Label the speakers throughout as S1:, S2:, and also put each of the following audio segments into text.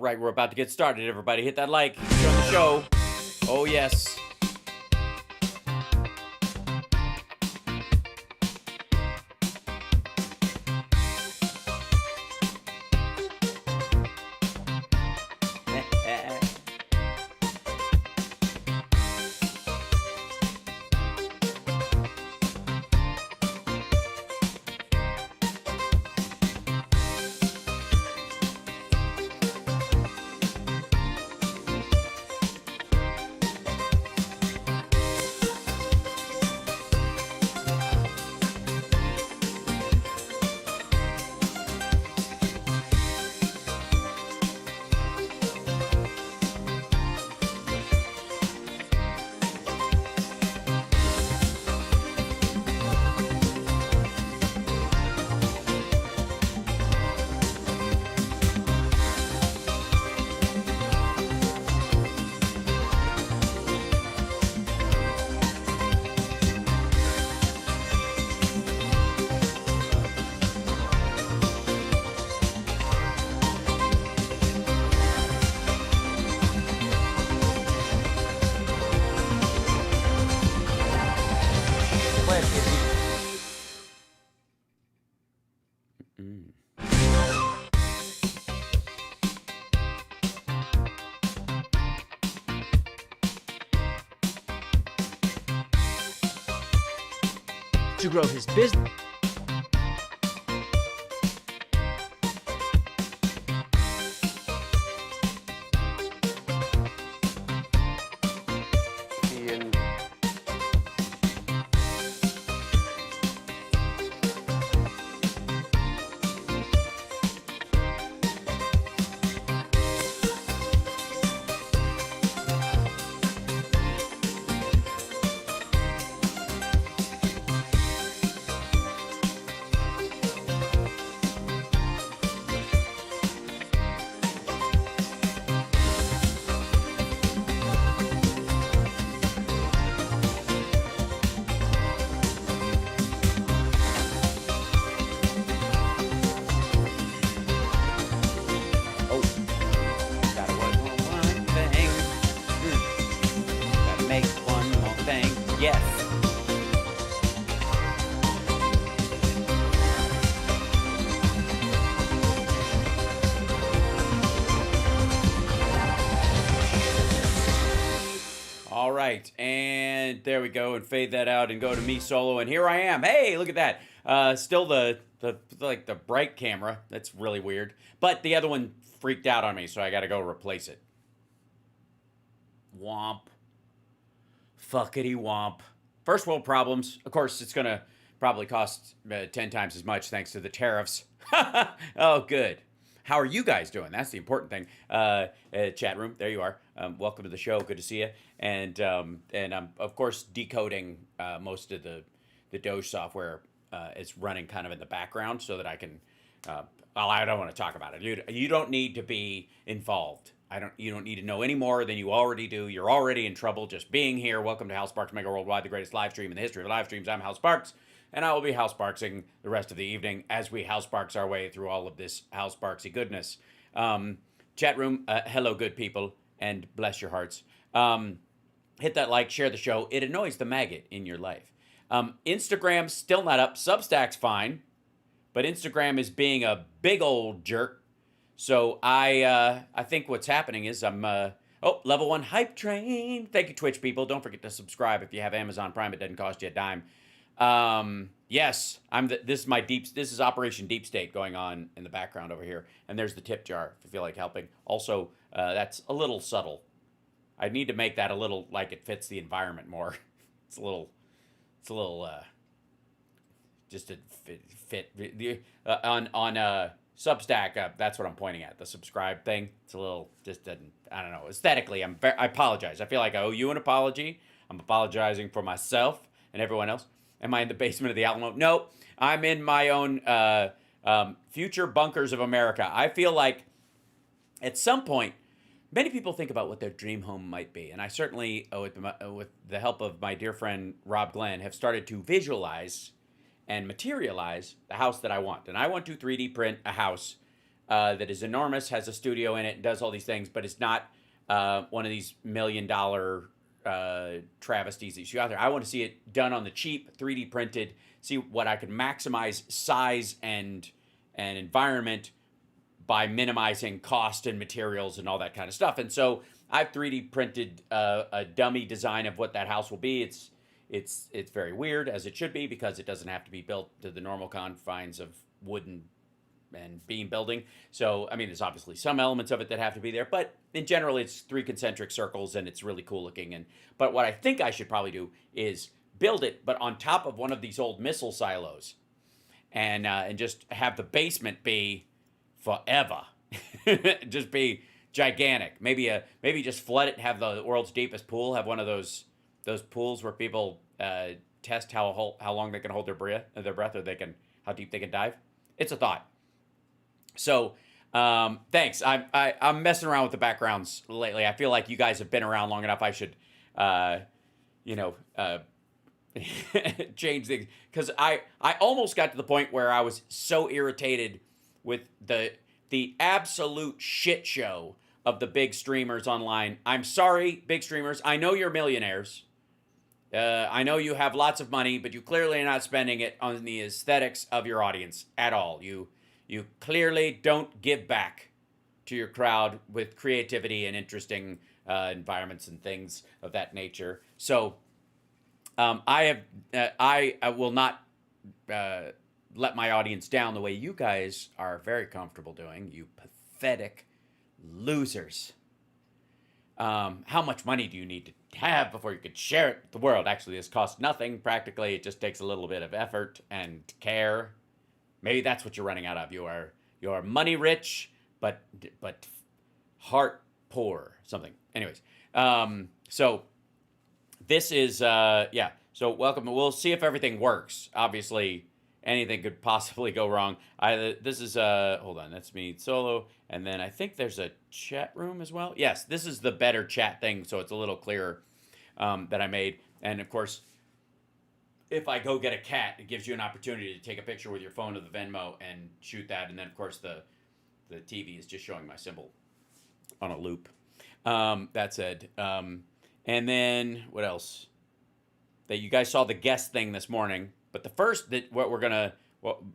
S1: right, we're about to get started. Everybody hit that like, show the show. Oh, yes.
S2: To grow his business.
S1: And there we go, and fade that out and go to me solo, and here I am. Hey, look at that. Still the bright camera. That's really weird. But the other one freaked out on me, so I got to go replace it. Womp. Fuckity womp. First world problems. Of course, it's going to probably cost 10 times as much thanks to the tariffs. Oh, good. How are you guys doing? That's the important thing. Chat room, there you are. Welcome to the show. Good to see you. And I'm, of course, decoding most of the DOGE software. It's running kind of in the background so that I can... I don't want to talk about it. You don't need to be involved. You don't need to know any more than you already do. You're already in trouble just being here. Welcome to Hal Sparks Megaworldwide, the greatest live stream in the history of live streams. I'm Hal Sparks. And I will be Hal Sparksing the rest of the evening as we Hal Sparks our way through all of this Hal Sparksy goodness. Chat room, hello, good people, and bless your hearts. Hit that like, share the show. It annoys the maggot in your life. Instagram's still not up. Substack's fine, but Instagram is being a big old jerk. So I think what's happening is level 1 hype train. Thank you, Twitch people. Don't forget to subscribe if you have Amazon Prime. It doesn't cost you a dime. Yes, this is Operation Deep State going on in the background over here. And there's the tip jar if you feel like helping. Also, that's a little subtle. I need to make that a little like it fits the environment more. It's a little just to fit on Substack. That's what I'm pointing at. The subscribe thing. It's a little I don't know. Aesthetically, I apologize. I feel like I owe you an apology. I'm apologizing for myself and everyone else. Am I in the basement of the Alamo? No, I'm in my own future bunkers of America. I feel like at some point, many people think about what their dream home might be. And I certainly, with the help of my dear friend Rob Glenn, have started to visualize and materialize the house that I want. And I want to 3D print a house that is enormous, has a studio in it, and does all these things, but it's not one of these $1 million travesties that you see out there. I want to see it done on the cheap, 3D printed, see what I can maximize size and environment by minimizing cost and materials and all that kind of stuff. And so I've 3D printed a dummy design of what that house will be. It's very weird, as it should be, because it doesn't have to be built to the normal confines of wooden and beam building. So, I mean, there's obviously some elements of it that have to be there, but in general, it's 3 concentric circles and it's really cool looking. But what I think I should probably do is build it, but on top of one of these old missile silos, and just have the basement be forever, just be gigantic. Maybe just flood it, have the world's deepest pool, have one of those pools where people test how long they can hold their breath, or how deep they can dive. It's a thought. So, thanks. I'm messing around with the backgrounds lately. I feel like you guys have been around long enough. I should, change things, because I almost got to the point where I was so irritated with the absolute shit show of the big streamers online. I'm sorry, big streamers. I know you're millionaires. I know you have lots of money, but you clearly are not spending it on the aesthetics of your audience at all. You clearly don't give back to your crowd with creativity and interesting environments and things of that nature. So I will not let my audience down the way you guys are very comfortable doing. You pathetic losers. How much money do you need to have before you could share it with the world? Actually, this costs nothing. Practically, it just takes a little bit of effort and care. Maybe that's what you're running out of. You are money rich, but heart poor. Something. Anyways, so this is yeah. So welcome. We'll see if everything works. Obviously, anything could possibly go wrong. This is hold on. That's me solo, and then I think there's a chat room as well. Yes, this is the better chat thing, so it's a little clearer that I made. And of course, if I go get a cat, it gives you an opportunity to take a picture with your phone of the Venmo and shoot that. And then, of course, the TV is just showing my symbol on a loop. That said, and then what else? That you guys saw the guest thing this morning. But the first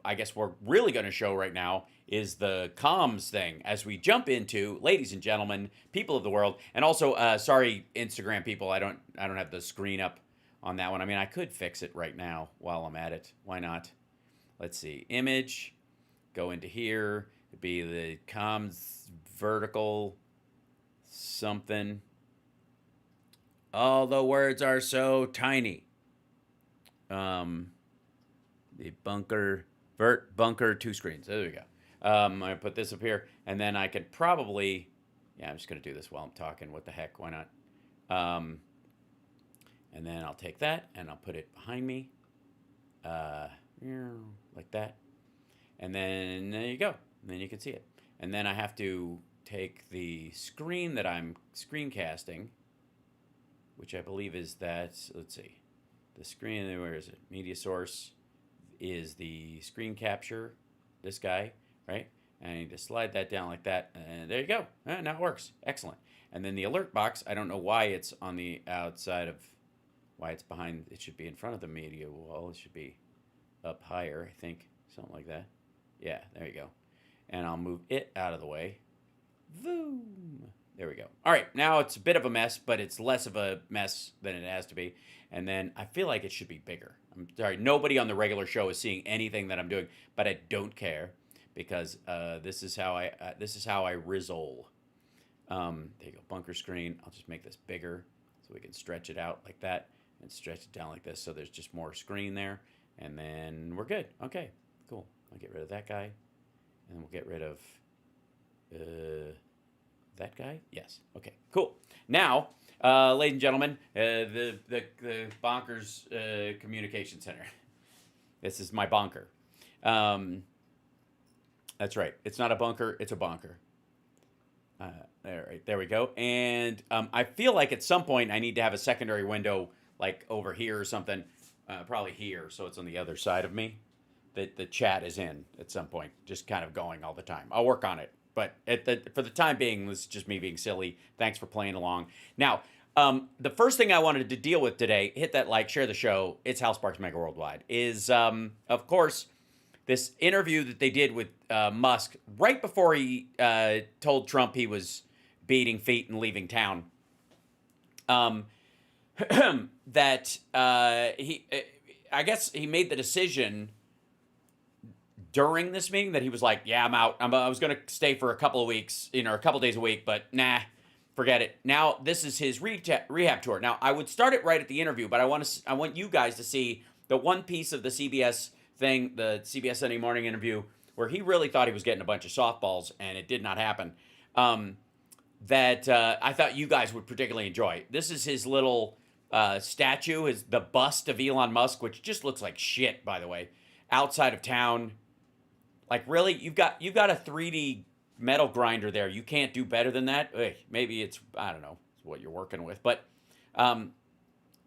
S1: I guess we're really going to show right now is the comms thing as we jump into, ladies and gentlemen, people of the world. And also, sorry, Instagram people, I don't have the screen up on that one. I mean, I could fix it right now while I'm at it. Why not? Let's see. Image. Go into here. It'd be the comms vertical something. All the words are so tiny. The bunker 2 screens. There we go. I'm going to put this up here, and then I could probably, yeah, I'm just going to do this while I'm talking. What the heck? Why not? And then I'll take that and I'll put it behind me, like that. And then there you go. And then you can see it. And then I have to take the screen that I'm screencasting, which I believe is that, let's see, the screen, where is it? Media source is the screen capture, this guy, right? And I need to slide that down like that, and there you go. Now it works. Excellent. And then the alert box, I don't know why it's on the outside of, why it's behind, it should be in front of the media wall. It should be up higher, I think, something like that. Yeah, there you go. And I'll move it out of the way. Boom. There we go. All right, now it's a bit of a mess, but it's less of a mess than it has to be. And then I feel like it should be bigger. I'm sorry, nobody on the regular show is seeing anything that I'm doing, but I don't care because this is how I rizzle. There you go, bunker screen. I'll just make this bigger so we can stretch it out like that and stretch it down like this so there's just more screen there, and then we're good. Okay, cool. I'll get rid of that guy, and we'll get rid of that guy. Yes. Okay. Cool. Now, ladies and gentlemen, the Bonkers Communication Center. This is my bonker. That's right. It's not a bunker. It's a bonker. There we go. And I feel like at some point I need to have a secondary window like over here or something. Probably here, so it's on the other side of me. the chat is in at some point, just kind of going all the time. I'll work on it. But for the time being, this is just me being silly. Thanks for playing along. Now, the first thing I wanted to deal with today, hit that like, share the show, it's Hal Sparks Mega Worldwide, is, of course, this interview that they did with Musk right before he told Trump he was beating feet and leaving town. That I guess he made the decision during this meeting that he was like, yeah, I'm out. I was going to stay for a couple of weeks, a couple of days a week, but nah, forget it. Now, this is his rehab tour. Now, I would start it right at the interview, but I want you guys to see the one piece of the CBS thing, the CBS Sunday Morning interview, where he really thought he was getting a bunch of softballs, and it did not happen, that I thought you guys would particularly enjoy. This is his little statue, the bust of Elon Musk, which just looks like shit, by the way, outside of town. Like, really? You've got a 3D metal grinder there. You can't do better than that? Ugh, maybe it's, I don't know, it's what you're working with. But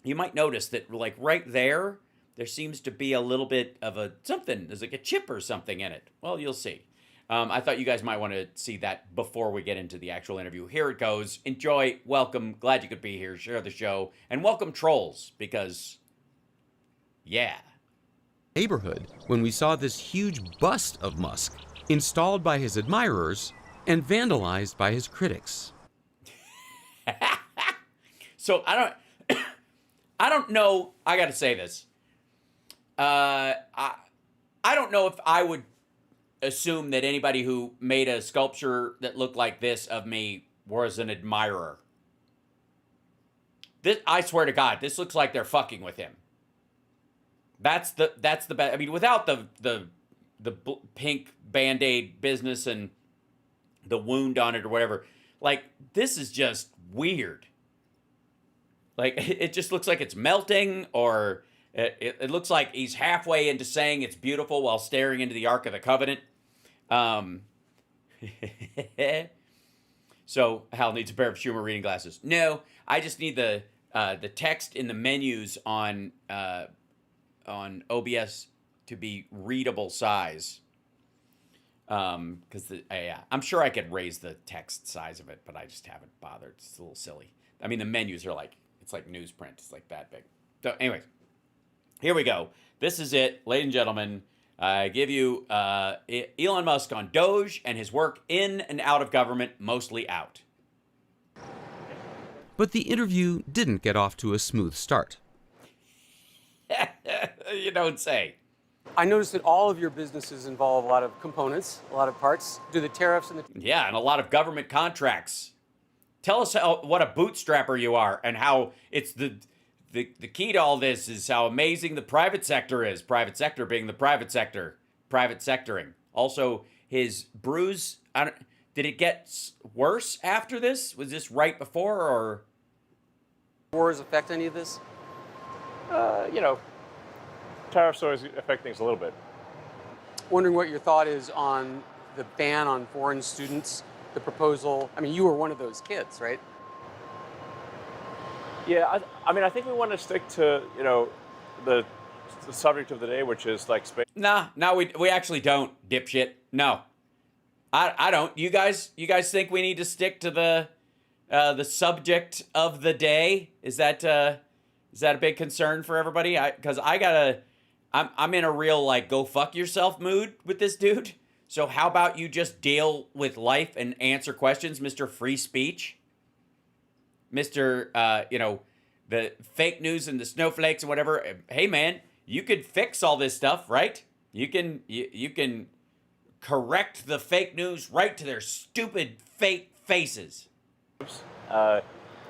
S1: you might notice that, like, right there seems to be a little bit of something. There's like a chip or something in it. Well, you'll see. I thought you guys might want to see that before we get into the actual interview. Here it goes. Enjoy. Welcome. Glad you could be here. Share the show. And welcome trolls, because, yeah.
S3: Neighborhood when we saw this huge bust of Musk installed by his admirers and vandalized by his critics.
S1: So I don't know. I got to say this. I don't know if I would assume that anybody who made a sculpture that looked like this of me was an admirer. I swear to God, this looks like they're fucking with him. That's the best. I mean, without the pink Band-Aid business and the wound on it or whatever, like, this is just weird. Like, it just looks like it's melting, or it looks like he's halfway into saying it's beautiful while staring into the Ark of the Covenant. So Hal needs a pair of Schumer reading glasses. No, I just need the text in the menus on OBS to be readable size. Because I'm sure I could raise the text size of it, but I just haven't bothered. It's a little silly. I mean, the menus are like, it's like newsprint. It's like that big. So anyways, here we go. This is it, ladies and gentlemen. I give you Elon Musk on DOGE and his work in and out of government, mostly out.
S3: But the interview didn't get off to a smooth start.
S1: You don't say.
S4: I noticed that all of your businesses involve a lot of components, a lot of parts. Do the tariffs and the...
S1: Yeah, and a lot of government contracts. Tell us what a bootstrapper you are, and how it's the key to all this is how amazing the private sector is. Private sector being the private sector. Private sectoring. Also, his bruise, did it get worse after this? Was this right before, or?
S4: Wars affect any of this?
S5: Tariffs always affect things a little bit.
S4: Wondering what your thought is on the ban on foreign students, the proposal. I mean, you were one of those kids, right?
S5: Yeah, I think we want to stick to, the subject of the day, which is like space.
S1: Nah, we actually don't, dipshit. No. I don't. You guys think we need to stick to the subject of the day? Is that a big concern for everybody? Because I'm in a real, like, go fuck yourself mood with this dude. So how about you just deal with life and answer questions, Mr. Free Speech? Mr. The fake news and the snowflakes and whatever. Hey, man, you could fix all this stuff, right? You can correct the fake news right to their stupid fake faces.
S5: As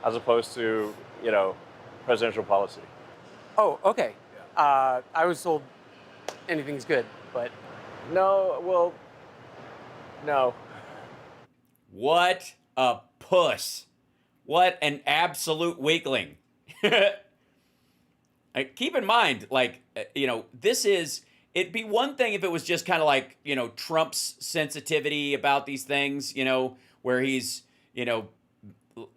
S5: opposed to, presidential policy.
S4: Oh, okay. I was told anything's good, but...
S5: No.
S1: What a puss. What an absolute weakling. Keep in mind, like, it'd be one thing if it was just kind of like, Trump's sensitivity about these things, where he's,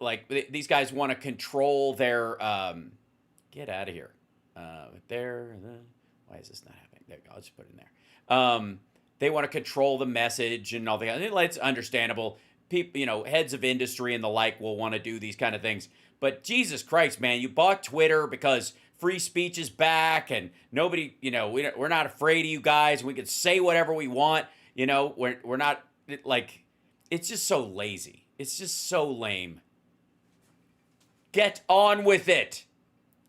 S1: like, these guys want to control their, get out of here. Why is this not happening? There you go. I'll just put it in there. They want to control the message and all the other. It's understandable. People, heads of industry and the like will want to do these kind of things. But Jesus Christ, man, you bought Twitter because free speech is back and nobody, we're not afraid of you guys. We can say whatever we want. We're not like, it's just so lazy. It's just so lame. Get on with it.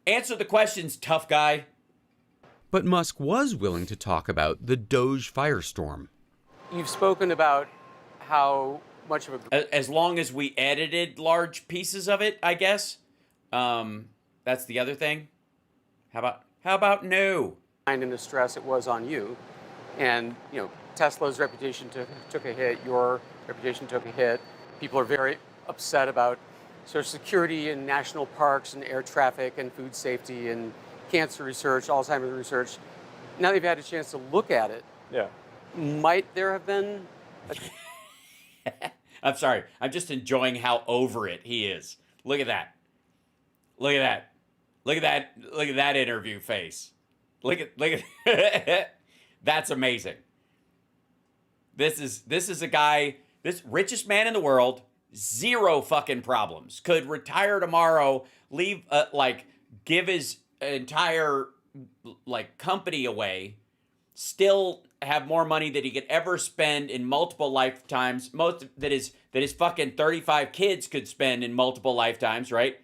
S1: Answer the questions, tough guy.
S3: But Musk was willing to talk about the DOGE firestorm.
S4: You've spoken about how much of a
S1: As long as we edited large pieces of it, I guess. That's the other thing. How about no?
S4: and the stress it was on you. And, Tesla's reputation took a hit. Your reputation took a hit. People are very upset about Social Security and national parks and air traffic and food safety and cancer research, Alzheimer's research. Now they've had a chance to look at it.
S5: Yeah.
S4: Might there have been
S1: I'm sorry. I'm just enjoying how over it he is. Look at that. Look at that. Look at that. Look at that interview face. Look at That's amazing. This is a guy, this richest man in the world, zero fucking problems. Could retire tomorrow, leave give his entire company away, still have more money that he could ever spend in multiple lifetimes. Most that his fucking 35 kids could spend in multiple lifetimes, right?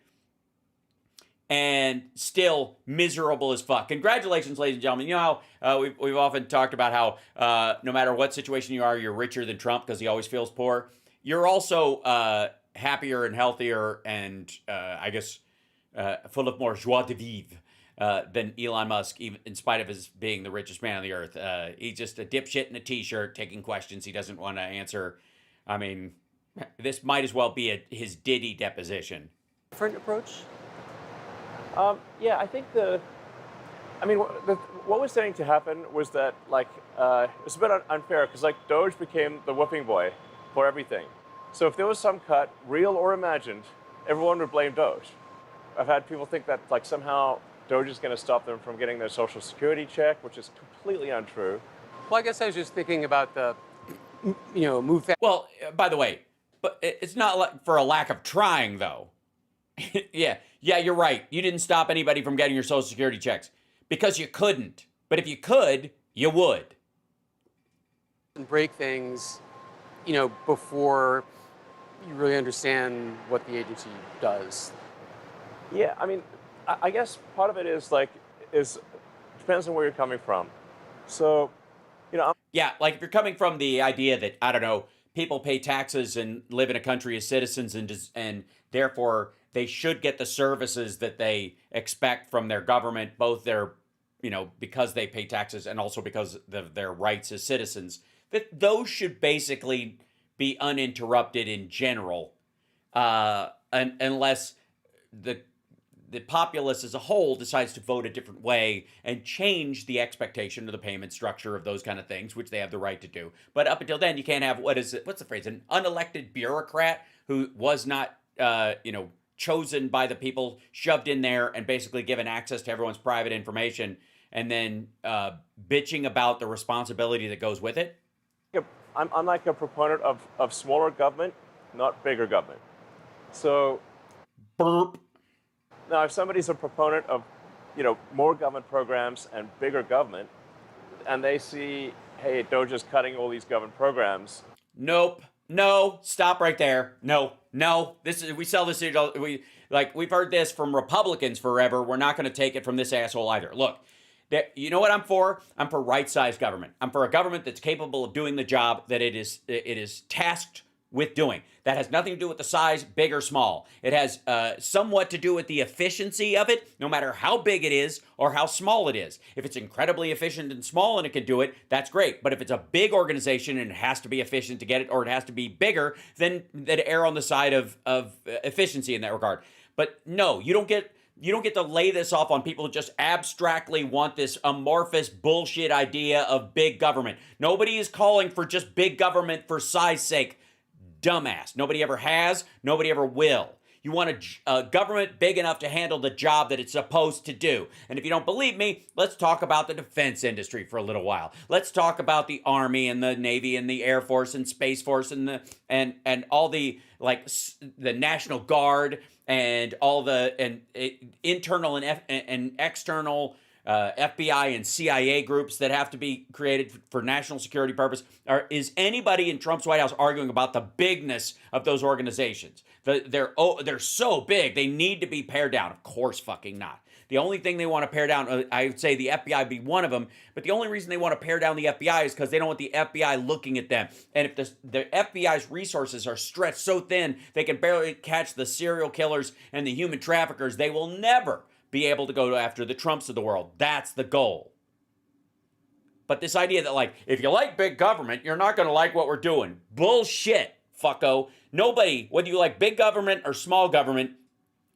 S1: And still miserable as fuck. Congratulations, ladies and gentlemen. You know how we've often talked about how no matter what situation you are, you're richer than Trump because he always feels poor. You're also happier and healthier and I guess full of more joie de vivre than Elon Musk, even in spite of his being the richest man on the earth. He's just a dipshit in a t-shirt taking questions he doesn't want to answer. I mean, this might as well be his Diddy deposition.
S4: different approach?
S5: Yeah, I think what was starting to happen was that it's a bit unfair because Doge became the whooping boy for everything. So if there was some cut, real or imagined, everyone would blame Doge. I've had people think that somehow Doge is going to stop them from getting their Social Security check, which is completely untrue.
S4: Well, I guess I was just thinking about the, move fast.
S1: Well, by the way, but it's not for a lack of trying, though. Yeah, you're right. You didn't stop anybody from getting your Social Security checks because you couldn't. But if you could, you would.
S4: And break things, before you really understand what the agency does.
S5: Yeah, I mean, I guess part of it is depends on where you're coming from. So,
S1: Yeah, if you're coming from the idea that, I don't know, people pay taxes and live in a country as citizens and therefore they should get the services that they expect from their government, both their, because they pay taxes and also because of their rights as citizens, that those should basically be uninterrupted in general, unless the populace as a whole decides to vote a different way and change the expectation of the payment structure of those kind of things, which they have the right to do. But up until then, you can't have, what's the phrase, an unelected bureaucrat who was not, chosen by the people, shoved in there and basically given access to everyone's private information, and then bitching about the responsibility that goes with it.
S5: I'm like a proponent of smaller government, not bigger government. So,
S1: Burp.
S5: now if somebody's a proponent of, more government programs and bigger government, and they see, hey, Doge is cutting all these government programs.
S1: Nope. No, stop right there. No. We sell this. We've heard this from Republicans forever. We're not going to take it from this asshole either. Look, you know what I'm for? I'm for right-sized government. I'm for a government that's capable of doing the job that it is tasked with doing. That has nothing to do with the size, big or small. It has somewhat to do with the efficiency of it, no matter how big it is or how small it is. If it's incredibly efficient and small and it can do it, that's great. But if it's a big organization and it has to be efficient to get it, or it has to be bigger, then err on the side of efficiency in that regard. But no, you don't get to lay this off on people who just abstractly want this amorphous bullshit idea of big government. Nobody is calling for just big government for size sake. Dumbass. Nobody ever has. Nobody ever will. You want a government big enough to handle the job that it's supposed to do. And if you don't believe me, let's talk about the defense industry for a little while. Let's talk about the Army and the Navy and the Air Force and Space Force and all the the National Guard and all the internal and external FBI and CIA groups that have to be created for national security purpose. Is anybody in Trump's White House arguing about the bigness of those organizations? They're so big, they need to be pared down. Of course fucking not. The only thing they want to pare down, I would say the FBI be one of them, but the only reason they want to pare down the FBI is because they don't want the FBI looking at them. And if the FBI's resources are stretched so thin, they can barely catch the serial killers and the human traffickers, they will never be able to go after the Trumps of the world. That's the goal. But this idea that, if you like big government, you're not going to like what we're doing. Bullshit, fucko. Nobody, whether you like big government or small government,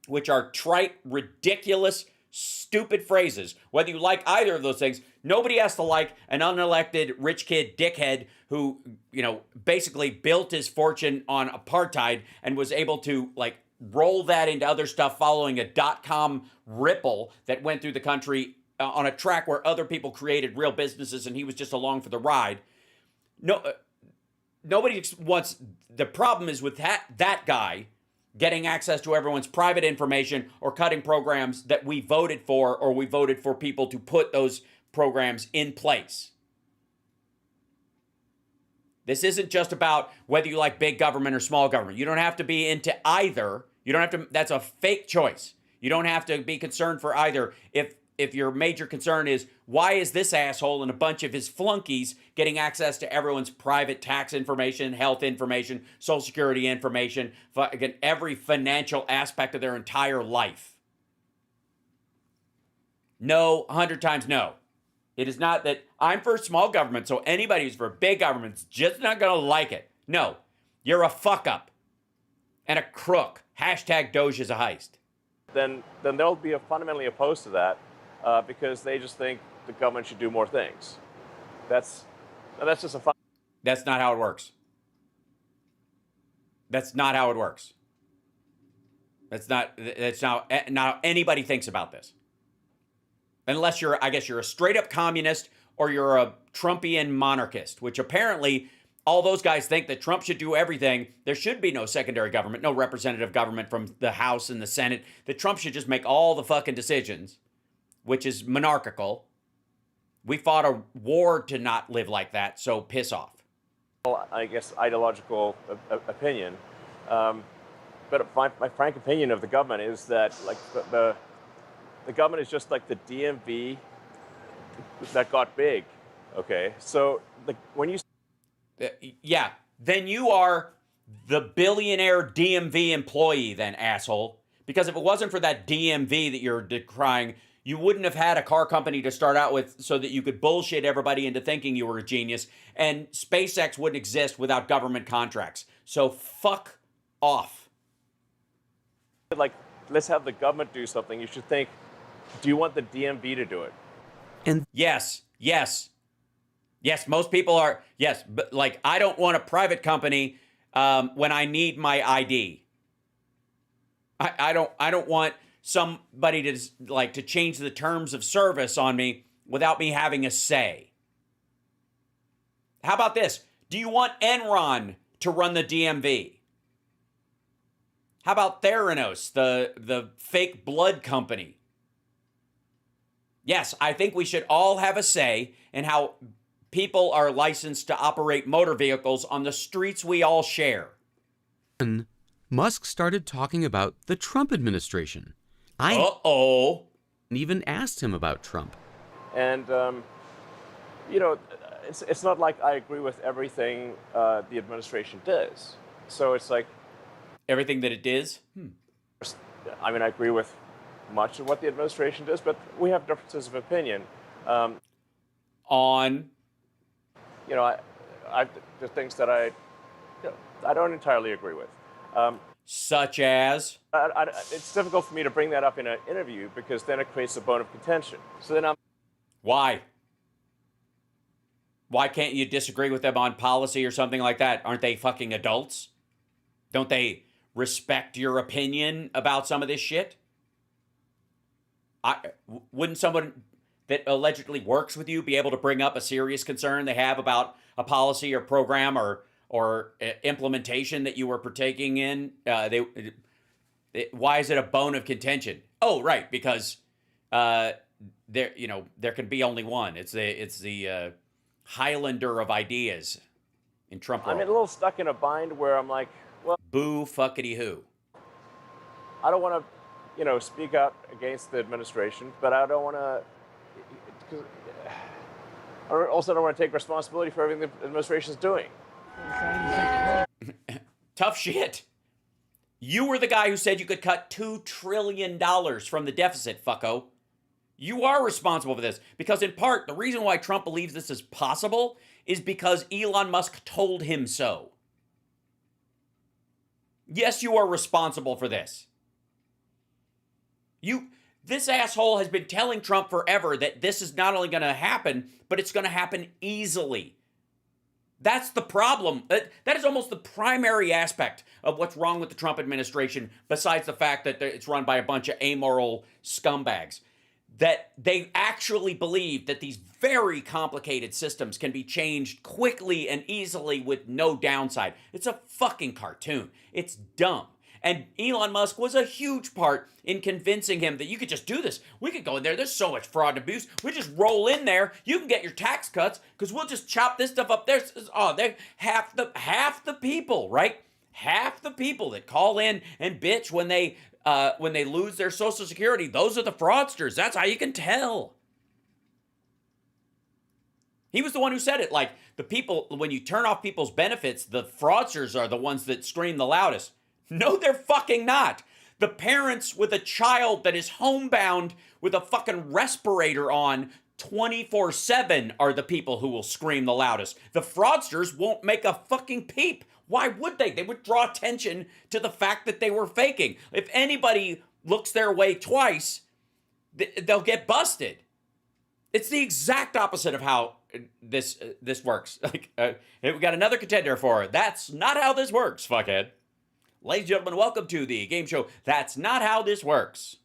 S1: which are trite, ridiculous, stupid phrases, whether you like either of those things, nobody has to like an unelected rich kid dickhead who, basically built his fortune on apartheid and was able to, roll that into other stuff following a dot-com ripple that went through the country on a track where other people created real businesses and he was just along for the ride. Nobody wants... The problem is with that guy getting access to everyone's private information or cutting programs that we voted for, or we voted for people to put those programs in place. This isn't just about whether you like big government or small government. You don't have to be into either. You don't have to, that's a fake choice. You don't have to be concerned for either. If your major concern is, why is this asshole and a bunch of his flunkies getting access to everyone's private tax information, health information, social security information, again, every financial aspect of their entire life? No, 100 times no. It is not that I'm for small government, so anybody who's for big government's just not going to like it. No, you're a fuck up and a crook. Hashtag DOGE is a heist.
S5: Then they'll be fundamentally opposed to that because they just think the government should do more things. That's just a fun.
S1: That's not how it works. That's not how it works. That's not how anybody thinks about this. Unless you're a straight up communist or you're a Trumpian monarchist, which apparently all those guys think that Trump should do everything. There should be no secondary government, no representative government from the House and the Senate. That Trump should just make all the fucking decisions, which is monarchical. We fought a war to not live like that, so piss off.
S5: Well, I guess ideological opinion, but my frank opinion of the government is that the government is just like the DMV that got big. Okay, so when you
S1: yeah, then you are the billionaire DMV employee then, asshole. Because if it wasn't for that DMV that you're decrying, you wouldn't have had a car company to start out with so that you could bullshit everybody into thinking you were a genius. And SpaceX wouldn't exist without government contracts. So fuck off.
S5: Let's have the government do something. You should think, do you want the DMV to do it?
S3: And
S1: Yes, most people are. Yes, but I don't want a private company when I need my ID. I don't want somebody to change the terms of service on me without me having a say. How about this? Do you want Enron to run the DMV? How about Theranos, the fake blood company? Yes, I think we should all have a say in how people are licensed to operate motor vehicles on the streets we all share.
S3: Musk started talking about the Trump administration. I even asked him about Trump.
S5: And, it's not like I agree with everything the administration does. So it's like...
S1: Everything that it is?
S5: I mean, I agree with much of what the administration does, but we have differences of opinion.
S1: On?
S5: The things that I don't entirely agree with.
S1: Such as?
S5: It's difficult for me to bring that up in an interview because then it creates a bone of contention. So then
S1: Why? Why can't you disagree with them on policy or something like that? Aren't they fucking adults? Don't they respect your opinion about some of this shit? Wouldn't someone that allegedly works with you be able to bring up a serious concern they have about a policy or program or implementation that you were partaking in? Why is it a bone of contention? Oh, right, because there can be only one. It's the Highlander of ideas in Trump world.
S5: I'm a little stuck in a bind where I'm like, well,
S1: boo fuckity who.
S5: I don't want to, speak out against the administration, but I don't want to. I also don't want to take responsibility for everything the administration is doing.
S1: Tough shit. You were the guy who said you could cut $2 trillion from the deficit, fucko. You are responsible for this. Because in part, the reason why Trump believes this is possible is because Elon Musk told him so. Yes, you are responsible for this. This asshole has been telling Trump forever that this is not only going to happen, but it's going to happen easily. That's the problem. That is almost the primary aspect of what's wrong with the Trump administration, besides the fact that it's run by a bunch of amoral scumbags. That they actually believe that these very complicated systems can be changed quickly and easily with no downside. It's a fucking cartoon. It's dumb. And Elon Musk was a huge part in convincing him that you could just do this. We could go in there. There's so much fraud and abuse. We just roll in there. You can get your tax cuts because we'll just chop this stuff up. They're half the people, right? Half the people that call in and bitch when they lose their Social Security. Those are the fraudsters. That's how you can tell. He was the one who said it. Like, the people, when you turn off people's benefits, the fraudsters are the ones that scream the loudest. No, they're fucking not. The parents with a child that is homebound with a fucking respirator on 24/7 are the people who will scream the loudest. The fraudsters won't make a fucking peep. Why would they? They would draw attention to the fact that they were faking. If anybody looks their way twice, they'll get busted. It's the exact opposite of how this works. We got another contender for it. That's not how this works, fuckhead. Ladies and gentlemen, welcome to the game show That's Not How This Works.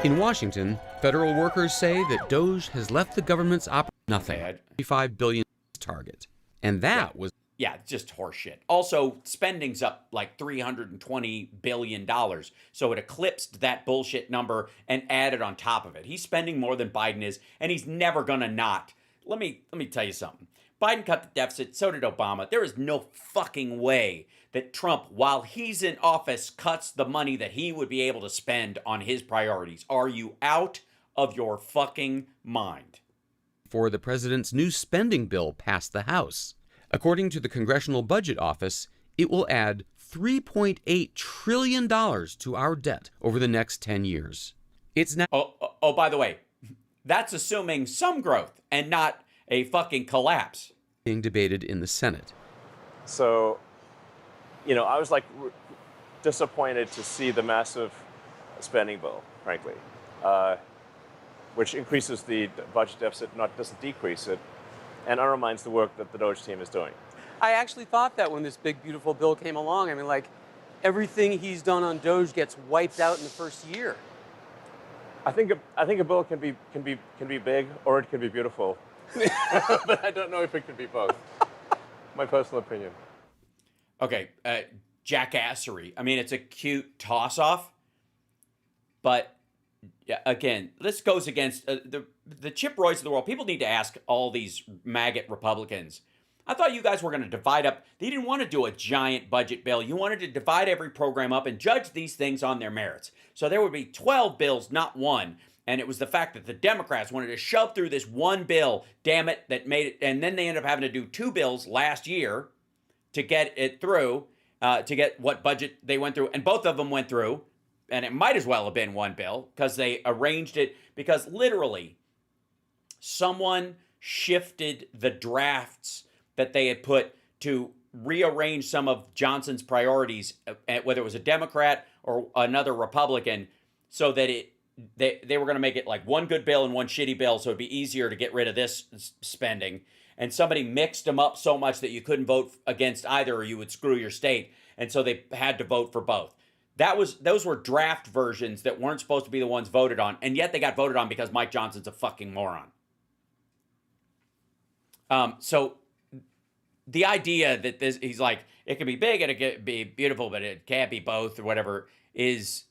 S3: In Washington, federal workers say that DOGE has left the government's nothing, $35 billion target. And that was...
S1: Yeah, just horseshit. Also, spending's up like $320 billion. So it eclipsed that bullshit number and added on top of it. He's spending more than Biden is, and he's never gonna not. Let me tell you something. Biden cut the deficit, so did Obama. There is no fucking way that Trump, while he's in office, cuts the money that he would be able to spend on his priorities. Are you out of your fucking mind?
S3: For the president's new spending bill passed the House. According to the Congressional Budget Office, it will add $3.8 trillion to our debt over the next 10 years. It's now...
S1: Oh, by the way, that's assuming some growth and not a fucking collapse.
S3: Being debated in the Senate.
S5: So, I was disappointed to see the massive spending bill, frankly, which increases the budget deficit, doesn't decrease it, and undermines the work that the DOGE team is doing.
S4: I actually thought that when this big, beautiful bill came along. I mean, everything he's done on DOGE gets wiped out in the first year.
S5: I think a bill can be big or it can be beautiful, but I don't know if it can be both. My personal opinion.
S1: Okay, jackassery. I mean, it's a cute toss-off, but again, this goes against the Chip Roys of the world. People need to ask all these maggot Republicans. I thought you guys were going to divide up. They didn't want to do a giant budget bill. You wanted to divide every program up and judge these things on their merits. So there would be 12 bills, not one. And it was the fact that the Democrats wanted to shove through this one bill, damn it, that made it. And then they ended up having to do two bills last year to get it through, to get what budget they went through. And both of them went through. And it might as well have been one bill because they arranged it. Because literally, someone shifted the drafts that they had put to rearrange some of Johnson's priorities, whether it was a Democrat or another Republican, so that they were going to make it like one good bill and one shitty bill, so it'd be easier to get rid of this spending. And somebody mixed them up so much that you couldn't vote against either or you would screw your state. and so they had to vote for both. Those were draft versions that weren't supposed to be the ones voted on, and yet they got voted on because Mike Johnson's a fucking moron. So the idea that he's like, it can be big and it can be beautiful, but it can't be both or whatever it's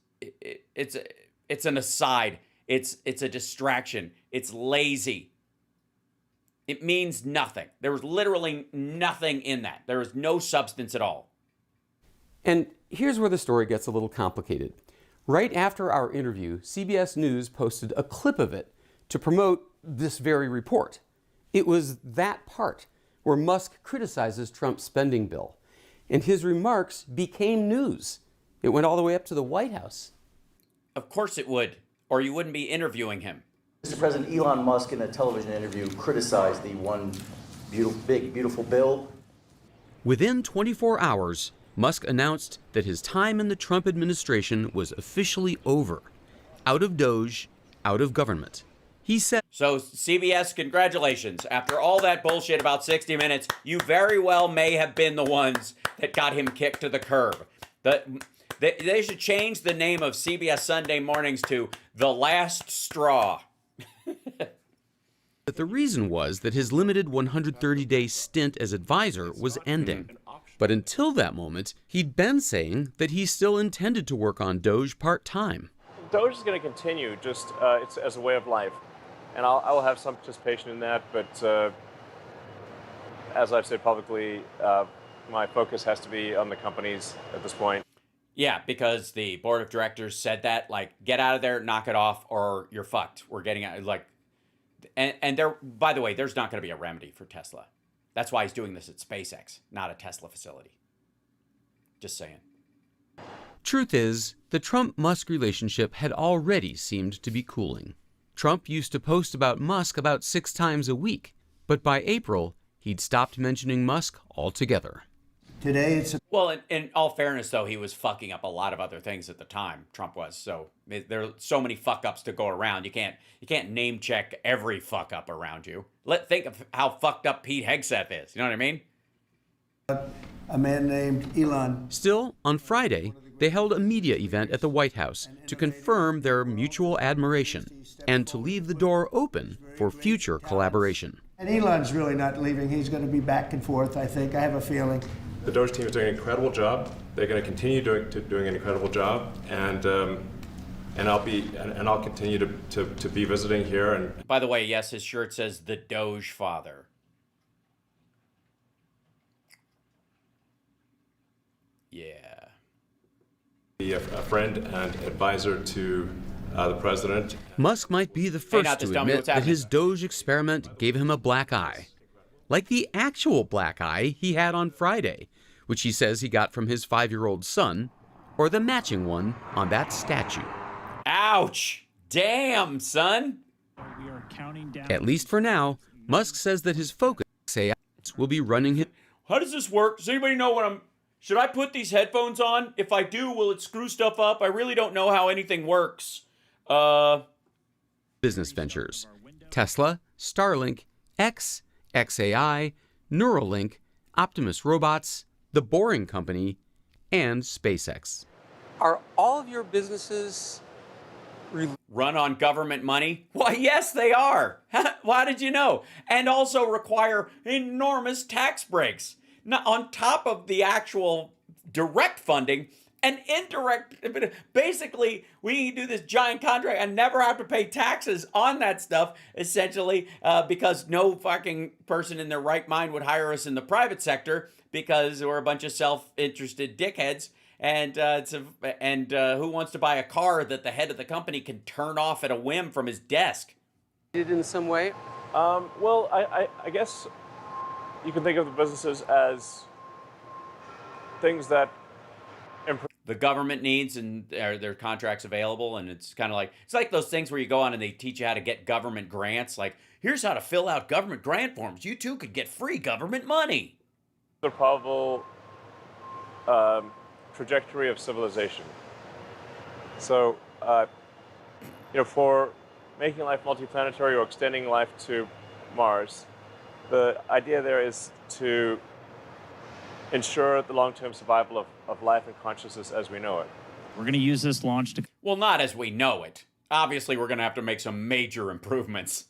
S1: an aside. It's a distraction. It's lazy. It means nothing. There was literally nothing in that. There was no substance at all.
S3: And here's where the story gets a little complicated. Right after our interview, CBS News posted a clip of it to promote this very report. It was that part where Musk criticizes Trump's spending bill, and his remarks became news. It went all the way up to the White House.
S1: Of course it would, or you wouldn't be interviewing him.
S6: Mr. President, Elon Musk in a television interview criticized the one big, beautiful bill.
S3: Within 24 hours, Musk announced that his time in the Trump administration was officially over. Out of DOGE, out of government. He said,
S1: So CBS, congratulations. After all that bullshit about 60 Minutes, you very well may have been the ones that got him kicked to the curb. They should change the name of CBS Sunday Mornings to The Last Straw.
S3: that the reason was that his limited 130-day stint as advisor was ending. But until that moment, he'd been saying that he still intended to work on DOGE part-time.
S5: DOGE is going to continue just it's as a way of life. And I will have some participation in that, but as I've said publicly, my focus has to be on the companies at this point.
S1: Yeah, because the board of directors said that, like, get out of there, knock it off, or you're fucked. We're getting out, like, and there, by the way, there's not going to be a remedy for Tesla. That's why he's doing this at SpaceX, not a Tesla facility. Just saying.
S3: Truth is, the Trump-Musk relationship had already seemed to be cooling. Trump used to post about Musk about 6 times a week, but by April, he'd stopped mentioning Musk altogether.
S7: Today it's
S1: Well, in all fairness, though, he was fucking up a lot of other things at the time. Trump was. So there are so many fuck ups to go around. You can't name check every fuck up around you. Think of how fucked up Pete Hegseth is. You know what I mean?
S7: a man named Elon.
S3: Still, on Friday, they held a media event at the White House to confirm their mutual admiration and to leave the door open for future collaboration.
S7: And Elon's really not leaving. He's going to be back and forth, I think. I have a feeling.
S8: The DOGE team is doing an incredible job. They're going to continue doing an incredible job, and I'll continue to be visiting here. And
S1: By the way, yes, his shirt says the Doge Father. Yeah.
S8: be a friend and advisor to the president.
S3: Musk might be the first
S1: not just
S3: to
S1: tell me
S3: admit
S1: what's
S3: that
S1: happening.
S3: his Doge experiment gave him a black eye. Like the actual black eye he had on Friday, which he says he got from his 5-year-old son, or the matching one on that statue.
S1: Ouch! Damn, son!
S9: We are counting down.
S3: At least for now, Musk says that his focus will be running his
S1: How does this work? Does anybody know what I'm... Should I put these headphones on? If I do, will it screw stuff up? I really don't know how anything works.
S3: business ventures. Tesla, Starlink, X, XAI, Neuralink, Optimus Robots, The Boring Company, and SpaceX.
S4: Are all of your businesses
S1: Run on government money? Why, yes, they are. Why did you know? And also require enormous tax breaks. Now, on top of the actual direct funding and indirect, basically, we do this giant contract and never have to pay taxes on that stuff, essentially, because no fucking person in their right mind would hire us in the private sector because we're a bunch of self-interested dickheads. And who wants to buy a car that the head of the company can turn off at a whim from his desk?
S4: in some way?
S5: Well, I guess you can think of the businesses as things that improve.
S1: The government needs, and are their contracts available? And it's kind of like, it's like those things where you go on and they teach you how to get government grants. Like, here's how to fill out government grant forms. You too could get free government money.
S5: The probable trajectory of civilization. So, for making life multiplanetary or extending life to Mars, the idea there is to ensure the long-term survival of life and consciousness as we know it.
S9: We're going to use this launch to
S1: Well, not as we know it. Obviously, we're going to have to make some major improvements.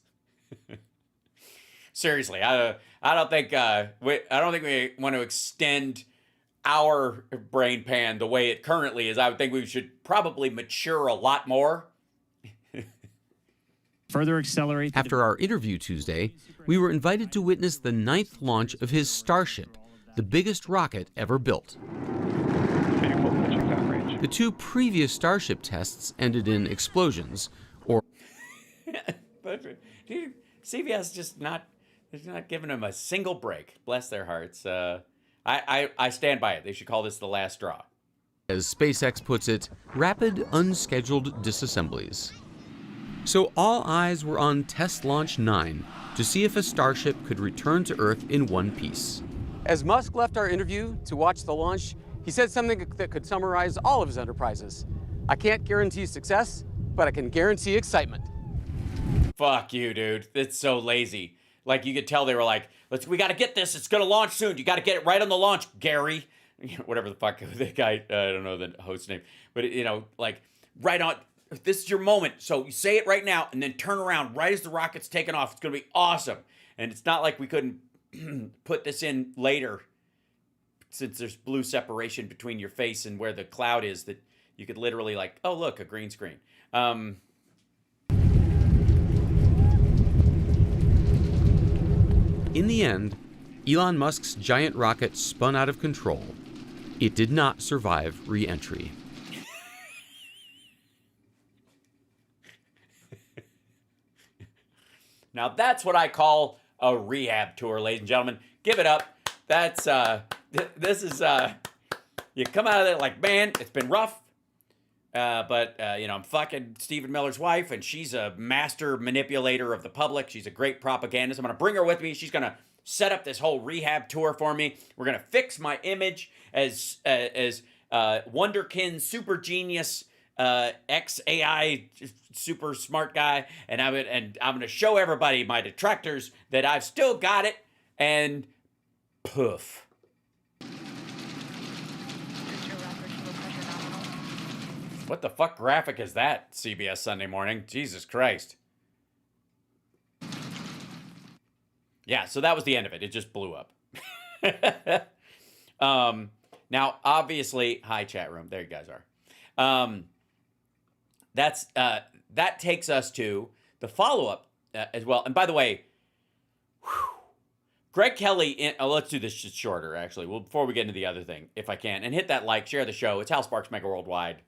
S1: Seriously, I don't think we want to extend our brain pan the way it currently is. I would think we should probably mature a lot more.
S9: further accelerate the
S3: After our interview Tuesday, we were invited to witness the 9th launch of his Starship, the biggest rocket ever built. The 2 previous Starship tests ended in explosions, or
S1: But dude, CBS just not giving them a single break. Bless their hearts. I stand by it. They should call this the last straw.
S3: as SpaceX puts it, rapid unscheduled disassemblies. So all eyes were on Test Launch 9 to see if a Starship could return to Earth in one piece.
S4: As Musk left our interview to watch the launch, he said something that could summarize all of his enterprises. I can't guarantee success, but I can guarantee excitement.
S1: Fuck you, dude. It's so lazy. Like, you could tell they were like, we got to get this. It's going to launch soon. You got to get it right on the launch, Gary. Whatever the fuck the guy, I don't know the host's name. But, like, right on. This is your moment. So you say it right now and then turn around right as the rocket's taking off. It's going to be awesome. And it's not like we couldn't put this in later, since there's blue separation between your face and where the cloud is, that you could literally, like, oh, look, a green screen.
S3: In the end, Elon Musk's giant rocket spun out of control. It did not survive re-entry.
S1: Now that's what I call a rehab tour, ladies and gentlemen. Give it up. That's, this is, you come out of there like, man, it's been rough. But I'm fucking Stephen Miller's wife, and she's a master manipulator of the public. She's a great propagandist. I'm going to bring her with me. She's going to set up this whole rehab tour for me. We're going to fix my image as Wonderkin, super genius, ex-AI, super smart guy. And I'm going to show everybody, my detractors, that I've still got it. And poof. What the fuck graphic is that, CBS Sunday Morning? Jesus Christ. Yeah, so that was the end of it. It just blew up. Now, obviously, hi, chat room. There you guys are. That takes us to the follow-up as well. And by the way, Greg Kelly, let's do this just shorter, actually. Well, before we get into the other thing, if I can. And hit that like, share the show. It's Hal Sparks, Megaworldwide.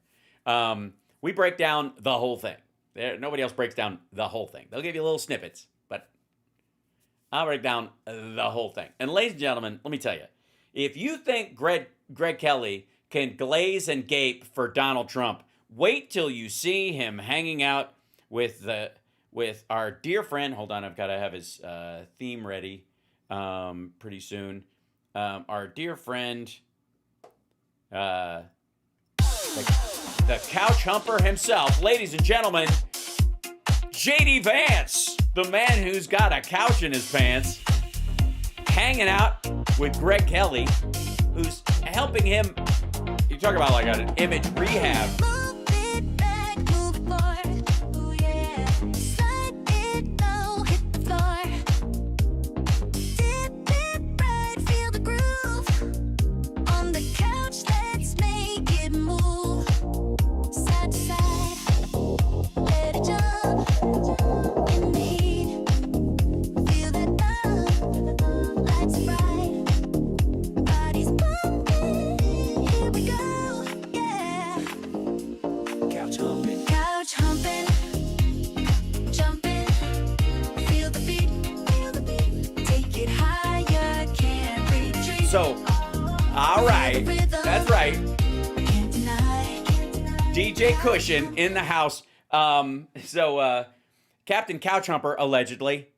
S1: We break down the whole thing. Nobody else breaks down the whole thing. They'll give you little snippets, but I'll break down the whole thing. And ladies and gentlemen, let me tell you, if you think Greg Kelly can glaze and gape for Donald Trump, wait till you see him hanging out with our dear friend. Hold on, I've got to have his theme ready pretty soon. Our dear friend, the couch humper himself, ladies and gentlemen, JD Vance, the man who's got a couch in his pants, hanging out with Greg Kelly, who's helping him. You talk about like an image rehab. So, all right, that's right. DJ Cushion in the house. Captain Couch Humper, allegedly,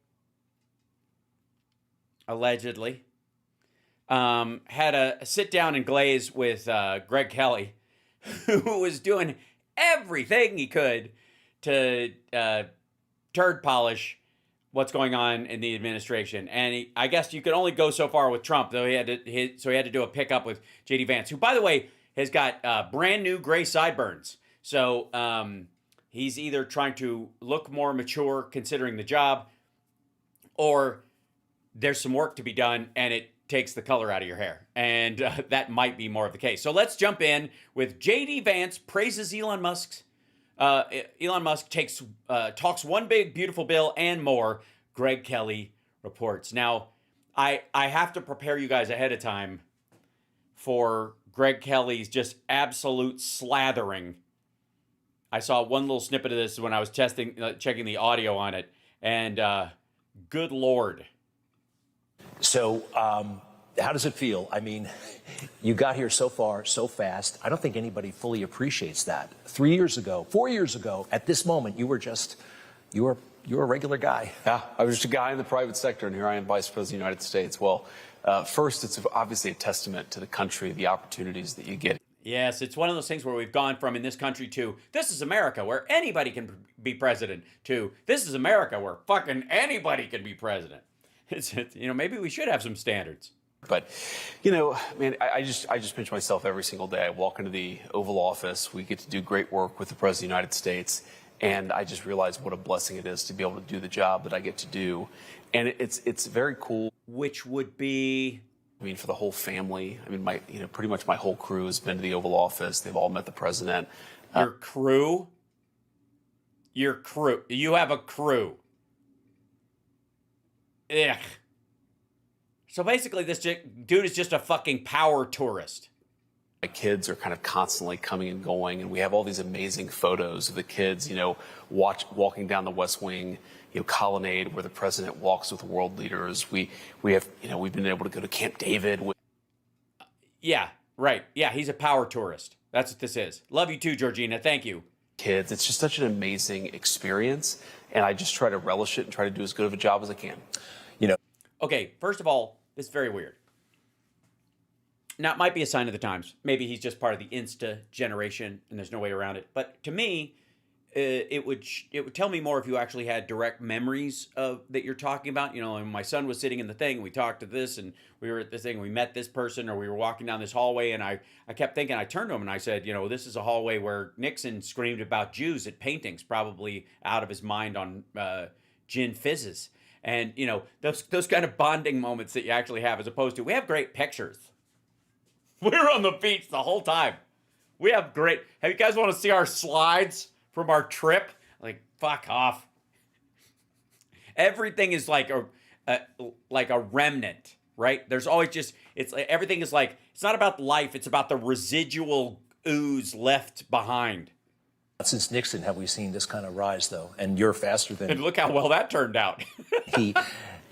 S1: had a sit down and glaze with Greg Kelly, who was doing everything he could to turd polish what's going on in the administration. And I guess you could only go so far with Trump, though he had to do a pickup with J.D. Vance, who, by the way, has got brand new gray sideburns. So he's either trying to look more mature considering the job, or there's some work to be done and it takes the color out of your hair. And that might be more of the case. So let's jump in with J.D. Vance praises Elon Musk's. Elon Musk talks one big, beautiful bill and more, Greg Kelly reports. Now, I have to prepare you guys ahead of time for Greg Kelly's just absolute slathering. I saw one little snippet of this when I was checking the audio on it, and good Lord.
S10: So, how does it feel? I mean, you got here so far, so fast. I don't think anybody fully appreciates that. 4 years ago, at this moment, you were a regular guy.
S11: Yeah, I was just a guy in the private sector, and here I am Vice President of the United States. Well, first, it's obviously a testament to the country, the opportunities that you get.
S1: Yes, it's one of those things where we've gone from in this country to this is America where anybody can be president to this is America where fucking anybody can be president. It's maybe we should have some standards.
S11: But, man, I just pinch myself every single day. I walk into the Oval Office. We get to do great work with the President of the United States. And I just realize what a blessing it is to be able to do the job that I get to do. And it's very cool.
S1: Which would be?
S11: I mean, for the whole family. I mean, pretty much my whole crew has been to the Oval Office. They've all met the president.
S1: Your crew? Your crew. You have a crew. Ugh. So basically, this dude is just a fucking power tourist.
S11: My kids are kind of constantly coming and going, and we have all these amazing photos of the kids, walking down the West Wing, colonnade where the president walks with world leaders. We have, we've been able to go to Camp David.
S1: Yeah, right. Yeah, he's a power tourist. That's what this is. Love you too, Georgina. Thank you.
S11: Kids, it's just such an amazing experience, and I just try to relish it and try to do as good of a job as I can.
S1: Okay, first of all, it's very weird. Now, it might be a sign of the times. Maybe he's just part of the Insta generation, and there's no way around it. But to me, it would tell me more if you actually had direct memories of that you're talking about. And my son was sitting in the thing, we talked to this, and we were at this thing, we met this person, or we were walking down this hallway, and I kept thinking, I turned to him and I said, this is a hallway where Nixon screamed about Jews at paintings, probably out of his mind on gin fizzes. And, those kind of bonding moments that you actually have, as opposed to, we have great pictures. We're on the beach the whole time. We have great, have you guys want to see our slides from our trip? Like, fuck off. Everything is like a remnant, right? There's always just, it's like, everything is like, it's not about life, it's about the residual ooze left behind.
S10: Since Nixon have we seen this kind of rise, though, and you're faster than...
S1: And look how well that turned out.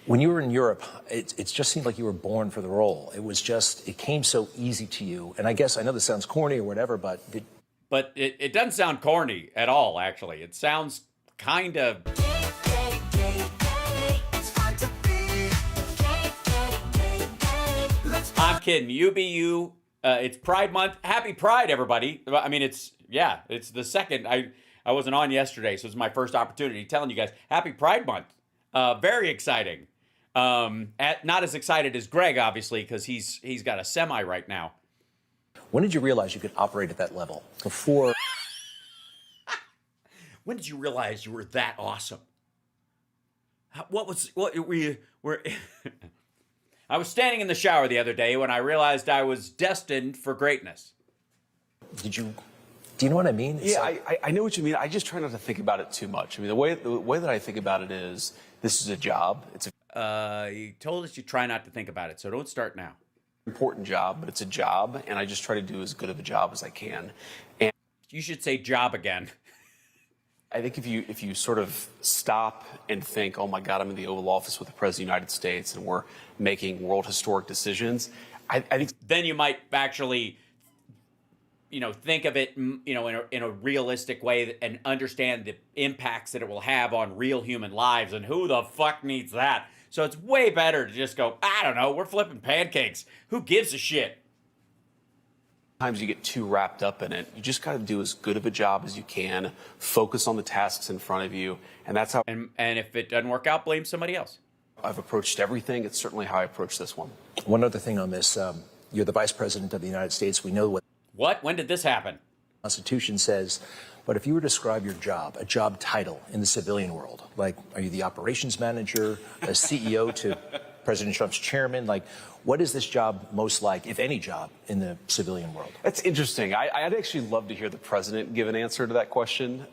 S10: When you were in Europe, it just seemed like you were born for the role. It came so easy to you. And I know this sounds corny or whatever, but...
S1: But it doesn't sound corny at all, actually. It sounds kind of... I'm kidding. You be you. It's Pride Month. Happy Pride, everybody. I mean, it's the second. I wasn't on yesterday, so it's my first opportunity telling you guys Happy Pride Month. Very exciting. Not as excited as Greg, obviously, because he's got a semi right now.
S10: When did you realize you could operate at that level? Before?
S1: When did you realize you were that awesome? What were you? I was standing in the shower the other day when I realized I was destined for greatness.
S10: Do you know what I mean?
S11: Yeah, I know what you mean. I just try not to think about it too much. I mean, the way that I think about it is, this is a job.
S1: You told us you try not to think about it, so don't start now.
S11: Important job, but it's a job, and I just try to do as good of a job as I can. And
S1: you should say job again.
S11: I think if you sort of stop and think, oh my God, I'm in the Oval Office with the President of the United States, and we're making world historic decisions, I think
S1: then you might actually, think of it, in a realistic way and understand the impacts that it will have on real human lives. And who the fuck needs that? So it's way better to just go, I don't know, we're flipping pancakes. Who gives a shit?
S11: Sometimes you get too wrapped up in it. You just got to do as good of a job as you can, focus on the tasks in front of you, and that's how.
S1: And if it doesn't work out, blame somebody else.
S11: I've approached everything. It's certainly how I approach this one.
S10: One other thing on this, you're the Vice President of the United States. We know what
S1: What? When did this happen?
S10: the Constitution says, but if you were to describe your job, a job title in the civilian world, like are you the operations manager, a CEO to President Trump's chairman, like what is this job most like, if any job, in the civilian world?
S11: That's interesting. I'd actually love to hear the president give an answer to that question.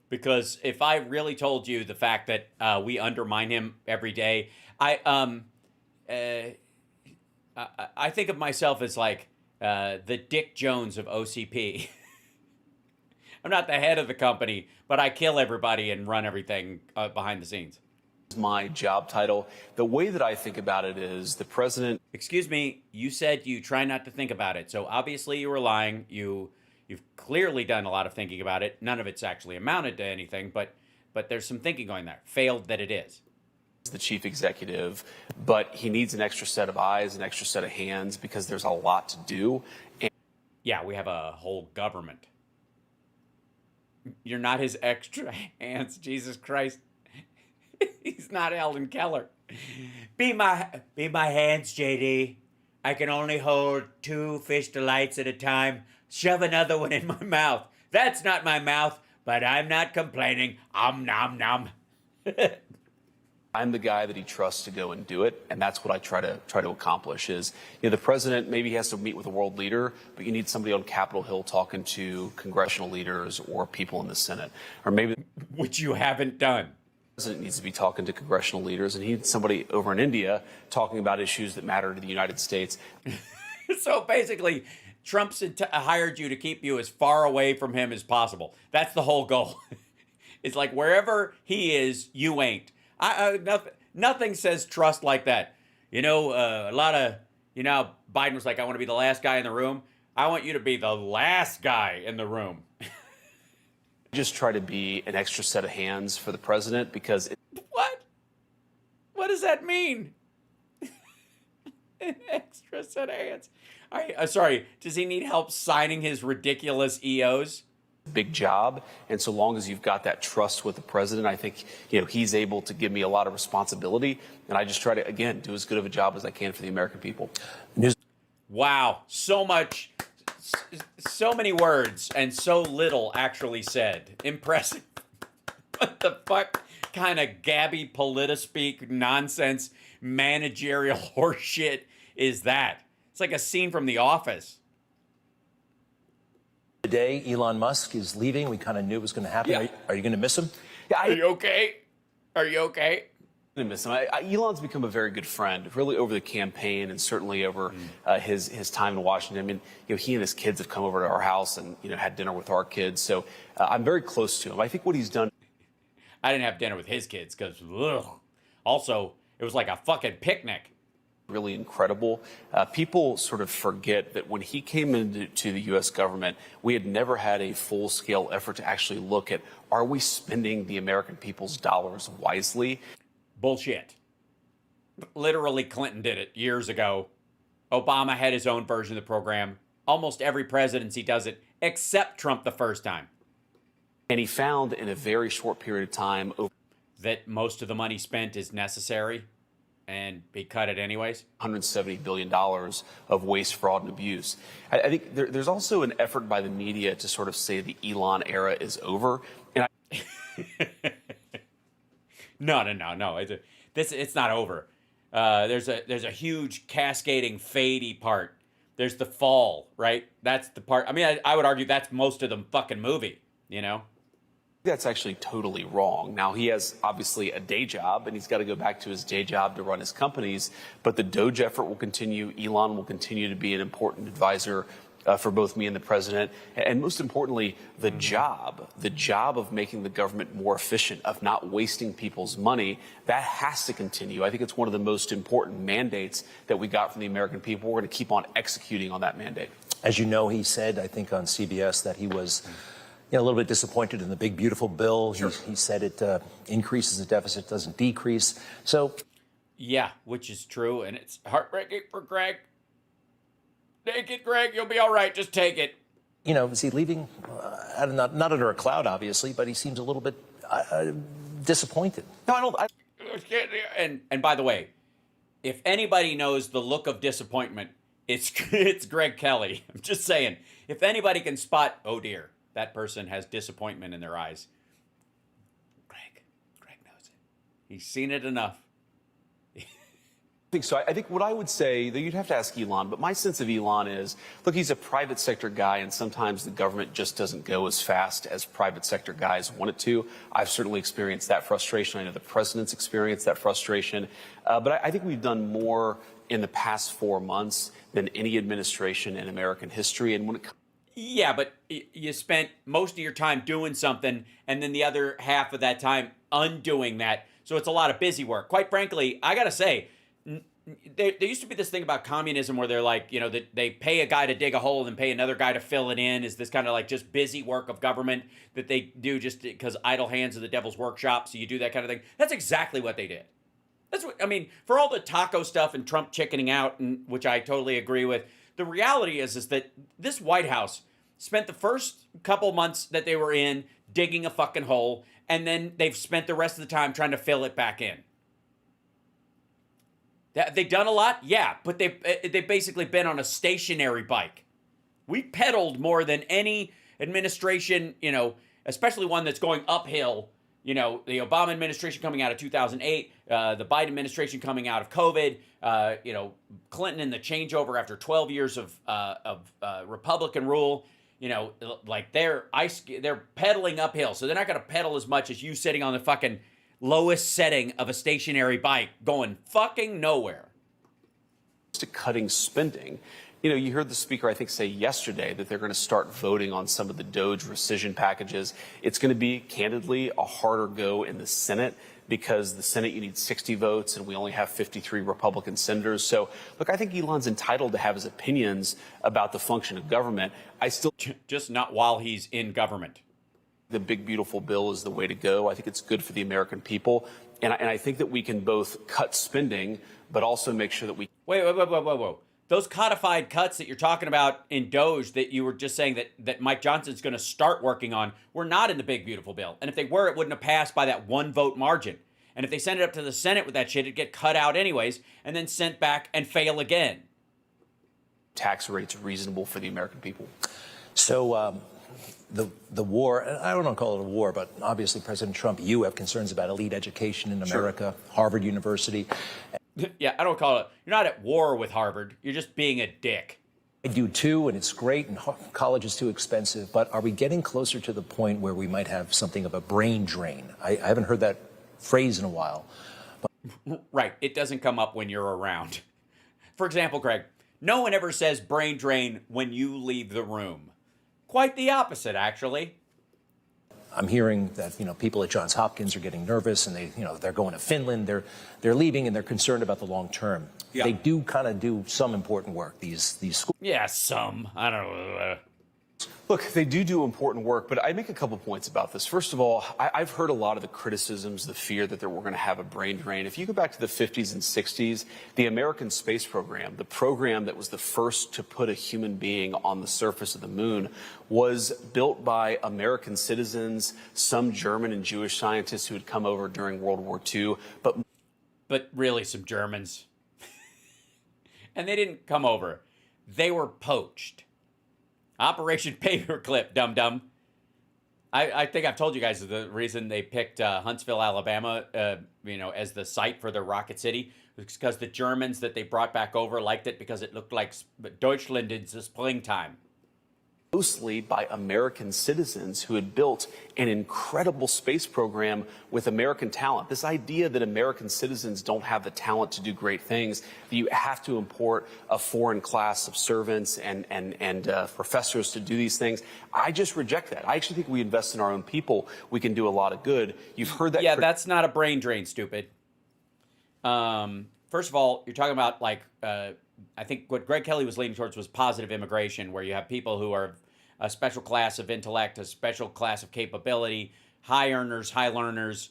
S1: Because if I really told you the fact that we undermine him every day, I think of myself as like the Dick Jones of OCP. I'm not the head of the company, but I kill everybody and run everything behind the scenes.
S11: My job title. The way that I think about it is the president.
S1: Excuse me, you said you try not to think about it. So obviously you were lying. You've clearly done a lot of thinking about it. None of it's actually amounted to anything, but there's some thinking going there. Failed that it is.
S11: The chief executive, but he needs an extra set of eyes, an extra set of hands, because there's a lot to do. And
S1: yeah, we have a whole government. You're not his extra hands, Jesus Christ. He's not Helen Keller. Be my hands, JD. I can only hold 2 fish delights at a time. Shove another one in my mouth. That's not my mouth, but I'm not complaining. Nom nom.
S11: I'm the guy that he trusts to go and do it, and that's what I try to accomplish. Is the president maybe he has to meet with a world leader, but you need somebody on Capitol Hill talking to congressional leaders or people in the Senate, or maybe
S1: which you haven't done.
S11: The president needs to be talking to congressional leaders, and he needs somebody over in India talking about issues that matter to the United States.
S1: So basically, Trump's hired you to keep you as far away from him as possible. That's the whole goal. It's like wherever he is, you ain't. Nothing says trust like that. A lot of, Biden was like, I want to be the last guy in the room. I want you to be the last guy in the room.
S11: Just try to be an extra set of hands for the president because...
S1: What? What does that mean? An extra set of hands. Sorry, does he need help signing his ridiculous EOs?
S11: Big job, and so long as you've got that trust with the president, I think he's able to give me a lot of responsibility, and I just try to again do as good of a job as I can for the American people.
S1: Wow, so much, so many words, and so little actually said. Impressive. What the fuck kind of gabby politispeak nonsense managerial horseshit is that? It's like a scene from The Office.
S10: Today, Elon Musk is leaving. We kind of knew it was going to happen.
S11: Yeah.
S10: Are you going to miss him?
S11: Yeah,
S1: Are you okay? Are you okay?
S11: I miss him. Elon's become a very good friend, really over the campaign and certainly over his time in Washington. I mean, he and his kids have come over to our house and had dinner with our kids. So I'm very close to him. I think what he's done.
S1: I didn't have dinner with his kids because, also, it was like a fucking picnic.
S11: Really incredible. People sort of forget that when he came into the U.S. government, we had never had a full-scale effort to actually look at, are we spending the American people's dollars wisely?
S1: Bullshit. Literally, Clinton did it years ago. Obama had his own version of the program. Almost every presidency does it, except Trump the first time.
S11: And he found in a very short period of time
S1: that most of the money spent is necessary. And he cut it anyways?
S11: $170 billion of waste, fraud, and abuse. I think there's also an effort by the media to sort of say the Elon era is over. And
S1: No. It's not over. There's a huge cascading fadey part. There's the fall, right? That's the part. I mean, I would argue that's most of the fucking movie,
S11: That's actually totally wrong. Now, he has obviously a day job, and he's got to go back to his day job to run his companies. But the DOGE effort will continue. Elon will continue to be an important advisor for both me and the president. And most importantly, the job of making the government more efficient, of not wasting people's money, that has to continue. I think it's one of the most important mandates that we got from the American people. We're going to keep on executing on that mandate.
S10: As you know, he said, I think on CBS, that he was a little bit disappointed in the big, beautiful bill. Sure. He said it increases the deficit, doesn't decrease. So,
S1: yeah, which is true, and it's heartbreaking for Greg. Take it, Greg. You'll be all right. Just take it.
S10: You know, is he leaving? Not under a cloud, obviously, but he seems a little bit disappointed.
S11: No, I don't.
S1: And by the way, if anybody knows the look of disappointment, it's Greg Kelly. I'm just saying, if anybody can spot, oh dear, that person has disappointment in their eyes. Greg knows it. He's seen it enough.
S11: I think so. I think what I would say, though you'd have to ask Elon, but my sense of Elon is, look, he's a private sector guy, and sometimes the government just doesn't go as fast as private sector guys want it to. I've certainly experienced that frustration. I know the president's experienced that frustration. But I think we've done more in the past 4 months than any administration in American history. And when it comes
S1: Yeah, but you spent most of your time doing something, and then the other half of that time undoing that. So it's a lot of busy work. Quite frankly, I got to say, there used to be this thing about communism where they're like, you know, that they pay a guy to dig a hole and pay another guy to fill it in. Is this kind of like just busy work of government that they do just because idle hands are the devil's workshop? So you do that kind of thing. That's exactly what they did. That's what I mean. For all the taco stuff and Trump chickening out, and which I totally agree with, the reality is that this White House spent the first couple months that they were in digging a fucking hole, and then they've spent the rest of the time trying to fill it back in. They've done a lot? Yeah, but they've basically been on a stationary bike. We pedaled more than any administration, you know, especially one that's going uphill. You know, the Obama administration coming out of 2008, the Biden administration coming out of COVID, you know, Clinton and the changeover after 12 years of Republican rule. You know, like they're pedaling uphill, so they're not going to pedal as much as you sitting on the fucking lowest setting of a stationary bike going fucking nowhere.
S11: to cutting spending, you know, you heard the speaker, I think, say yesterday that they're going to start voting on some of the DOGE rescission packages. It's going to be, candidly, a harder go in the Senate because the Senate, you need 60 votes, and we only have 53 Republican senators. So, look, I think Elon's entitled to have his opinions about the function of government. I still...
S1: Just not while he's in government.
S11: The big, beautiful bill is the way to go. I think it's good for the American people. And I think that we can both cut spending, but also make sure that we...
S1: Whoa. Those codified cuts that you're talking about in DOGE that you were just saying that Mike Johnson's going to start working on were not in the big, beautiful bill. And if they were, it wouldn't have passed by that one vote margin. And if they sent it up to the Senate with that shit, it'd get cut out anyways and then sent back and fail again.
S11: Tax rates reasonable for the American people.
S10: So the war, and I don't want to call it a war, but obviously President Trump, you have concerns about elite education in America, sure. Harvard University.
S1: Yeah, I don't call it. You're not at war with Harvard. You're just being a dick.
S10: I do too, and it's great, and college is too expensive. But are we getting closer to the point where we might have something of a brain drain? I haven't heard that phrase in a while. But...
S1: Right. It doesn't come up when you're around. For example, Greg, no one ever says brain drain when you leave the room. Quite the opposite, actually.
S10: I'm hearing that, you know, people at Johns Hopkins are getting nervous, and they're going to Finland. They're leaving, and they're concerned about the long term. Yeah. They do kind of do some important work. These schools.
S1: Yeah, some. I don't know.
S11: Look, they do important work, but I make a couple points about this. First of all, I've heard a lot of the criticisms, the fear that we're going to have a brain drain. If you go back to the 50s and 60s, the American space program, the program that was the first to put a human being on the surface of the moon, was built by American citizens, some German and Jewish scientists who had come over during World War II,
S1: but really some Germans. And they didn't come over. They were poached. Operation Paperclip, dum-dum. I think I've told you guys the reason they picked Huntsville, Alabama, as the site for their rocket city was because the Germans that they brought back over liked it because it looked like Deutschland in the springtime.
S11: Mostly by American citizens who had built an incredible space program with American talent. This idea that American citizens don't have the talent to do great things, that you have to import a foreign class of servants and professors to do these things, I just reject that. I actually think we invest in our own people, we can do a lot of good. You've heard that.
S1: Yeah, that's not a brain drain, stupid. First of all, you're talking about I think what Greg Kelly was leaning towards was positive immigration, where you have people who are a special class of intellect, a special class of capability, high earners, high learners,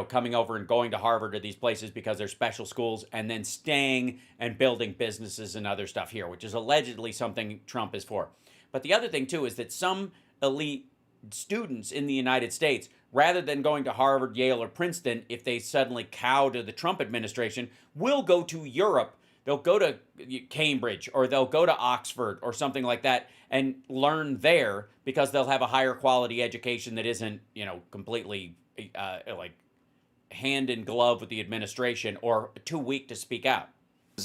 S1: coming over and going to Harvard or these places because they're special schools, and then staying and building businesses and other stuff here, which is allegedly something Trump is for. But the other thing, too, is that some elite students in the United States, rather than going to Harvard, Yale, or Princeton, if they suddenly cow to the Trump administration, will go to Europe. They'll go to Cambridge, or they'll go to Oxford or something like that and learn there, because they'll have a higher quality education that isn't, completely like hand in glove with the administration or too weak to speak out.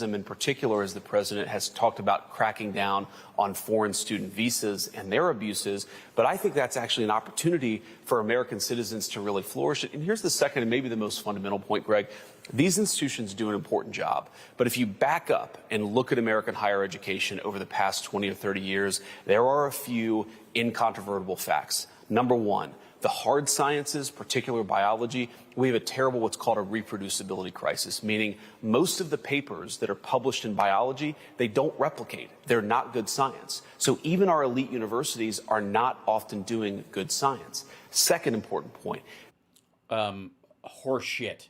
S11: In particular, as the president has talked about cracking down on foreign student visas and their abuses, but I think that's actually an opportunity for American citizens to really flourish. And here's the second and maybe the most fundamental point, Greg. These institutions do an important job, but if you back up and look at American higher education over the past 20 or 30 years, there are a few incontrovertible facts. Number one, the hard sciences, particularly biology, we have a terrible what's called a reproducibility crisis, meaning most of the papers that are published in biology, they don't replicate. They're not good science. So even our elite universities are not often doing good science. Second important point.
S1: Horseshit.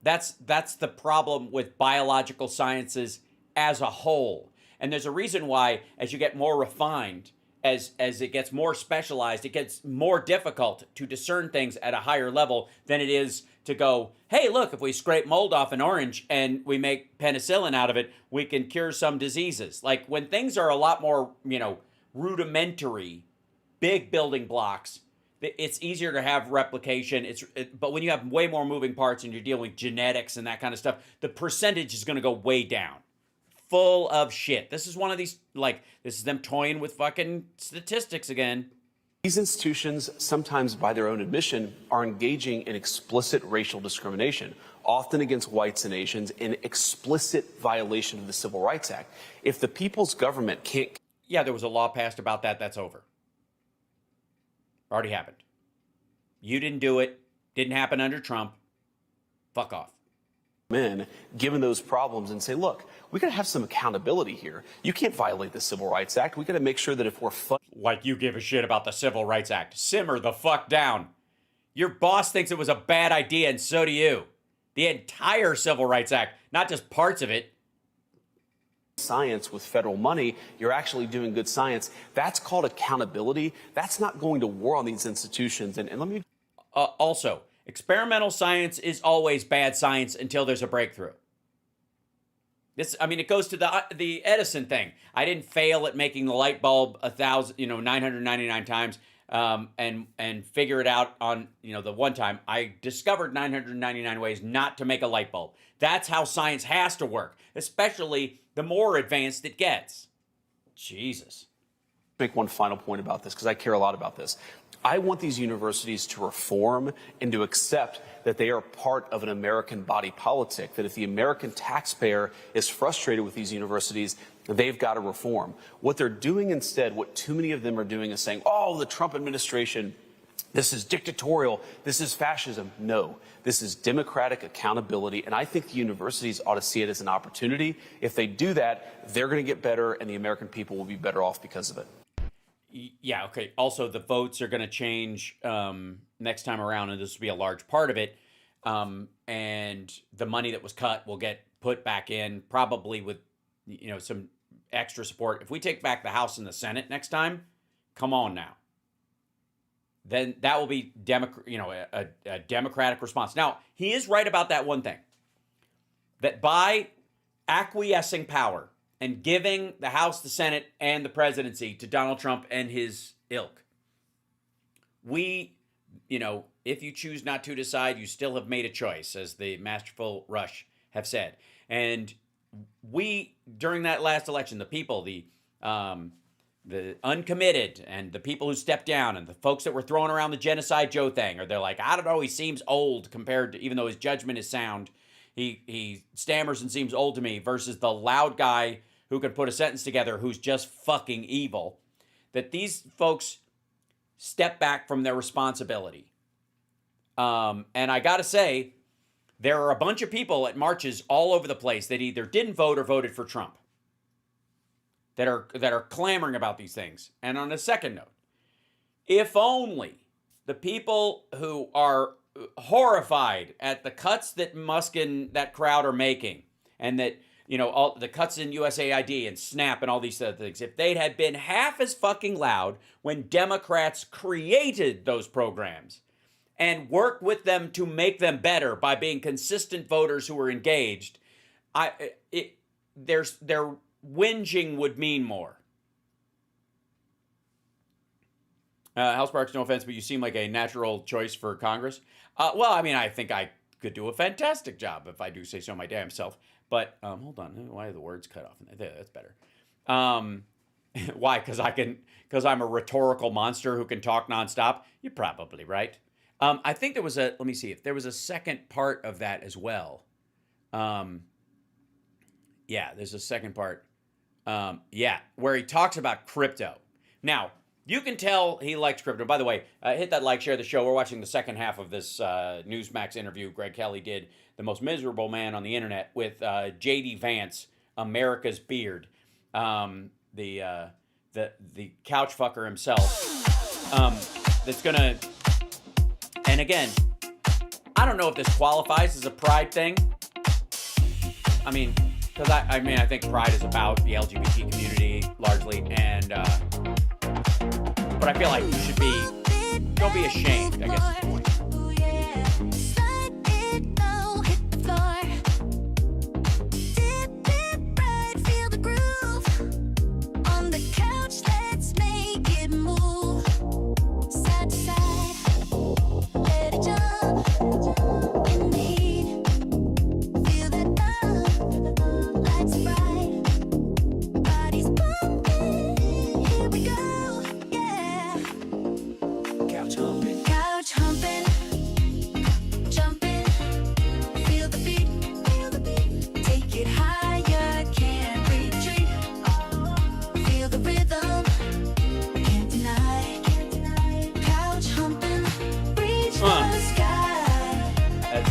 S1: That's the problem with biological sciences as a whole. And there's a reason why, as you get more refined, as it gets more specialized, it gets more difficult to discern things at a higher level than it is to go, hey, look, if we scrape mold off an orange and we make penicillin out of it, we can cure some diseases. Like, when things are a lot more, rudimentary, big building blocks, it's easier to have replication. But when you have way more moving parts and you're dealing with genetics and that kind of stuff, the percentage is going to go way down. Full of shit. This is one of these, this is them toying with fucking statistics again.
S11: These institutions, sometimes by their own admission, are engaging in explicit racial discrimination, often against whites and Asians, in explicit violation of the Civil Rights Act. If the people's government can't...
S1: Yeah, there was a law passed about that. That's over. Already happened. You didn't do it. Didn't happen under Trump. Fuck off.
S11: In, given those problems, and say, look, we got to have some accountability here. You can't violate the Civil Rights Act. We got to make sure that if we're
S1: like you give a shit about the Civil Rights Act. Simmer the fuck down. Your boss thinks it was a bad idea, and so do you. The entire Civil Rights Act, not just parts of it.
S11: Science with federal money, you're actually doing good science. That's called accountability. That's not going to war on these institutions. And let me
S1: also, experimental science is always bad science until there's a breakthrough. It goes to the Edison thing. I didn't fail at making the light bulb 999 times, and figure it out on, the one time. I discovered 999 ways not to make a light bulb. That's how science has to work, especially the more advanced it gets. Jesus.
S11: Make one final point about this, because I care a lot about this. I want these universities to reform and to accept that they are part of an American body politic, that if the American taxpayer is frustrated with these universities, they've got to reform. What they're doing instead, what too many of them are doing, is saying, oh, the Trump administration, this is dictatorial, this is fascism. No, this is democratic accountability, and I think the universities ought to see it as an opportunity. If they do that, they're going to get better, and the American people will be better off because of it.
S1: Yeah, okay. Also, the votes are going to change next time around, and this will be a large part of it. And the money that was cut will get put back in, probably with some extra support. If we take back the House and the Senate next time, come on now. Then that will be a democratic response. Now, he is right about that one thing, that by acquiescing power and giving the House, the Senate, and the presidency to Donald Trump and his ilk, we, if you choose not to decide, you still have made a choice, as the masterful Rush have said. And we, during that last election, the people, the uncommitted, and the people who stepped down, and the folks that were throwing around the Genocide Joe thing, or they're like, I don't know, he seems old compared to, even though his judgment is sound, he stammers and seems old to me, versus the loud guy who could put a sentence together who's just fucking evil, that these folks step back from their responsibility. And I gotta say, there are a bunch of people at marches all over the place that either didn't vote or voted for Trump, that are clamoring about these things. And on a second note, if only the people who are horrified at the cuts that Musk and that crowd are making, and that, you know, all the cuts in USAID and SNAP and all these other things. If they'd had been half as fucking loud when Democrats created those programs and worked with them to make them better by being consistent voters who were engaged, their whinging would mean more. House Sparks, no offense, but you seem like a natural choice for Congress. Well, I mean, I think I could do a fantastic job if I do say so my damn self. But hold on, why are the words cut off? There, that's better. Why? Because I'm a rhetorical monster who can talk nonstop. You're probably right. I think there was let me see if there was a second part of that as well. Yeah, there's a second part. Yeah, where he talks about crypto. Now, you can tell he likes crypto. By the way, hit that like, share the show. We're watching the second half of this Newsmax interview Greg Kelly did, the most miserable man on the internet, with J.D. Vance, America's beard, the couch fucker himself. That's gonna, and again, I don't know if this qualifies as a pride thing. I mean, because I think pride is about the LGBT community largely, and but I feel like you should don't be ashamed, I guess is the point.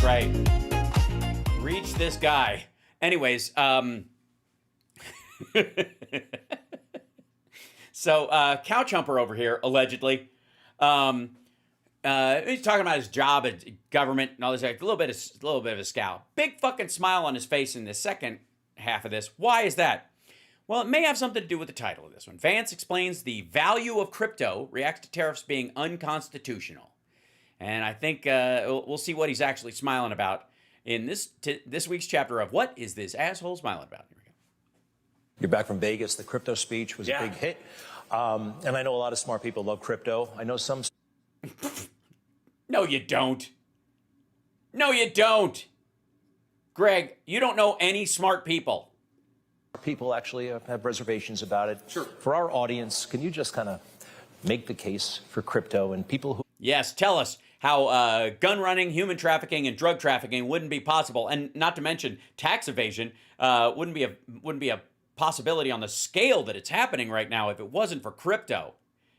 S1: Right. Reach this guy. Anyways, so couch humper over here, allegedly. He's talking about his job at government and all this. A little bit of a scowl. Big fucking smile on his face in the second half of this. Why is that? Well, it may have something to do with the title of this one. Vance explains the value of crypto, reacts to tariffs being unconstitutional. And I think we'll see what he's actually smiling about in this week's chapter of What Is This Asshole Smiling About? Here we go.
S10: You're back from Vegas. The crypto speech was a big hit. And I know a lot of smart people love crypto. I know some...
S1: No, you don't. No, you don't. Greg, you don't know any smart people.
S10: People actually have reservations about it. Sure. For our audience, can you just kind of make the case for crypto and people who...
S1: Yes, tell us how gun running, human trafficking, and drug trafficking wouldn't be possible, and not to mention tax evasion wouldn't be a possibility on the scale that it's happening right now if it wasn't for crypto.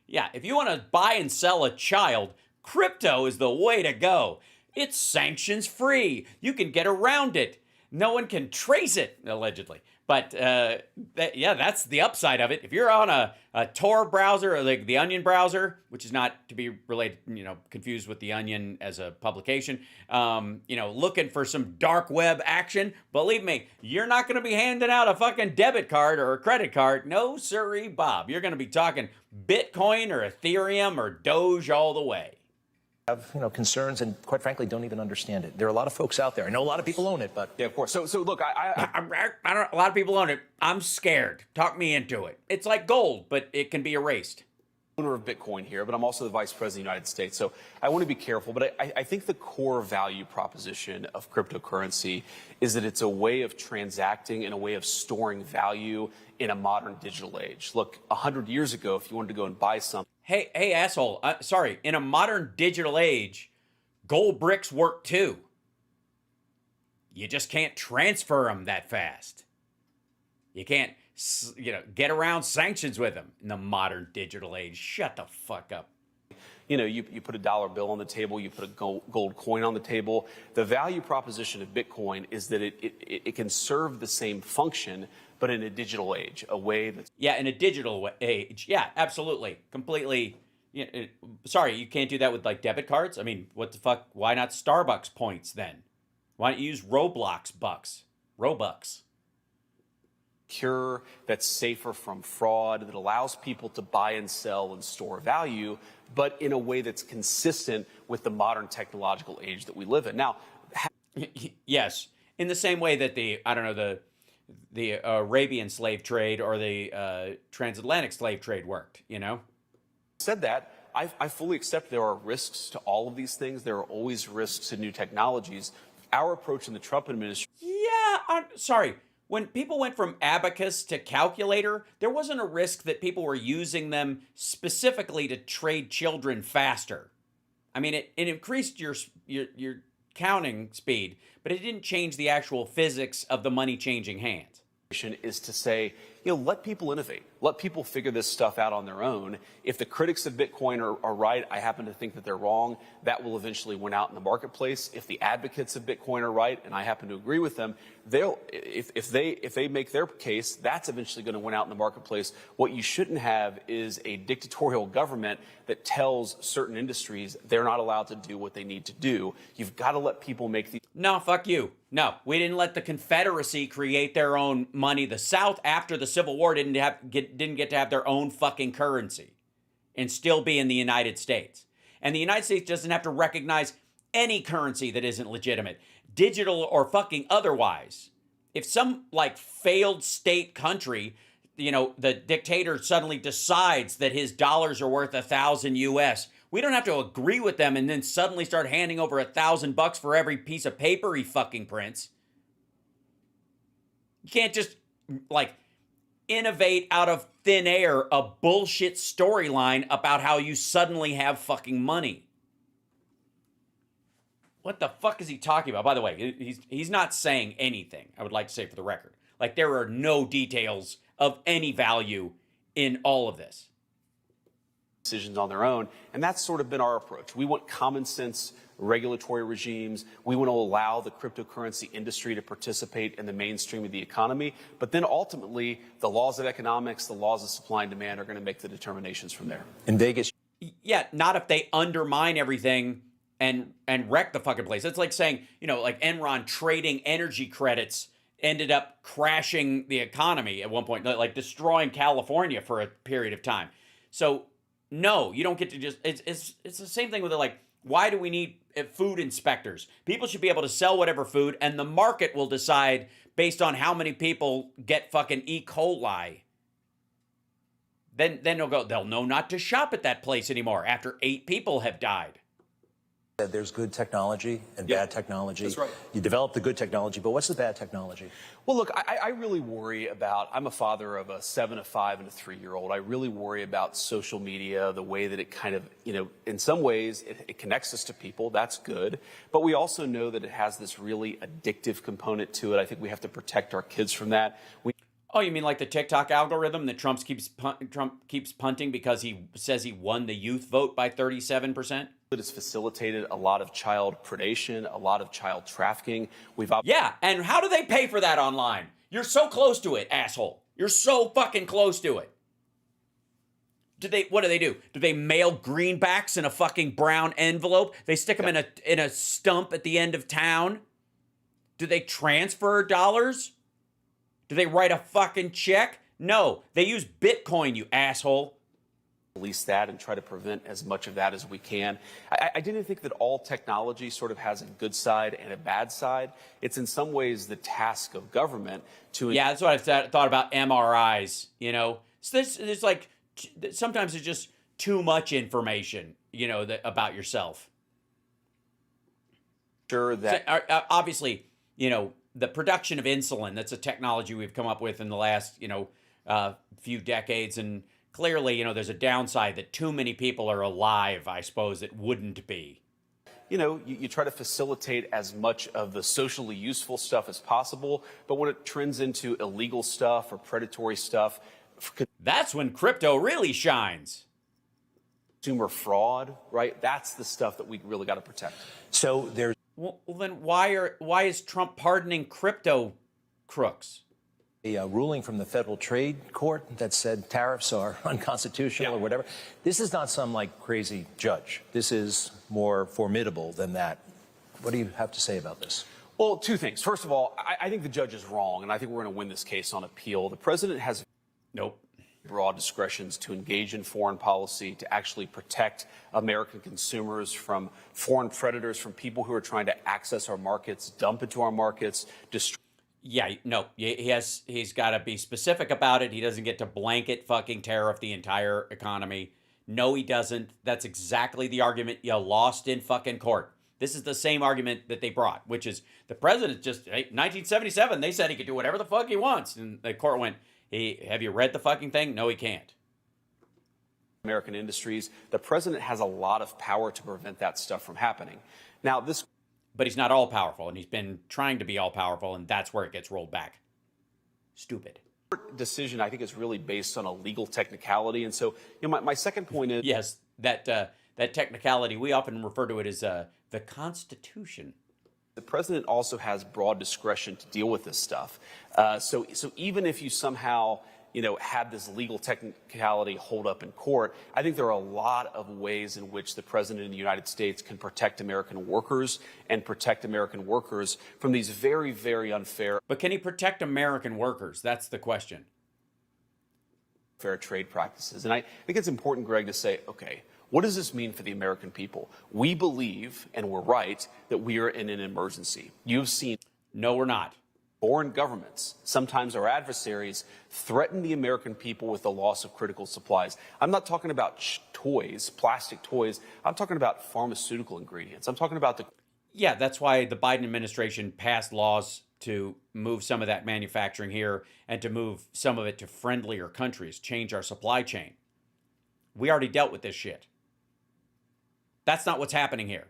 S1: Yeah, if you want to buy and sell a child, crypto is the way to go. It's sanctions free. You can get around it. No one can trace it, allegedly. But that's the upside of it. If you're on a Tor browser or like the Onion browser, which is not to be related, confused with the Onion as a publication, looking for some dark web action, believe me, you're not going to be handing out a fucking debit card or a credit card. No, sirree, Bob. You're going to be talking Bitcoin or Ethereum or Doge all the way.
S10: Have concerns and quite frankly don't even understand it. There are a lot of folks out there. I know a lot of people own it, but
S11: yeah, of course. So look,
S1: I don't. A lot of people own it. I'm scared. Talk me into it. It's like gold, but it can be erased.
S11: Owner of Bitcoin here, but I'm also the Vice President of the United States, so I want to be careful. But I think the core value proposition of cryptocurrency is that it's a way of transacting and a way of storing value in a modern digital age. Look, 100 years ago, if you wanted to go and buy something.
S1: Hey, asshole. Sorry. In a modern digital age, gold bricks work too. You just can't transfer them that fast. You can't, get around sanctions with them in the modern digital age. Shut the fuck up.
S11: You put a dollar bill on the table, you put a gold coin on the table. The value proposition of Bitcoin is that it can serve the same function, but in a digital age, a way that's...
S1: Yeah, in a digital age. Yeah, absolutely. Completely Sorry, you can't do that with like debit cards? I mean, what the fuck? Why not Starbucks points then? Why don't you use Roblox bucks? Robux.
S11: Secure, that's safer from fraud, that allows people to buy and sell and store value, but in a way that's consistent with the modern technological age that we live in. Now,
S1: yes, in the same way that the Arabian slave trade or the transatlantic slave trade worked, you know?
S11: Said that, I fully accept there are risks to all of these things. There are always risks to new technologies. Our approach in the Trump administration.
S1: Yeah, I'm sorry. When people went from abacus to calculator, there wasn't a risk that people were using them specifically to trade children faster. I mean, it increased your counting speed, but it didn't change the actual physics of the money changing hands.
S11: Is to say, let people innovate. Let people figure this stuff out on their own. If the critics of Bitcoin are right, I happen to think that they're wrong, that will eventually win out in the marketplace. If the advocates of Bitcoin are right, and I happen to agree with them, if they make their case, that's eventually going to win out in the marketplace. What you shouldn't have is a dictatorial government that tells certain industries they're not allowed to do what they need to do. You've got to let people make these.
S1: No, fuck you. No, we didn't let the Confederacy create their own money. The South, after the Civil War, didn't get to have their own fucking currency and still be in the United States. And the United States doesn't have to recognize any currency that isn't legitimate, digital or fucking otherwise. If some like failed state country, the dictator suddenly decides that his dollars are worth 1,000 US, we don't have to agree with them and then suddenly start handing over $1,000 for every piece of paper he fucking prints. You can't just like innovate out of thin air a bullshit storyline about how you suddenly have fucking money. What the fuck is he talking about? By the way, he's not saying anything, I would like to say for the record. Like, there are no details of any value in all of this.
S11: Decisions on their own, and that's sort of been our approach. We want common sense regulatory regimes. We want to allow the cryptocurrency industry to participate in the mainstream of the economy, but then ultimately the laws of economics, the laws of supply and demand are going to make the determinations from there.
S10: In Vegas.
S1: Yeah, not if they undermine everything and wreck the fucking place. It's like saying, like Enron trading energy credits ended up crashing the economy at one point, like destroying California for a period of time. So no, you don't get to just, it's the same thing with like, why do we need food inspectors? People should be able to sell whatever food and the market will decide based on how many people get fucking E. coli. Then they'll know not to shop at that place anymore after 8 people have died.
S10: There's good technology and bad technology.
S11: That's right.
S10: You develop the good technology, but what's the bad technology?
S11: Well, look, I really worry about, I'm a father of a 7, a 5, and a 3-year-old. I really worry about social media, the way that it kind of, in some ways it connects us to people. That's good. But we also know that it has this really addictive component to it. I think we have to protect our kids from that.
S1: Oh, you mean like the TikTok algorithm that Trump keeps punting because he says he won the youth vote by 37%?
S11: It has facilitated a lot of child predation, a lot of child trafficking.
S1: Yeah, and how do they pay for that online? You're so close to it, asshole. You're so fucking close to it. What do they do? Do they mail greenbacks in a fucking brown envelope? They stick them in a stump at the end of town? Do they transfer dollars? Do they write a fucking check? No, they use Bitcoin, you asshole.
S11: Police that and try to prevent as much of that as we can. I didn't think that all technology sort of has a good side and a bad side. It's in some ways the task of government to...
S1: Yeah, that's what I've thought about MRIs, So there's like, sometimes it's just too much information, about yourself.
S11: Sure that...
S1: So, obviously, the production of insulin, that's a technology we've come up with in the last, few decades. And clearly, there's a downside that too many people are alive, I suppose it wouldn't be.
S11: You try to facilitate as much of the socially useful stuff as possible, but when it trends into illegal stuff or predatory stuff...
S1: That's when crypto really shines.
S11: Consumer fraud, right? That's the stuff that we really got to protect.
S10: So there's...
S1: Well, then why is Trump pardoning crypto crooks?
S10: A ruling from the Federal Trade Court that said tariffs are unconstitutional or whatever. This is not some like crazy judge. This is more formidable than that. What do you have to say about this?
S11: Well, two things. First of all, I think the judge is wrong, and I think we're going to win this case on appeal. The president has broad discretions to engage in foreign policy, to actually protect American consumers from foreign predators, from people who are trying to access our markets, dump into our markets,
S1: Yeah, no, he's got to be specific about it. He doesn't get to blanket fucking tariff the entire economy. No, he doesn't. That's exactly the argument you lost in fucking court. This is the same argument that they brought, which is the president just, hey, 1977, they said he could do whatever the fuck he wants. And the court went, hey, have you read the fucking thing? No, he can't.
S11: American industries. The president has a lot of power to prevent that stuff from happening. Now,
S1: but he's not all powerful, and he's been trying to be all powerful, and that's where it gets rolled back. Stupid.
S11: Decision, I think, is really based on a legal technicality. And so, my second point is...
S1: Yes, that technicality, we often refer to it as the Constitution.
S11: The president also has broad discretion to deal with this stuff. So even if you somehow... had this legal technicality hold up in court, I think there are a lot of ways in which the president of the United States can protect American workers and protect American workers from these very, very unfair...
S1: But can he protect American workers? That's the question.
S11: ...fair trade practices. And I think it's important, Greg, to say, okay, what does this mean for the American people? We believe, and we're right, that we are in an emergency. You've seen...
S1: No, we're not.
S11: Foreign governments, sometimes our adversaries, threaten the American people with the loss of critical supplies. I'm not talking about toys, plastic toys. I'm talking about pharmaceutical ingredients. I'm talking about the...
S1: Yeah, that's why the Biden administration passed laws to move some of that manufacturing here and to move some of it to friendlier countries, change our supply chain. We already dealt with this shit. That's not what's happening here.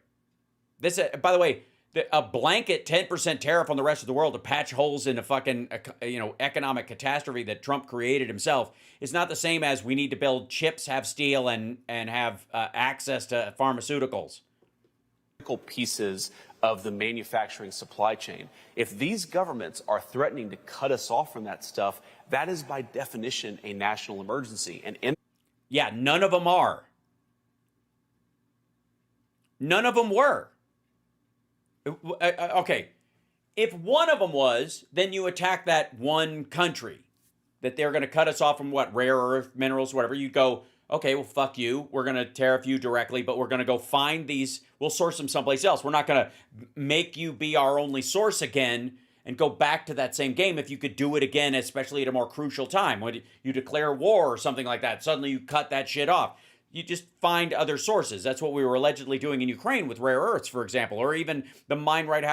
S1: This, by the way... A blanket 10% tariff on the rest of the world to patch holes in a fucking, economic catastrophe that Trump created himself is not the same as we need to build chips, have steel, and have access to pharmaceuticals.
S11: Pieces of the manufacturing supply chain. If these governments are threatening to cut us off from that stuff, that is by definition a national emergency.
S1: Yeah, none of them are. None of them were. Okay, if one of them was, then you attack that one country that they're going to cut us off from what, rare earth minerals, whatever. You go, okay, well, fuck you. We're going to tariff you directly, but we're going to go find these. We'll source them someplace else. We're not going to make you be our only source again and go back to that same game if you could do it again, especially at a more crucial time. When you declare war or something like that, suddenly you cut that shit off. You just find other sources. That's what we were allegedly doing in Ukraine with rare earths, for example, or even the mine right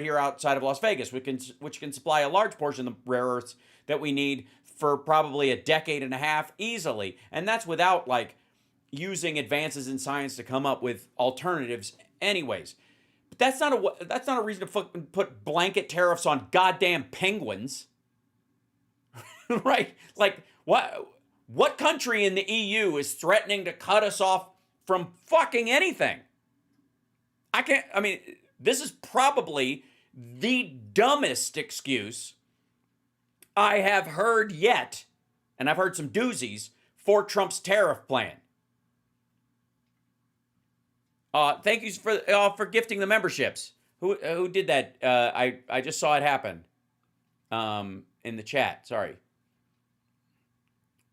S1: here outside of Las Vegas, which can supply a large portion of the rare earths that we need for probably a decade and a half easily. And that's without using advances in science to come up with alternatives anyways. But that's not a reason to put blanket tariffs on goddamn penguins. Right? What? What country in the EU is threatening to cut us off from fucking anything? This is probably the dumbest excuse I have heard yet, and I've heard some doozies, for Trump's tariff plan. Thank you for gifting the memberships. Who did that? I just saw it happen in the chat. Sorry.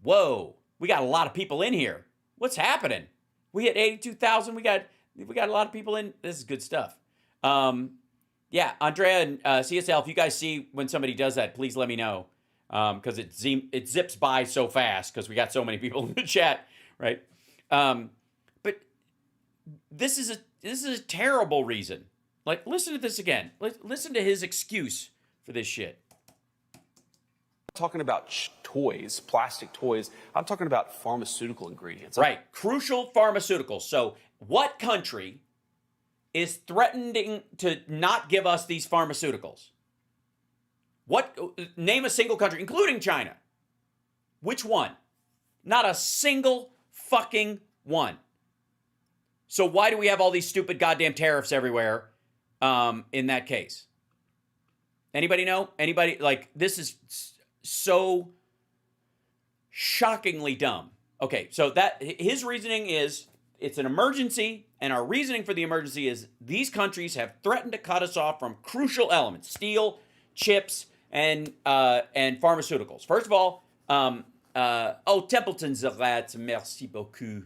S1: Whoa, we got a lot of people in here. What's happening? We hit 82,000. We got a lot of people in. This is good stuff. Yeah, Andrea and CSL, if you guys see when somebody does that, please let me know. Because it zips by so fast because we got so many people in the chat, right? But this is a terrible reason. Listen to this again. Listen to his excuse for this shit.
S11: Talking about toys, plastic toys. I'm talking about pharmaceutical ingredients.
S1: Right. Crucial pharmaceuticals. So what country is threatening to not give us these pharmaceuticals? Name a single country, including China. Which one? Not a single fucking one. So why do we have all these stupid goddamn tariffs everywhere in that case? Anybody know? Anybody? This is so shockingly dumb. Okay, so that his reasoning is it's an emergency, and our reasoning for the emergency is these countries have threatened to cut us off from crucial elements: steel, chips, and pharmaceuticals. First of all, Templeton Zarat, merci beaucoup,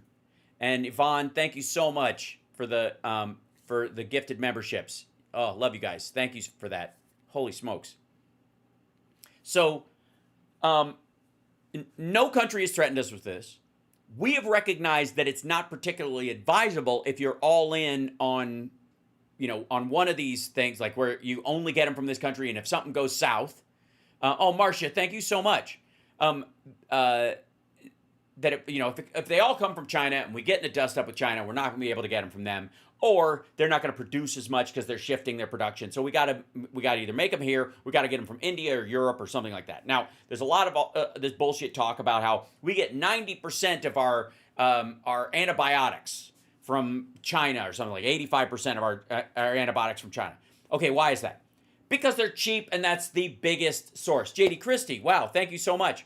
S1: and Yvonne, thank you so much for the gifted memberships. Oh, love you guys. Thank you for that. Holy smokes. So, no country has threatened us with this. We have recognized that it's not particularly advisable if you're all in on, on one of these things, like where you only get them from this country, and if something goes south. Marcia, thank you so much. That if they all come from China and we get in a dust up with China, we're not going to be able to get them from them, or they're not going to produce as much because they're shifting their production. So we got to either make them here, we got to get them from India or Europe or something like that. Now, there's a lot of this bullshit talk about how we get 90% of our antibiotics from China, or something like 85% of our antibiotics from China. Okay, why is that? Because they're cheap, and that's the biggest source. JD Christie, wow, thank you so much.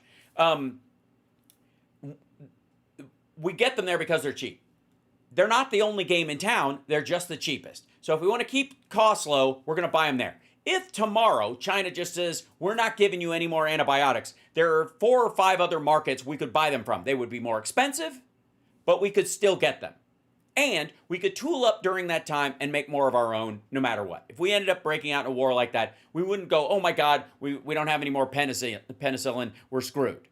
S1: We get them there because they're cheap. They're not the only game in town. They're just the cheapest. So if we want to keep costs low, we're going to buy them there. If tomorrow China just says, we're not giving you any more antibiotics, there are 4 or 5 other markets we could buy them from. They would be more expensive, but we could still get them. And we could tool up during that time and make more of our own no matter what. If we ended up breaking out in a war like that, we wouldn't go, oh my God, we don't have any more penicillin, we're screwed.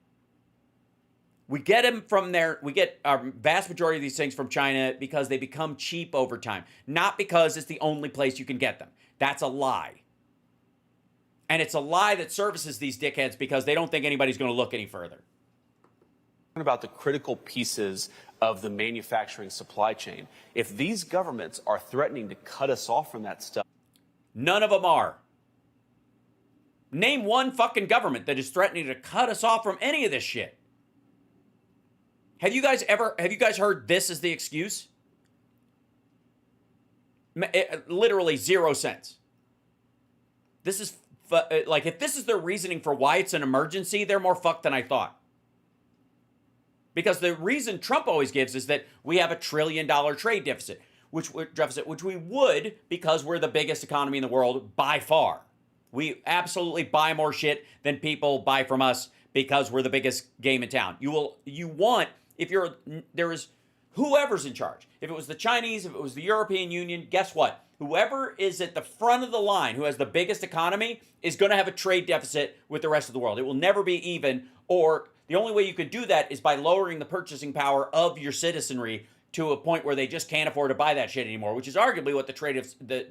S1: We get them from there. We get our vast majority of these things from China because they become cheap over time, not because it's the only place you can get them. That's a lie. And it's a lie that services these dickheads because they don't think anybody's going to look any further.
S11: About the critical pieces of the manufacturing supply chain. If these governments are threatening to cut us off from that stuff,
S1: none of them are. Name one fucking government that is threatening to cut us off from any of this shit. Have you guys heard this as the excuse? Literally 0 cents. This is, like, if this is their reasoning for why it's an emergency, they're more fucked than I thought. Because the reason Trump always gives is that we have $1 trillion trade deficit, which we would because we're the biggest economy in the world by far. We absolutely buy more shit than people buy from us because we're the biggest game in town. There is whoever's in charge. If it was the Chinese, if it was the European Union, guess what? Whoever is at the front of the line, who has the biggest economy, is going to have a trade deficit with the rest of the world. It will never be even, or the only way you could do that is by lowering the purchasing power of your citizenry to a point where they just can't afford to buy that shit anymore, which is arguably what the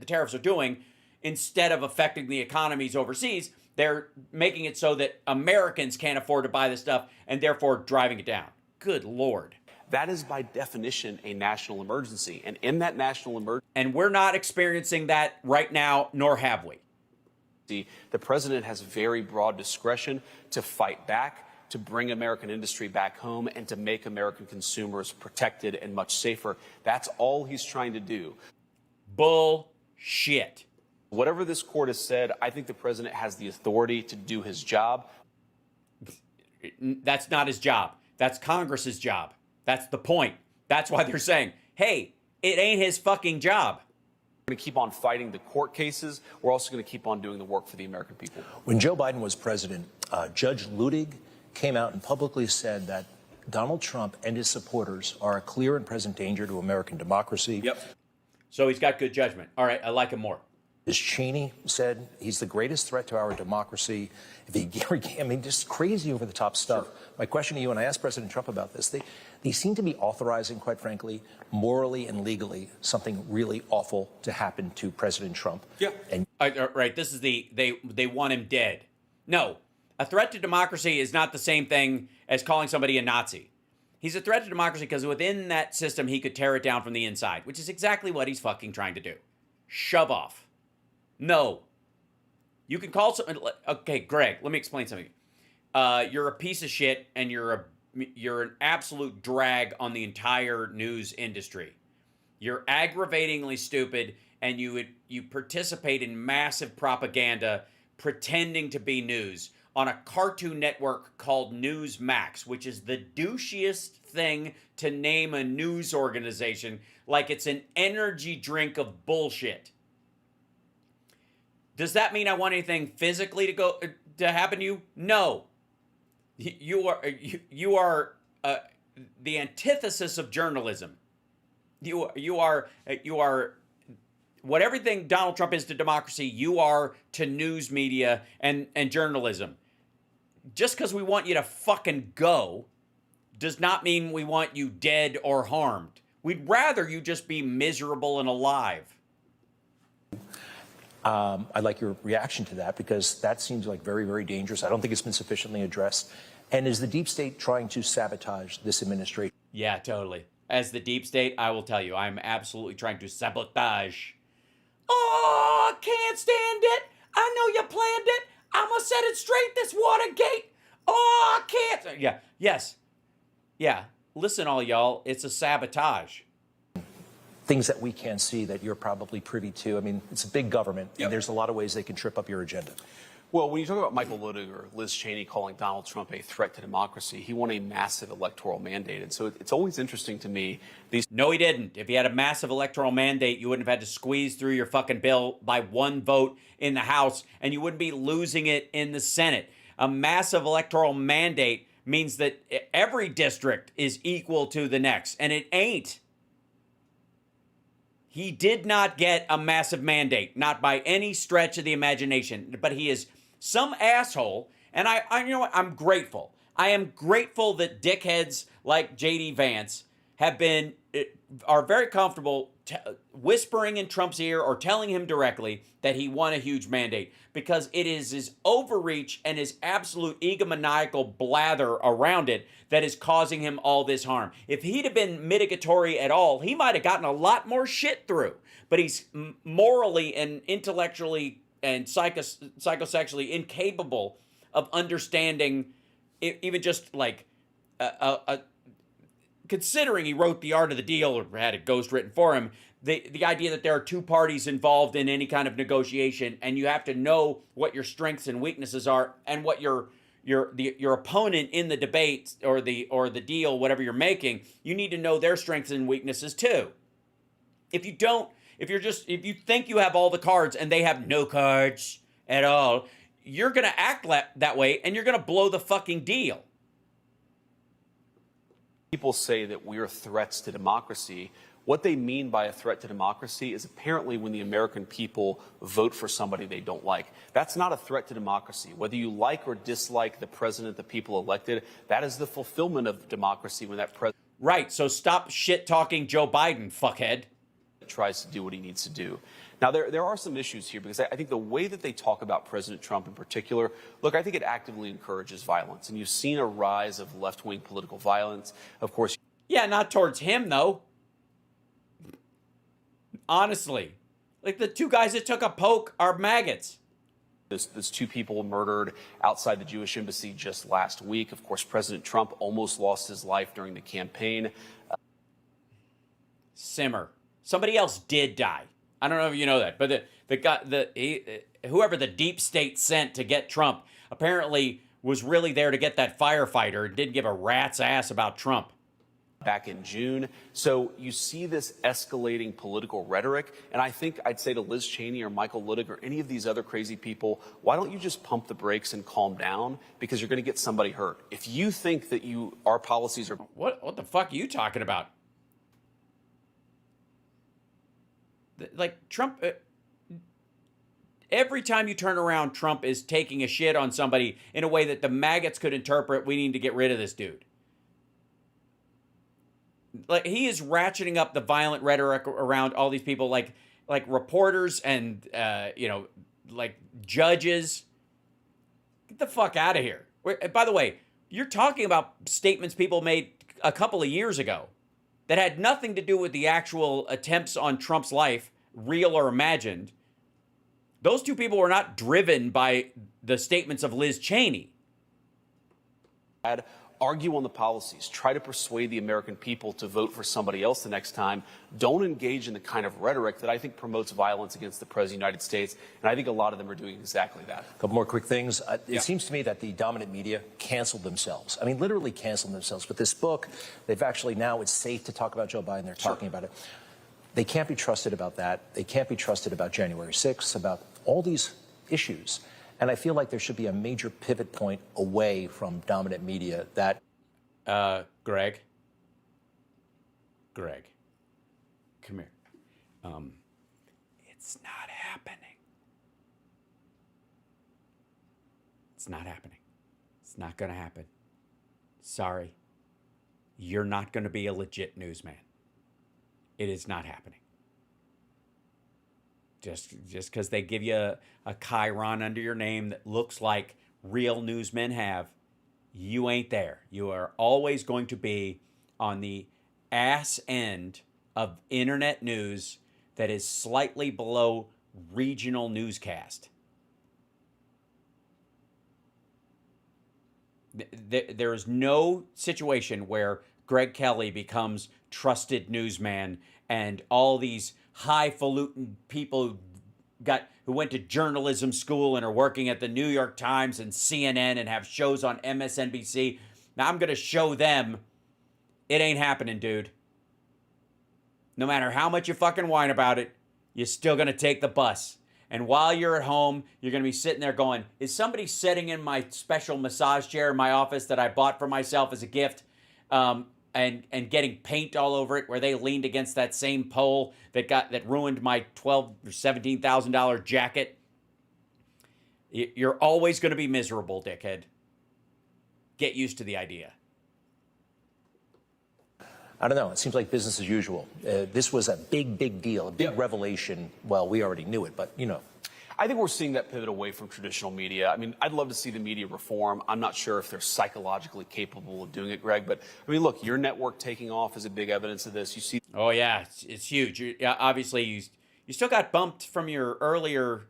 S1: tariffs are doing. Instead of affecting the economies overseas, they're making it so that Americans can't afford to buy this stuff and therefore driving it down. Good Lord.
S11: that is by definition a national emergency. And in that national emergency...
S1: And we're not experiencing that right now, nor have we.
S11: The president has very broad discretion to fight back, to bring American industry back home, and to make American consumers protected and much safer. That's all he's trying to do.
S1: Bullshit.
S11: Whatever this court has said, I think the president has the authority to do his job.
S1: That's not his job. That's Congress's job. That's the point. That's why they're saying, hey, it ain't his fucking job.
S11: We're going to keep on fighting the court cases. We're also going to keep on doing the work for the American people.
S10: When Joe Biden was president, Judge Ludig came out and publicly said that Donald Trump and his supporters are a clear and present danger to American democracy.
S1: Yep. So he's got good judgment. All right, I like him more.
S10: As Cheney said, he's the greatest threat to our democracy. I mean, just crazy over the top stuff. Sure. My question to you, and I asked President Trump about this, they seem to be authorizing, quite frankly, morally and legally, something really awful to happen to President Trump.
S1: Yeah. And right. This is they want him dead. No, a threat to democracy is not the same thing as calling somebody a Nazi. He's a threat to democracy because within that system, he could tear it down from the inside, which is exactly what he's fucking trying to do. Shove off. No. You can call someone... Okay, Greg, let me explain something. You're a piece of shit, and you're an absolute drag on the entire news industry. You're aggravatingly stupid, and you participate in massive propaganda pretending to be news. on a Cartoon Network called Newsmax, which is the douchiest thing to name a news organization, like it's an energy drink of bullshit. Does that mean I want anything physically to happen to you? No. You are the antithesis of journalism. You are what everything Donald Trump is to democracy, you are to news media and journalism. Just because we want you to fucking go does not mean we want you dead or harmed. We'd rather you just be miserable and alive.
S10: I'd like your reaction to that, because that seems like very, very dangerous. I don't think it's been sufficiently addressed. And is the deep state trying to sabotage this administration?
S1: Yeah, totally. As the deep state, I will tell you, I'm absolutely trying to sabotage. Oh, I can't stand it. I know you planned it. I'm going to set it straight, this Watergate. Oh, I can't. Yeah, yes. Yeah, listen, all y'all, it's a sabotage.
S10: Things that we can't see that you're probably privy to. I mean, it's a big government, and there's a lot of ways they can trip up your agenda.
S11: Well, when you talk about Michael Luttig or Liz Cheney calling Donald Trump a threat to democracy, he won a massive electoral mandate. And so it's always interesting to me.
S1: No, he didn't. If he had a massive electoral mandate, you wouldn't have had to squeeze through your fucking bill by one vote in the House, and you wouldn't be losing it in the Senate. A massive electoral mandate means that every district is equal to the next, and it ain't. He did not get a massive mandate, not by any stretch of the imagination, but he is some asshole, and I you know what, I'm grateful. I am grateful that dickheads like J.D. Vance are very comfortable whispering in Trump's ear or telling him directly that he won a huge mandate, because it is his overreach and his absolute egomaniacal blather around it that is causing him all this harm. If he'd have been mitigatory at all, he might have gotten a lot more shit through, but he's morally and intellectually and psychosexually incapable of understanding even just like considering he wrote The Art of the Deal or had a ghost written for him, the idea that there are two parties involved in any kind of negotiation, and you have to know what your strengths and weaknesses are and what your opponent in the debate or the deal, whatever you're making, you need to know their strengths and weaknesses too. If you don't, if you think you have all the cards and they have no cards at all, you're going to act that way and you're going to blow the fucking deal.
S11: People say that we're threats to democracy. What they mean by a threat to democracy is apparently when the American people vote for somebody they don't like. That's not a threat to democracy. Whether you like or dislike the president the people elected, that is the fulfillment of democracy when that president...
S1: Right, so stop shit-talking Joe Biden, fuckhead.
S11: ...tries to do what he needs to do. Now, there are some issues here, because I think the way that they talk about President Trump in particular, look, I think it actively encourages violence. And you've seen a rise of left-wing political violence. Of course...
S1: Yeah, not towards him, though. Honestly. Like, the two guys that took a poke are maggots.
S11: There's two people murdered outside the Jewish embassy just last week. Of course, President Trump almost lost his life during the campaign.
S1: Simmer. Somebody else did die. I don't know if you know that, but whoever the deep state sent to get Trump apparently was really there to get that firefighter and didn't give a rat's ass about Trump.
S11: Back in June. So you see this escalating political rhetoric, and I think I'd say to Liz Cheney or Michael Luttig or any of these other crazy people, why don't you just pump the brakes and calm down, because you're going to get somebody hurt. If you think that our policies are...
S1: What the fuck are you talking about? Like, Trump, every time you turn around, Trump is taking a shit on somebody in a way that the maggots could interpret, we need to get rid of this dude. Like, he is ratcheting up the violent rhetoric around all these people, like reporters and, like judges. Get the fuck out of here. By the way, you're talking about statements people made a couple of years ago that had nothing to do with the actual attempts on Trump's life, real or imagined. Those two people were not driven by the statements of Liz Cheney.
S11: argue on the policies, try to persuade the American people to vote for somebody else the next time. Don't engage in the kind of rhetoric that I think promotes violence against the President of the United States. And I think a lot of them are doing exactly that.
S10: A couple more quick things. It seems to me that the dominant media canceled themselves. I mean, literally canceled themselves. With this book, they've actually now it's safe to talk about Joe Biden. They're talking about it. They can't be trusted about that. They can't be trusted about January 6th, about all these issues. And I feel like there should be a major pivot point away from dominant media that...
S1: Greg, come here. It's not happening. It's not happening. It's not going to happen. Sorry. You're not going to be a legit newsman. It is not happening. Just because they give you a chyron under your name that looks like real newsmen have, you ain't there. You are always going to be on the ass end of internet news that is slightly below regional newscast. There is no situation where Greg Kelly becomes trusted newsman and all these highfalutin people who went to journalism school and are working at the New York Times and CNN and have shows on MSNBC. Now I'm going to show them it ain't happening, dude. No matter how much you fucking whine about it, you're still going to take the bus. And while you're at home, you're going to be sitting there going, is somebody sitting in my special massage chair in my office that I bought for myself as a gift? And getting paint all over it where they leaned against that same pole that ruined my $12,000 or $17,000 jacket. You're always going to be miserable, dickhead. Get used to the idea.
S10: I don't know. It seems like business as usual. This was a big deal, a big revelation. Well, we already knew it, but, you know.
S11: I think we're seeing that pivot away from traditional media. I mean, I'd love to see the media reform. I'm not sure if they're psychologically capable of doing it, Greg. But, I mean, look, your network taking off is a big evidence of this. You see...
S1: Oh, yeah. It's huge. Obviously, you still got bumped from your earlier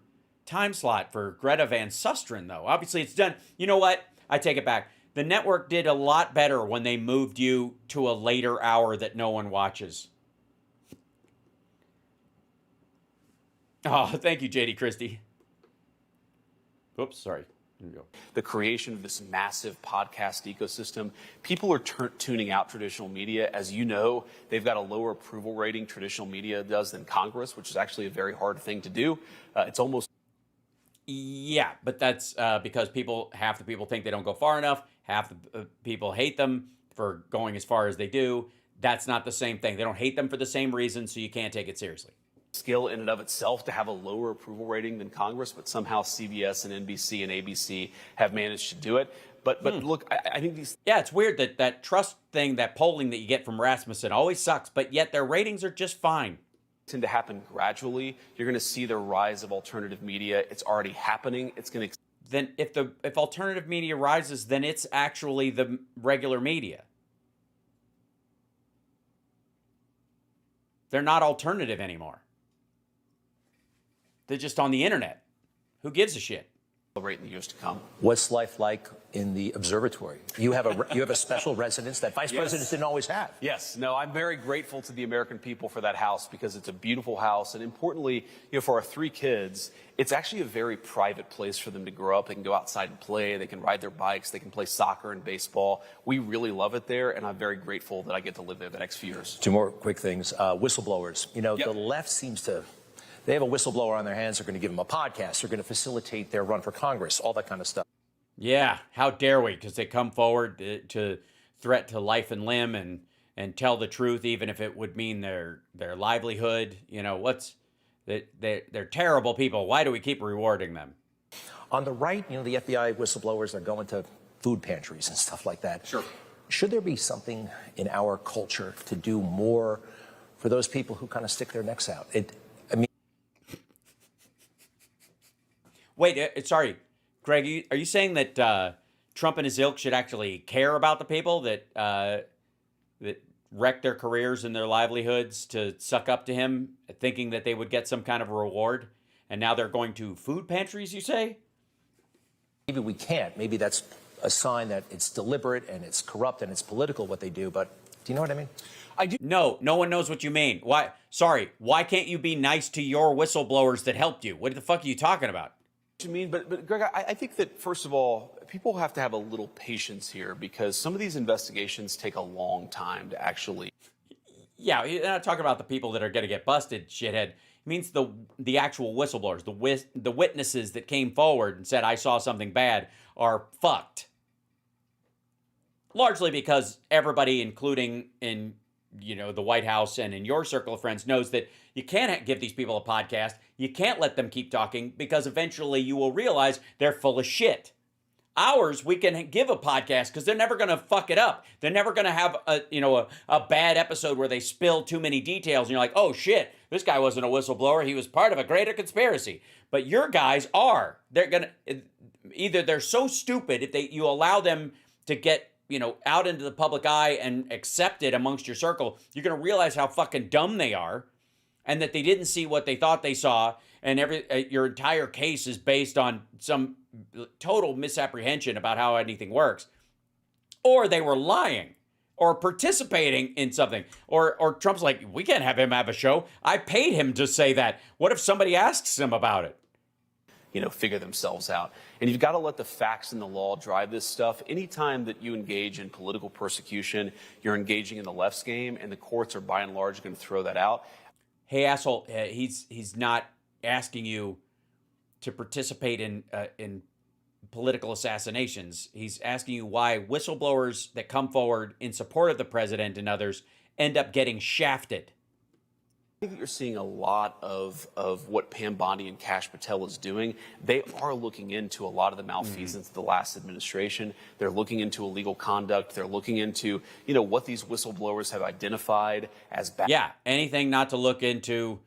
S1: time slot for Greta Van Susteren, though. Obviously, it's done. You know what? I take it back. The network did a lot better when they moved you to a later hour that no one watches. Oh, thank you, JD Christie. Oops, sorry. Here we go.
S11: The creation of this massive podcast ecosystem. People are tuning out traditional media. As you know, they've got a lower approval rating traditional media does than Congress, which is actually a very hard thing to do. It's almost...
S1: Yeah, but that's because half the people think they don't go far enough. Half the people hate them for going as far as they do. That's not the same thing. They don't hate them for the same reason, so you can't take it seriously.
S11: Skill in and of itself to have a lower approval rating than Congress, but somehow CBS and NBC and ABC have managed to do it. But look, I think these...
S1: Yeah, it's weird that trust thing, that polling that you get from Rasmussen always sucks, but yet their ratings are just fine.
S11: Tend to happen gradually. You're going to see the rise of alternative media. It's already happening. It's going to...
S1: Then if alternative media rises, then it's actually the regular media. They're not alternative anymore. They're just on the internet. Who gives a shit?
S11: Celebrate in the years to come.
S10: What's life like in the observatory? You have a special residence that vice presidents didn't always have.
S11: Yes. No, I'm very grateful to the American people for that house because it's a beautiful house. And importantly, for our 3 kids, it's actually a very private place for them to grow up. They can go outside and play. They can ride their bikes. They can play soccer and baseball. We really love it there. And I'm very grateful that I get to live there the next few years.
S10: 2 more quick things. Whistleblowers. The left seems to... They have a whistleblower on their hands. They're going to give them a podcast. They're going to facilitate their run for Congress, all that kind of stuff.
S1: Yeah, how dare we? Because they come forward to threat to life and limb and tell the truth, even if it would mean their livelihood. They're terrible people. Why do we keep rewarding them?
S10: On the right, the FBI whistleblowers are going to food pantries and stuff like that.
S11: Sure.
S10: Should there be something in our culture to do more for those people who kind of stick their necks out?
S1: Wait, sorry, Greg, are you saying that Trump and his ilk should actually care about the people that wreck their careers and their livelihoods to suck up to him, thinking that they would get some kind of a reward, and now they're going to food pantries, you say?
S10: Maybe we can't. Maybe that's a sign that it's deliberate and it's corrupt and it's political what they do. But do you know what I mean?
S11: I do.
S1: No, no one knows what you mean. Why? Sorry, why can't you be nice to your whistleblowers that helped you? What the fuck are you talking about?
S11: What you mean, but Greg, I think that first of all, people have to have a little patience here because some of these investigations take a long time to actually.
S1: Yeah, you're not talking about the people that are going to get busted, shithead. It means the actual whistleblowers, the witnesses that came forward and said, I saw something bad, are fucked. Largely because everybody, including in the White House and in your circle of friends, knows that you can't give these people a podcast. You can't let them keep talking because eventually you will realize they're full of shit. Ours, we can give a podcast because they're never going to fuck it up. They're never going to have a bad episode where they spill too many details and you're like, oh shit, this guy wasn't a whistleblower. He was part of a greater conspiracy. But your guys are. They're going to either they're so stupid if you allow them to get out into the public eye and accepted amongst your circle, you're going to realize how fucking dumb they are and that they didn't see what they thought they saw. And your entire case is based on some total misapprehension about how anything works. Or they were lying or participating in something. Or Trump's like, we can't have him have a show. I paid him to say that. What if somebody asks him about it?
S11: Figure themselves out. And you've got to let the facts and the law drive this stuff. Anytime that you engage in political persecution, you're engaging in the left's game, and the courts are by and large going to throw that out.
S1: Hey, asshole, he's not asking you to participate in political assassinations. He's asking you why whistleblowers that come forward in support of the president and others end up getting shafted.
S11: I think you're seeing a lot of what Pam Bondi and Kash Patel is doing. They are looking into a lot of the malfeasance of the last administration. They're looking into illegal conduct. They're looking into, what these whistleblowers have identified as bad.
S1: Yeah, anything not to look into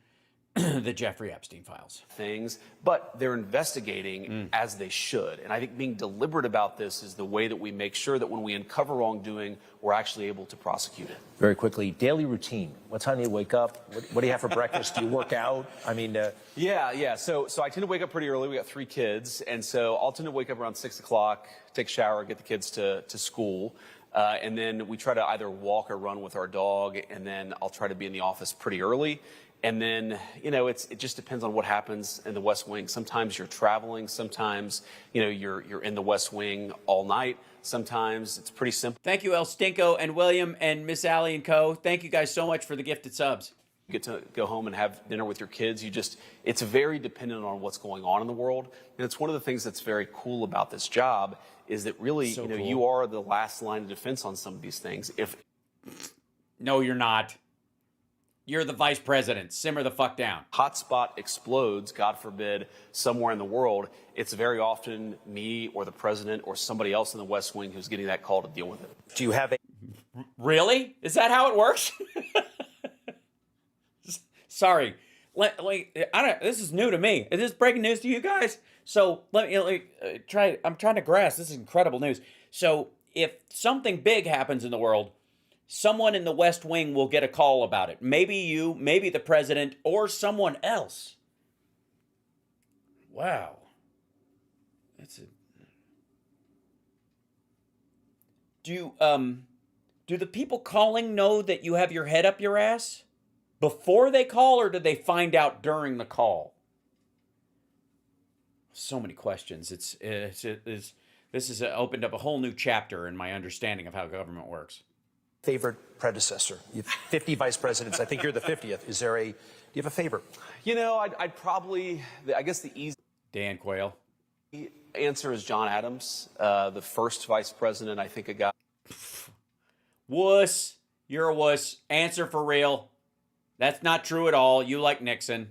S1: the Jeffrey Epstein files.
S11: Things, but they're investigating as they should. And I think being deliberate about this is the way that we make sure that when we uncover wrongdoing, we're actually able to prosecute it.
S10: Very quickly, daily routine. What time do you wake up? What do you have for breakfast? Do you work out? I mean,
S11: Yeah. So I tend to wake up pretty early. We got 3 kids. And so I'll tend to wake up around 6 o'clock, take a shower, get the kids to school. And then we try to either walk or run with our dog. And then I'll try to be in the office pretty early. And then, it just depends on what happens in the West Wing. Sometimes you're traveling. Sometimes, you're in the West Wing all night. Sometimes it's pretty simple.
S1: Thank you, El Stinko and William and Miss Allie and Co. Thank you guys so much for the gifted subs.
S11: You get to go home and have dinner with your kids. It's very dependent on what's going on in the world. And it's one of the things that's very cool about this job is that really,
S1: So cool.
S11: You are the last line of defense on some of these things.
S1: No, you're not. You're the vice president. Simmer the fuck down.
S11: Hotspot explodes, God forbid, somewhere in the world, it's very often me or the president or somebody else in the West Wing who's getting that call to deal with it.
S10: do you have a...
S1: Really? Is that how it works? Sorry. This is new to me. Is this breaking news to you guys? So let me try. I'm trying to grasp. This is incredible news. So if something big happens in the world, someone in the West Wing will get a call about it. Maybe you, maybe the president, or someone else. Wow. That's it. Do the people calling know that you have your head up your ass before they call, or do they find out during the call? So many questions. This has opened up a whole new chapter in my understanding of how government works.
S10: favorite predecessor? You have 50 vice presidents. I think you're the 50th. Do you have a favorite?
S11: I'd probably, I guess the easy
S1: Dan Quayle.
S11: answer is John Adams, the first vice president. I think a guy.
S1: Wuss. You're a wuss. Answer for real. That's not true at all. You like Nixon.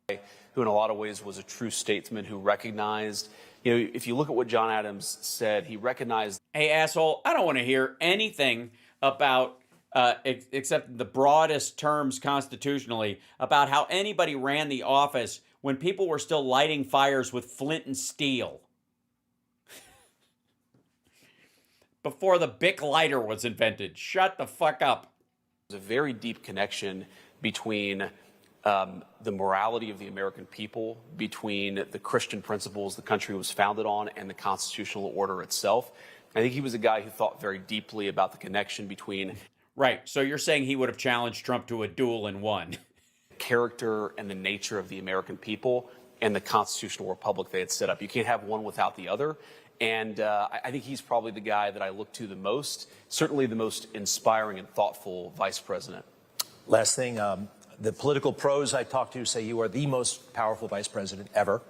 S11: Who in a lot of ways was a true statesman who recognized, if you look at what John Adams said, he recognized.
S1: Hey, asshole, I don't want to hear anything about, except the broadest terms constitutionally, about how anybody ran the office when people were still lighting fires with flint and steel. Before the Bic lighter was invented. Shut the fuck up.
S11: There's a very deep connection between the morality of the American people, between the Christian principles the country was founded on and the constitutional order itself. I think he was a guy who thought very deeply about the connection between
S1: Right. So you're saying he would have challenged Trump to a duel and won.
S11: character and the nature of the American people and the constitutional republic they had set up. You can't have one without the other. And I think he's probably the guy that I look to the most, certainly the most inspiring and thoughtful vice president.
S10: Last thing, the political pros I talk to say you are the most powerful vice president ever.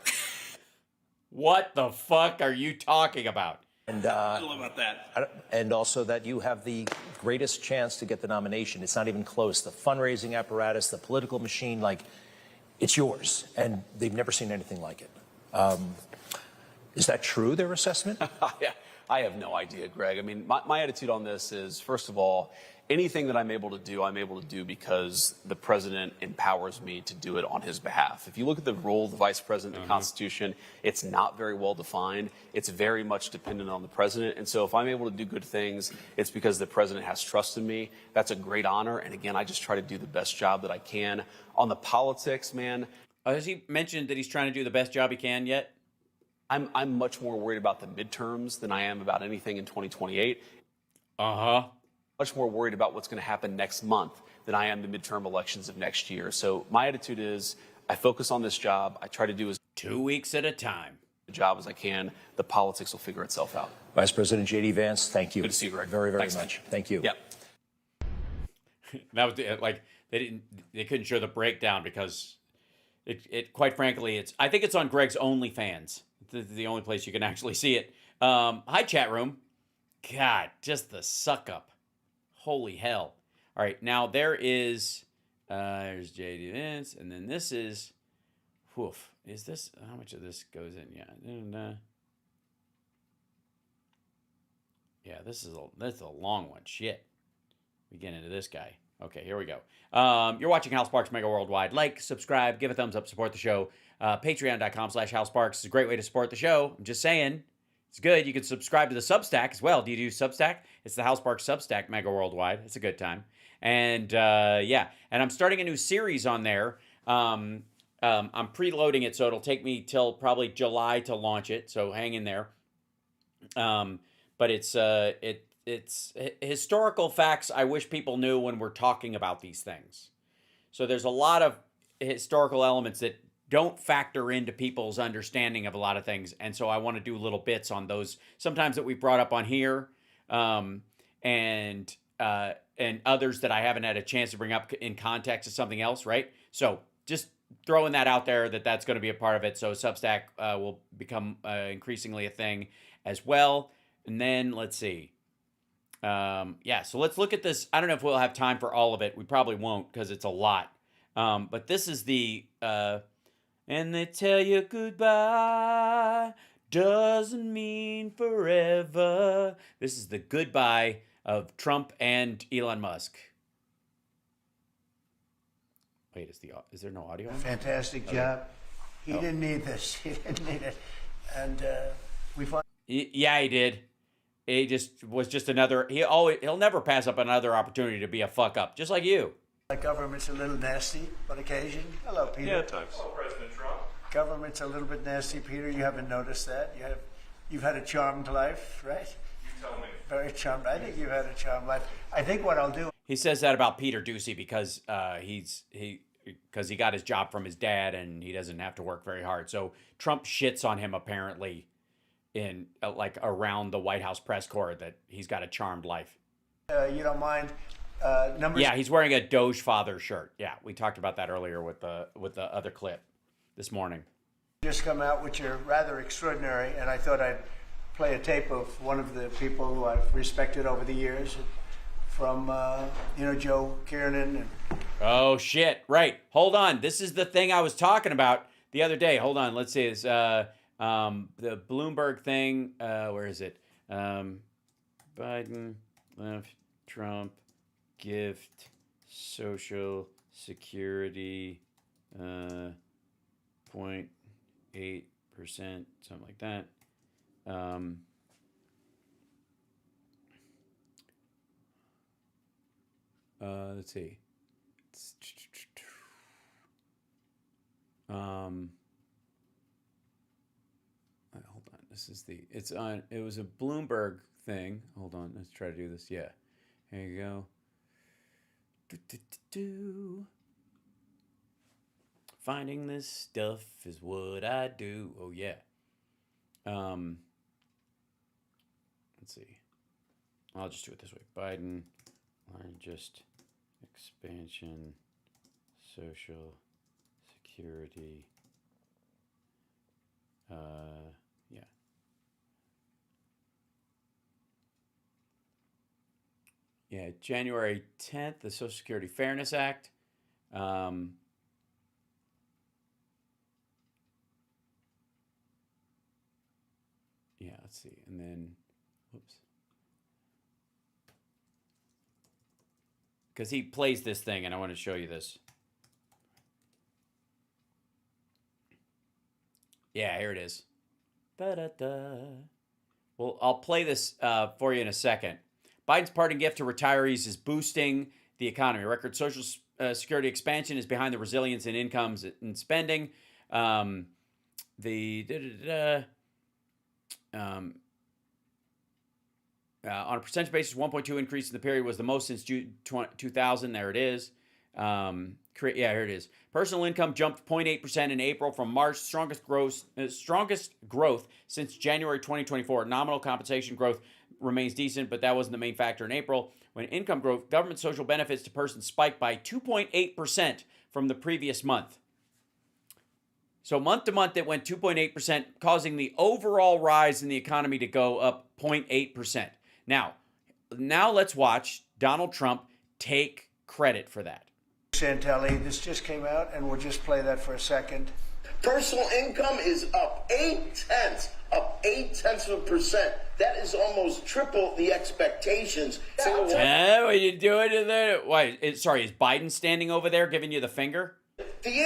S1: What the fuck are you talking about?
S10: And,
S11: I don't know about that.
S10: And also that you have the greatest chance to get the nomination. It's not even close. The fundraising apparatus, the political machine, like, it's yours. And they've never seen anything like it. Is that true, their assessment?
S11: I have no idea, Greg. I mean, my attitude on this is, first of all, anything that I'm able to do because the president empowers me to do it on his behalf. If you look at the role of the vice president in the Constitution, it's not very well defined. It's very much dependent on the president. And so if I'm able to do good things, it's because the president has trust in me. That's a great honor. And again, I just try to do the best job that I can. On the politics, man.
S1: Has he mentioned that he's trying to do the best job he can yet?
S11: I'm much more worried about the midterms than I am about anything in 2028.
S1: Uh-huh.
S11: Much more worried about what's going to happen next month than I am the midterm elections of next year. So my attitude is I focus on this job. I try to do as
S1: 2 weeks at a time.
S11: Good job as I can. The politics will figure itself out.
S10: Vice President J.D. Vance, thank you.
S11: Good to see you, Greg.
S10: Very, very
S11: Thanks,
S10: much.
S11: man.
S10: Thank you.
S11: Yep.
S1: That was like they couldn't show the breakdown because it quite frankly I think it's on Greg's OnlyFans. The only place you can actually see it. Hi, chat room. God, just the suck up. Holy hell. All right, now there's JD Vance, and then this is, woof. Is this, how much of this goes in? Yeah. And, yeah, that's a long one. Shit. We get into this guy. Okay, here we go. You're watching Hal Sparks Mega Worldwide. Like, subscribe, give a thumbs up, support the show. Patreon.com/Hal Sparks is a great way to support the show. I'm just saying, it's good. You can subscribe to the Substack as well. Do you do Substack? It's the Hal Sparks Substack Mega Worldwide. It's a good time. And yeah, and I'm starting a new series on there. I'm preloading it, so it'll take me till probably July to launch it. So hang in there. But it's historical facts I wish people knew when we're talking about these things. So there's a lot of historical elements that don't factor into people's understanding of a lot of things. And so I want to do little bits on those, sometimes that we brought up on here, and others that I haven't had a chance to bring up in context of something else, right? So just throwing that out there that's going to be a part of it. So Substack will become increasingly a thing as well. And then let's see. Yeah, so let's look at this. I don't know if we'll have time for all of it. We probably won't because it's a lot. But this is the... and they tell you goodbye doesn't mean forever. This is the goodbye of Trump and Elon Musk. Wait, is there no audio?
S7: Fantastic job. He didn't need this. He didn't need it. And we find...
S1: Yeah, he did. He was another... He'll never pass up another opportunity to be a fuck up, just like you.
S7: The government's a little nasty on occasion. Hello, Peter.
S8: Yeah, at times. Hello, President Trump.
S7: Government's a little bit nasty, Peter. You haven't noticed that. You've had a charmed life, right?
S8: You tell me.
S7: Very charmed. I think you've had a charmed life. I think what I'll do...
S1: He says that about Peter Ducey because he got his job from his dad and he doesn't have to work very hard. So Trump shits on him apparently in like around the White House press corps that he's got a charmed life.
S7: You don't mind numbers?
S1: Yeah, he's wearing a Doge father shirt. Yeah, we talked about that earlier with the other clip this morning.
S7: Just come out, which are rather extraordinary, and I thought I'd play a tape of one of the people who I've respected over the years, from Joe Kiernan. And...
S1: Oh shit! Right. Hold on. This is the thing I was talking about the other day. Hold on. Let's see. It's the Bloomberg thing. Where is it? Biden left Trump gift Social Security 0.8%, something like that. Let's see. Hold on. This is it's on, it was a Bloomberg thing. Hold on. Let's try to do this. Yeah. Here you go. Finding this stuff is what I do. Oh, yeah. Let's see. I'll just do it this way. Biden, largest expansion, social security. Yeah. Yeah, January 10th, the Social Security Fairness Act. Yeah, let's see. And then, whoops. Because he plays this thing, and I want to show you this. Yeah, here it is. Da-da-da. Well, I'll play this for you in a second. Biden's parting gift to retirees is boosting the economy. Record Social Security expansion is behind the resilience in incomes and spending. On a percentage basis, 1.2 increase in the period was the most since June 2000. There it is. Yeah, here it is. Personal income jumped 0.8% in April from March, strongest growth since January 2024. Nominal compensation growth remains decent, but that wasn't the main factor in April. When income growth, government social benefits to persons spiked by 2.8% from the previous month. So month to month, it went 2.8%, causing the overall rise in the economy to go up 0.8%. Now let's watch Donald Trump take credit for that.
S7: Santelli, this just came out, and we'll just play that for a second.
S12: Personal income is up 0.8%. That is almost triple the expectations.
S1: What are you doing in there? Why? Sorry, is Biden standing over there giving you the finger?
S12: The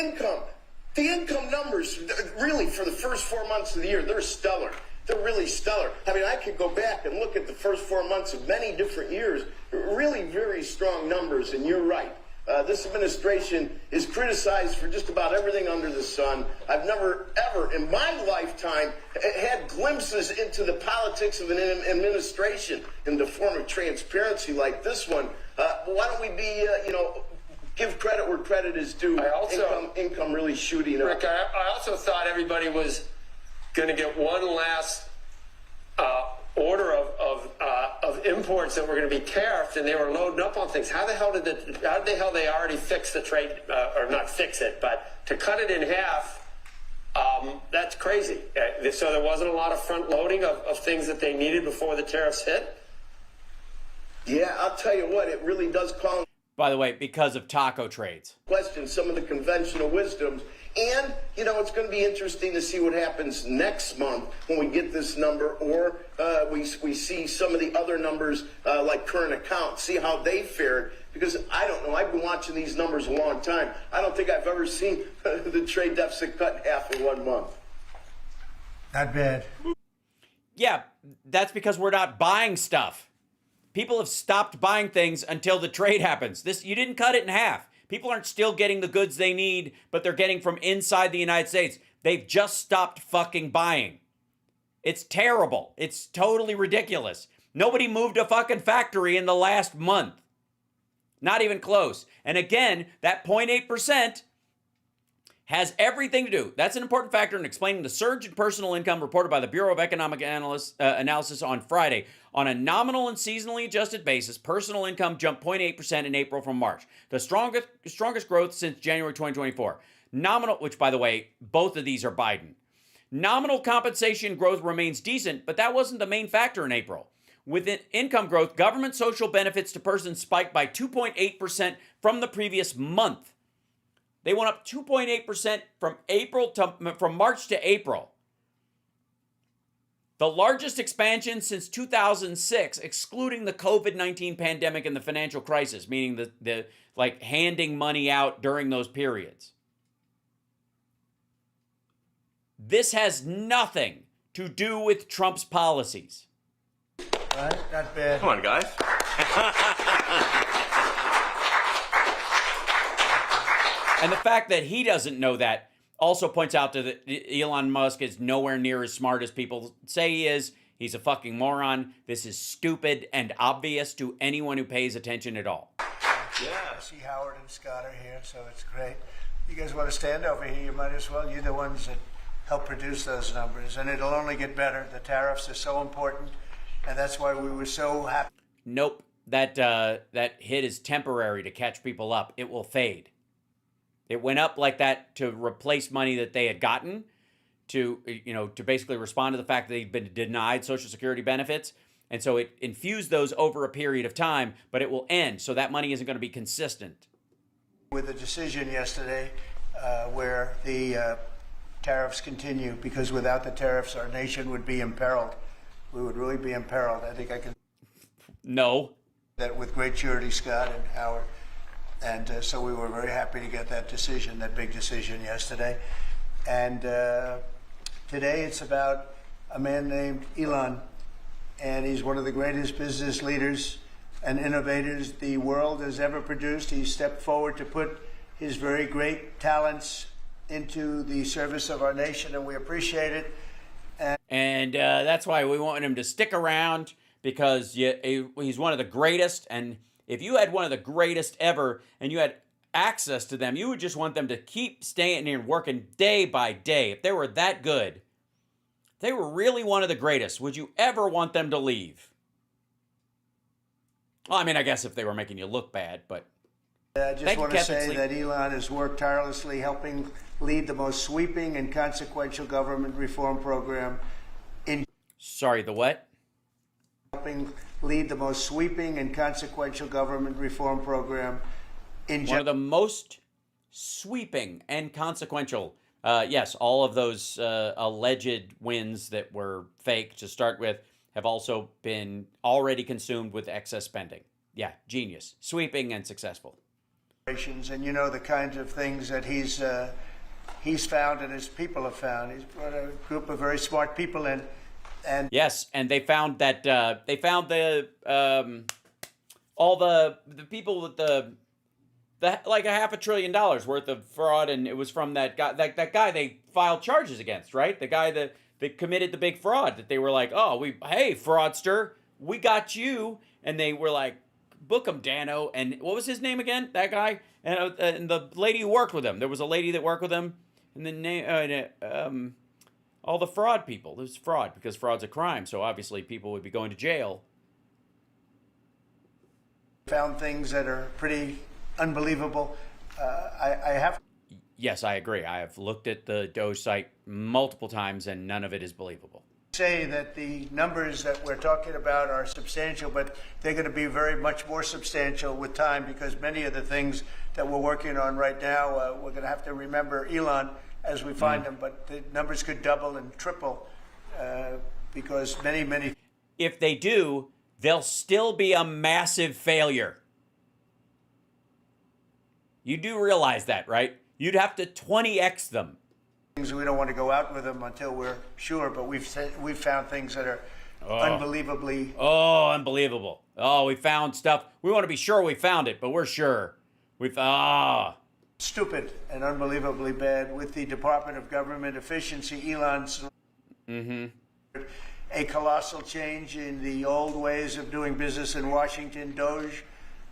S12: income numbers, really, for the first 4 months of the year, they're stellar. They're really stellar. I mean, I could go back and look at the first 4 months of many different years. Really very strong numbers, and you're right. This administration is criticized for just about everything under the sun. I've never, ever in my lifetime had glimpses into the politics of an administration in the form of transparency like this one. Why don't we be, give credit where credit is due. Income really shooting up.
S13: Rick, I also thought everybody was going to get one last order of imports that were going to be tariffed, and they were loading up on things. How the hell did they already fix the trade, or not fix it, but to cut it in half? That's crazy. So there wasn't a lot of front loading of things that they needed before the tariffs hit.
S12: Yeah, I'll tell you what, it really does call.
S1: By the way, because of taco trades.
S12: Question some of the conventional wisdoms. And, it's going to be interesting to see what happens next month when we get this number, or we see some of the other numbers like current accounts, see how they fared. Because I don't know, I've been watching these numbers a long time. I don't think I've ever seen the trade deficit cut in half in 1 month.
S7: Not bad.
S1: Yeah, that's because we're not buying stuff. People have stopped buying things until the trade happens. You didn't cut it in half. People aren't still getting the goods they need, but they're getting from inside the United States. They've just stopped fucking buying. It's terrible. It's totally ridiculous. Nobody moved a fucking factory in the last month. Not even close. And again, that 0.8% has everything to do. That's an important factor in explaining the surge in personal income reported by the Bureau of Economic Analysis on Friday. On a nominal and seasonally adjusted basis, personal income jumped 0.8% in April from March, the strongest growth since January 2024. Nominal, which, by the way, both of these are Biden. Nominal compensation growth remains decent, but that wasn't the main factor in April. Within income growth, government social benefits to persons spiked by 2.8% from the previous month. They went up 2.8% from March to April. The largest expansion since 2006, excluding the COVID-19 pandemic and the financial crisis, meaning the handing money out during those periods. This has nothing to do with Trump's policies.
S7: All right, not bad.
S8: Come on, guys.
S1: And the fact that he doesn't know that Also points out that Elon Musk is nowhere near as smart as people say he is. He's a fucking moron. This is stupid and obvious to anyone who pays attention at all.
S7: Yeah. I see Howard and Scott are here, so it's great. You guys want to stand over here? You might as well. You're the ones that help produce those numbers, and it'll only get better. The tariffs are so important, and that's why we were so happy.
S1: Nope. That hit is temporary to catch people up. It will fade. It went up like that to replace money that they had gotten to basically respond to the fact that they've been denied Social Security benefits. And so it infused those over a period of time, but it will end. So that money isn't going to be consistent.
S7: With a decision yesterday where the tariffs continue, because without the tariffs, our nation would be imperiled. We would really be imperiled. I think I can.
S1: No.
S7: That with great surety, Scott and Howard. And so we were very happy to get that decision, that big decision yesterday. And today it's about a man named Elon. And he's one of the greatest business leaders and innovators the world has ever produced. He stepped forward to put his very great talents into the service of our nation, and we appreciate it.
S1: And that's why we want him to stick around, because he's one of the greatest. And if you had one of the greatest ever and you had access to them, you would just want them to keep staying here and working day by day. If they were that good, if they were really one of the greatest, would you ever want them to leave? Well, I mean, I guess if they were making you look bad, but...
S7: I just want to say that Elon has worked tirelessly helping lead the most sweeping and consequential government reform program in...
S1: Sorry, the what?
S7: Helping lead the most sweeping and consequential government reform program in...
S1: One of the most sweeping and consequential. Yes, all of those alleged wins that were fake to start with have also been already consumed with excess spending. Yeah, genius. Sweeping and successful.
S7: And you know the kinds of things that he's found and his people have found. He's brought a group of very smart people in. And
S1: yes, and they found that all the people with the like $500 billion worth of fraud, and it was from that guy they filed charges against, right? The guy that committed the big fraud, that they were like, oh, hey, fraudster, we got you. And they were like, book him, Dano. And what was his name again? That guy? And the lady who worked with him. There was a lady that worked with him. And the name, all the fraud people. There's fraud, because fraud's a crime. So obviously people would be going to jail.
S7: Found things that are pretty unbelievable. I have...
S1: Yes, I agree. I have looked at the DOGE site multiple times, and none of it is believable.
S7: Say that the numbers that we're talking about are substantial, but they're going to be very much more substantial with time, because many of the things that we're working on right now, we're going to have to remember Elon as we find them, but the numbers could double and triple because many...
S1: If they do, they'll still be a massive failure. You do realize that, right? You'd have to 20x them.
S7: We don't want to go out with them until we're sure, but we've found things that are unbelievably...
S1: Oh, unbelievable. Oh, we found stuff. We want to be sure we found it, but we're sure.
S7: Stupid and unbelievably bad. With the Department of Government Efficiency, Elon's... A colossal change in the old ways of doing business in Washington. DOGE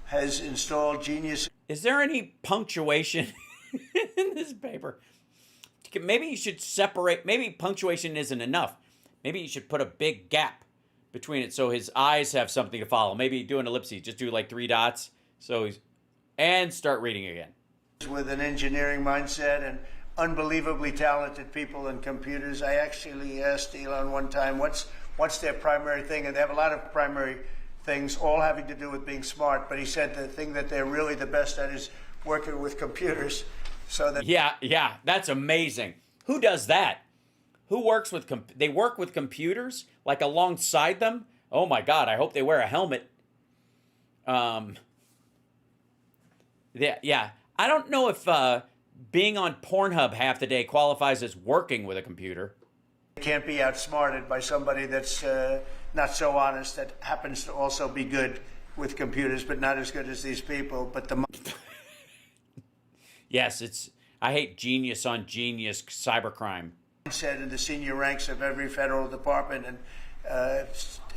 S7: has installed genius...
S1: Is there any punctuation in this paper? Maybe you should separate. Maybe punctuation isn't enough. Maybe you should put a big gap between it so his eyes have something to follow. Maybe do an ellipsis. Just do like 3 dots. And start reading again.
S7: With an engineering mindset and unbelievably talented people in computers. I actually asked Elon one time, what's their primary thing? And they have a lot of primary things, all having to do with being smart. But he said the thing that they're really the best at is working with computers. So that
S1: yeah, that's amazing. Who does that? Who works with they work with computers, like alongside them? Oh my God, I hope they wear a helmet. Yeah. I don't know if being on Pornhub half the day qualifies as working with a computer.
S7: Can't be outsmarted by somebody that's not so honest, that happens to also be good with computers, but not as good as these people. But
S1: yes, I hate genius on genius cybercrime.
S7: Said in the senior ranks of every federal department, and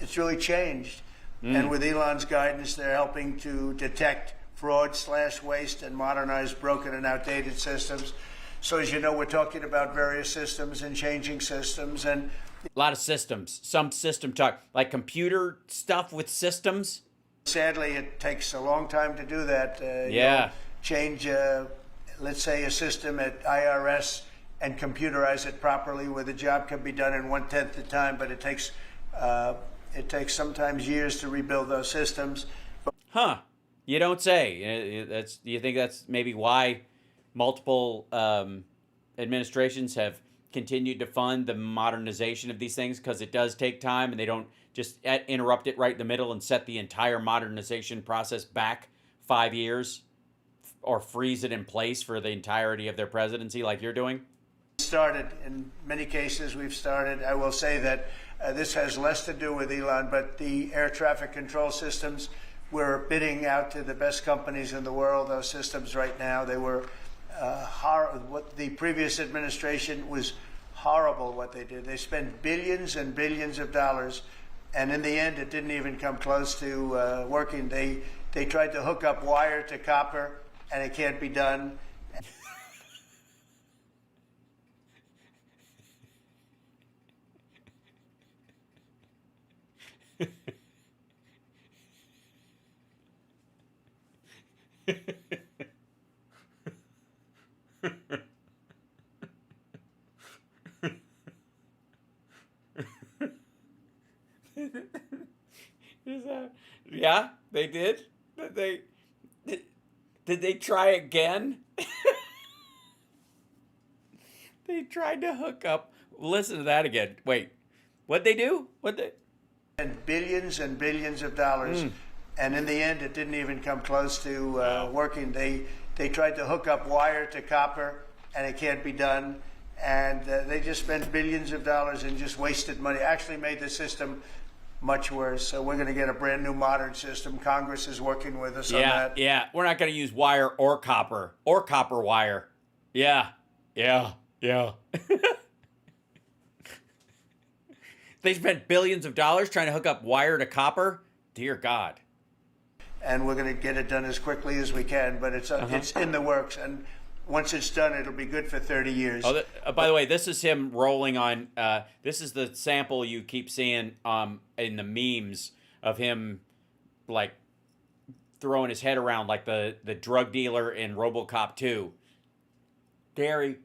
S7: it's really changed. And with Elon's guidance, they're helping to detect fraud/waste and modernize broken and outdated systems. So as you know, we're talking about various systems and changing systems, and
S1: a lot of systems. Some system talk, like computer stuff with systems.
S7: Sadly, it takes a long time to do that.
S1: Yeah.
S7: Change, let's say, a system at IRS and computerize it properly, where the job can be done in 1/10 the time, but it takes sometimes years to rebuild those systems.
S1: Huh? You don't say. Do you think that's maybe why multiple administrations have continued to fund the modernization of these things? Because it does take time, and they don't just interrupt it right in the middle and set the entire modernization process back 5 years, or freeze it in place for the entirety of their presidency, like you're doing.
S7: Started in many cases. We've started. I will say that this has less to do with Elon, but the air traffic control systems, we're bidding out to the best companies in the world. Those systems right now, they were what the previous administration was horrible. What they did, they spent billions and billions of dollars, and in the end, it didn't even come close to working. They tried to hook up wire to copper, and it can't be done.
S1: Yeah, they did. Did they try again? They tried to hook up. Listen to that again. Wait, what'd they do?
S7: And billions and billions of dollars, and in the end, it didn't even come close to working. They tried to hook up wire to copper, and it can't be done. And they just spent billions of dollars and just wasted money. Actually made the system much worse. So we're going to get a brand new modern system. Congress is working with us on that.
S1: Yeah, we're not going to use wire or copper wire. Yeah. They spent billions of dollars trying to hook up wire to copper. Dear God.
S7: And we're going to get it done as quickly as we can, but it's in the works. And once it's done, it'll be good for 30 years.
S1: Oh, by the way, this is him rolling on. This is the sample you keep seeing in the memes of him, like, throwing his head around like the drug dealer in RoboCop 2. Gary,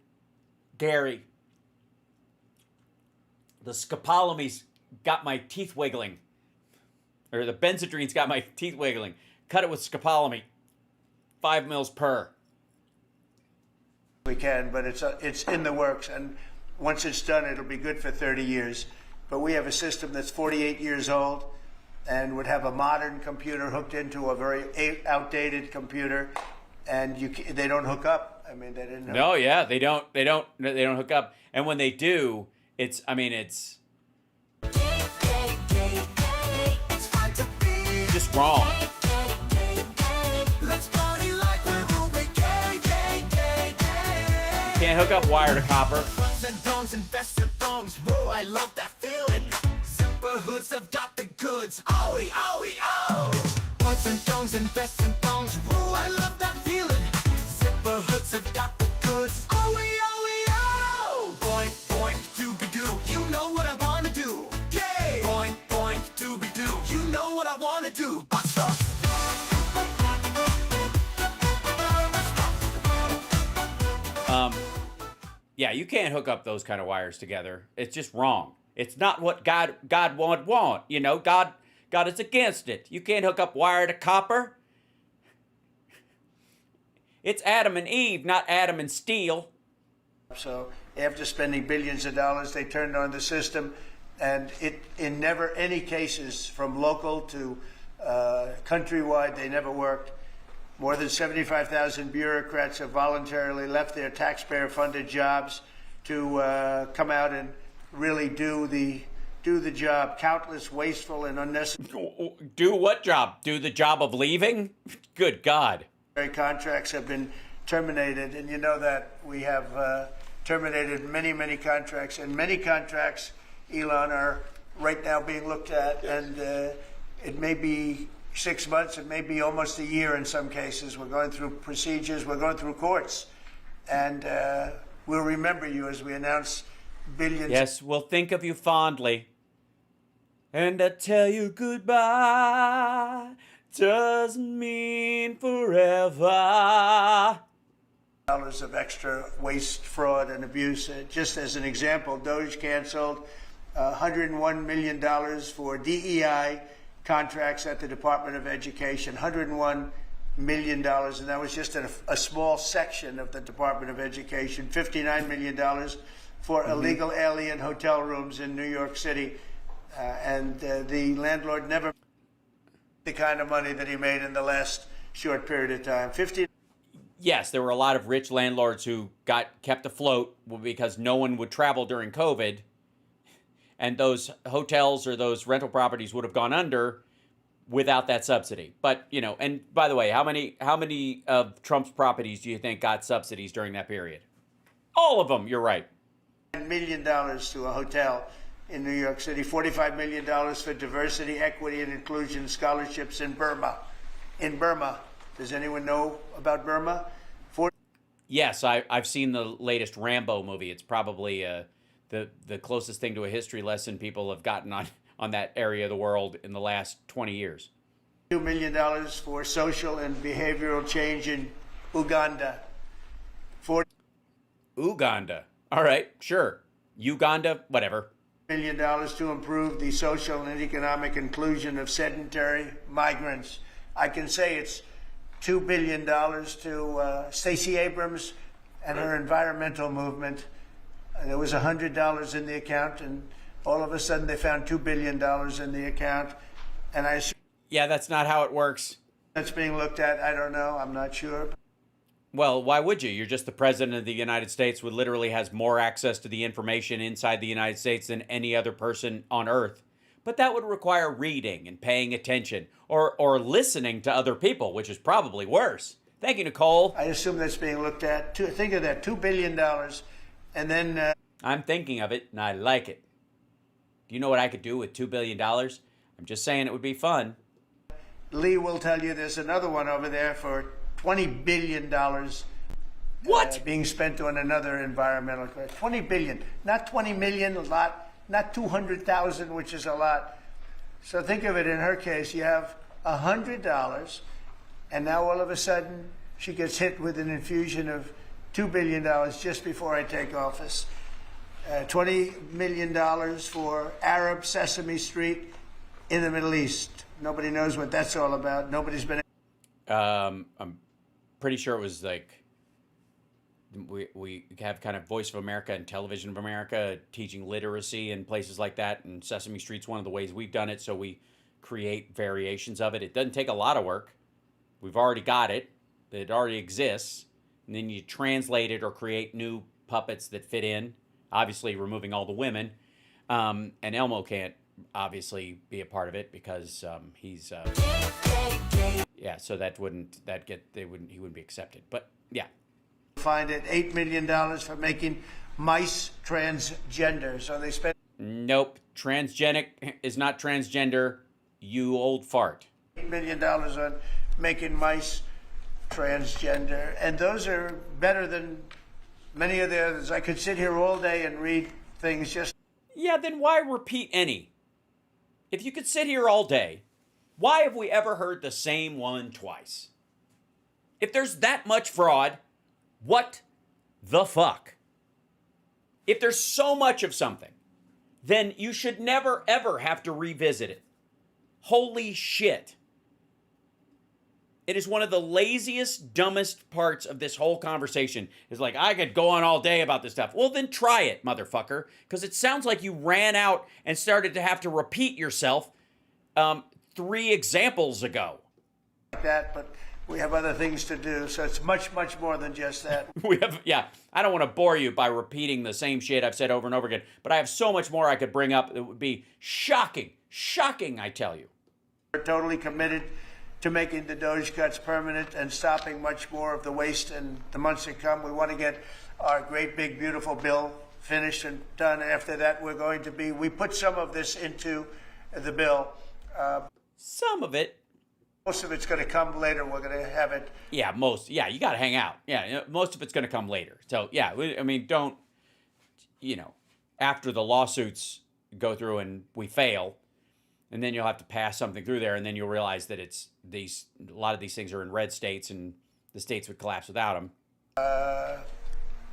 S1: the scopolamines got my teeth wiggling. Or the benzodrine's got my teeth wiggling. Cut it with scopolamine. 5 mils per.
S7: We can, but it's in the works, and once it's done, it'll be good for 30 years. But we have a system that's 48 years old, and would have a modern computer hooked into a very outdated computer, and they don't hook up. I mean, they didn't.
S1: No, yeah, they don't hook up, and when they do, it's just wrong. Can't hook up wire to copper.
S14: I love that feeling. Zipper hoods have got the goods. Owie, owie, oh. Butts and thongs and vests and thongs. Whoa, I love that feeling. Zipper hoods have got the goods. Owie, owie, oh. Boink, boink, dooby-doo. You know what I wanna do. Yay! Boink, boink, dooby-doo. You know what I wanna do. Buster.
S1: Yeah, you can't hook up those kind of wires together. It's just wrong. It's not what God would want. You know, God is against it. You can't hook up wire to copper. It's Adam and Eve, not Adam and steel.
S7: So after spending billions of dollars, they turned on the system, and in never any cases, from local to countrywide, they never worked. More than 75,000 bureaucrats have voluntarily left their taxpayer-funded jobs to come out and really do the job. Countless wasteful and unnecessary.
S1: Do what job? Do the job of leaving? Good God.
S7: Contracts have been terminated, and you know that we have terminated many, many contracts, and many contracts, Elon, are right now being looked at, and it may be 6 months, it may be almost a year in some cases. We're going through procedures, we're going through courts, and we'll remember you as we announce billions.
S1: Yes, we'll think of you fondly. And I tell you goodbye doesn't mean forever.
S7: Dollars of extra waste, fraud, and abuse. Just as an example, DOGE canceled $101 million for DEI contracts at the Department of Education. $101 million, and that was just a small section of the Department of Education. $59 million for illegal alien hotel rooms in New York City. And the landlord never the kind of money that he made in the last short period of time.
S1: Yes, there were a lot of rich landlords who got kept afloat because no one would travel during COVID, and those hotels or those rental properties would have gone under without that subsidy. But, you know, and by the way, how many of Trump's properties do you think got subsidies during that period? All of them, you're right.
S7: $1 million to a hotel in New York City, $45 million for diversity, equity, and inclusion scholarships in Burma. In Burma. Does anyone know about Burma?
S1: Yes, I've seen the latest Rambo movie. It's probably the closest thing to a history lesson people have gotten on that area of the world in the last 20 years.
S7: $2 million for social and behavioral change in Uganda.
S1: Uganda. All right, sure. Uganda, whatever.
S7: $1 million to improve the social and economic inclusion of sedentary migrants. I can say it's $2 billion to Stacey Abrams and her environmental movement. There was $100 in the account, and all of a sudden they found $2 billion in the account. And I assume
S1: yeah, that's not how it works.
S7: That's being looked at. I don't know. I'm not sure.
S1: Well, why would you? You're just the president of the United States, who literally has more access to the information inside the United States than any other person on Earth. But that would require reading and paying attention, or listening to other people, which is probably worse. Thank you, Nicole.
S7: I assume that's being looked at. Think of that, $2 billion. And then...
S1: I'm thinking of it, and I like it. Do you know what I could do with $2 billion? I'm just saying it would be fun.
S7: Lee will tell you there's another one over there for $20 billion.
S1: What?
S7: Being spent on another environmental crisis. $20 billion, not 20 million, a lot, not 200,000, which is a lot. So think of it, in her case, you have $100, and now all of a sudden she gets hit with an infusion of $2 billion just before I take office. $20 million for Arab Sesame Street in the Middle East. Nobody knows what that's all about. Nobody's been...
S1: I'm pretty sure it was like we have kind of Voice of America and Television of America teaching literacy and places like that, and Sesame Street's one of the ways we've done it, so we create variations of it. It doesn't take a lot of work. We've already got it. It already exists. And then you translate it or create new puppets that fit in, obviously removing all the women. And Elmo can't obviously be a part of it because he's... yeah, so he wouldn't be accepted. But yeah.
S7: Find it $8 million for making mice transgender. So they spent...
S1: Nope. Transgenic is not transgender, you old fart.
S7: $8 million on making mice transgender. And those are better than many of the others. I could sit here all day and read things just...
S1: Yeah, then why repeat any? If you could sit here all day, why have we ever heard the same one twice? If there's that much fraud, what the fuck? If there's so much of something, then you should never, ever have to revisit it. Holy shit. It is one of the laziest, dumbest parts of this whole conversation. Is like, I could go on all day about this stuff. Well, then try it, motherfucker. Because it sounds like you ran out and started to have to repeat yourself 3 examples ago.
S7: That, but we have other things to do, so it's much, much more than just that.
S1: Yeah, I don't want to bore you by repeating the same shit I've said over and over again, but I have so much more I could bring up that would be shocking, I tell you.
S7: We're totally committed to making the DOGE cuts permanent and stopping much more of the waste in the months to come. We want to get our great, big, beautiful bill finished and done. After that, we put some of this into the bill.
S1: Some of it.
S7: Most of it's going to come later. We're going to have it.
S1: Yeah, most. Yeah, you got to hang out. Yeah, most of it's going to come later. So, yeah, I mean, don't, after the lawsuits go through and we fail, and then you'll have to pass something through there, and then you'll realize that a lot of these things are in red states, and the states would collapse without them.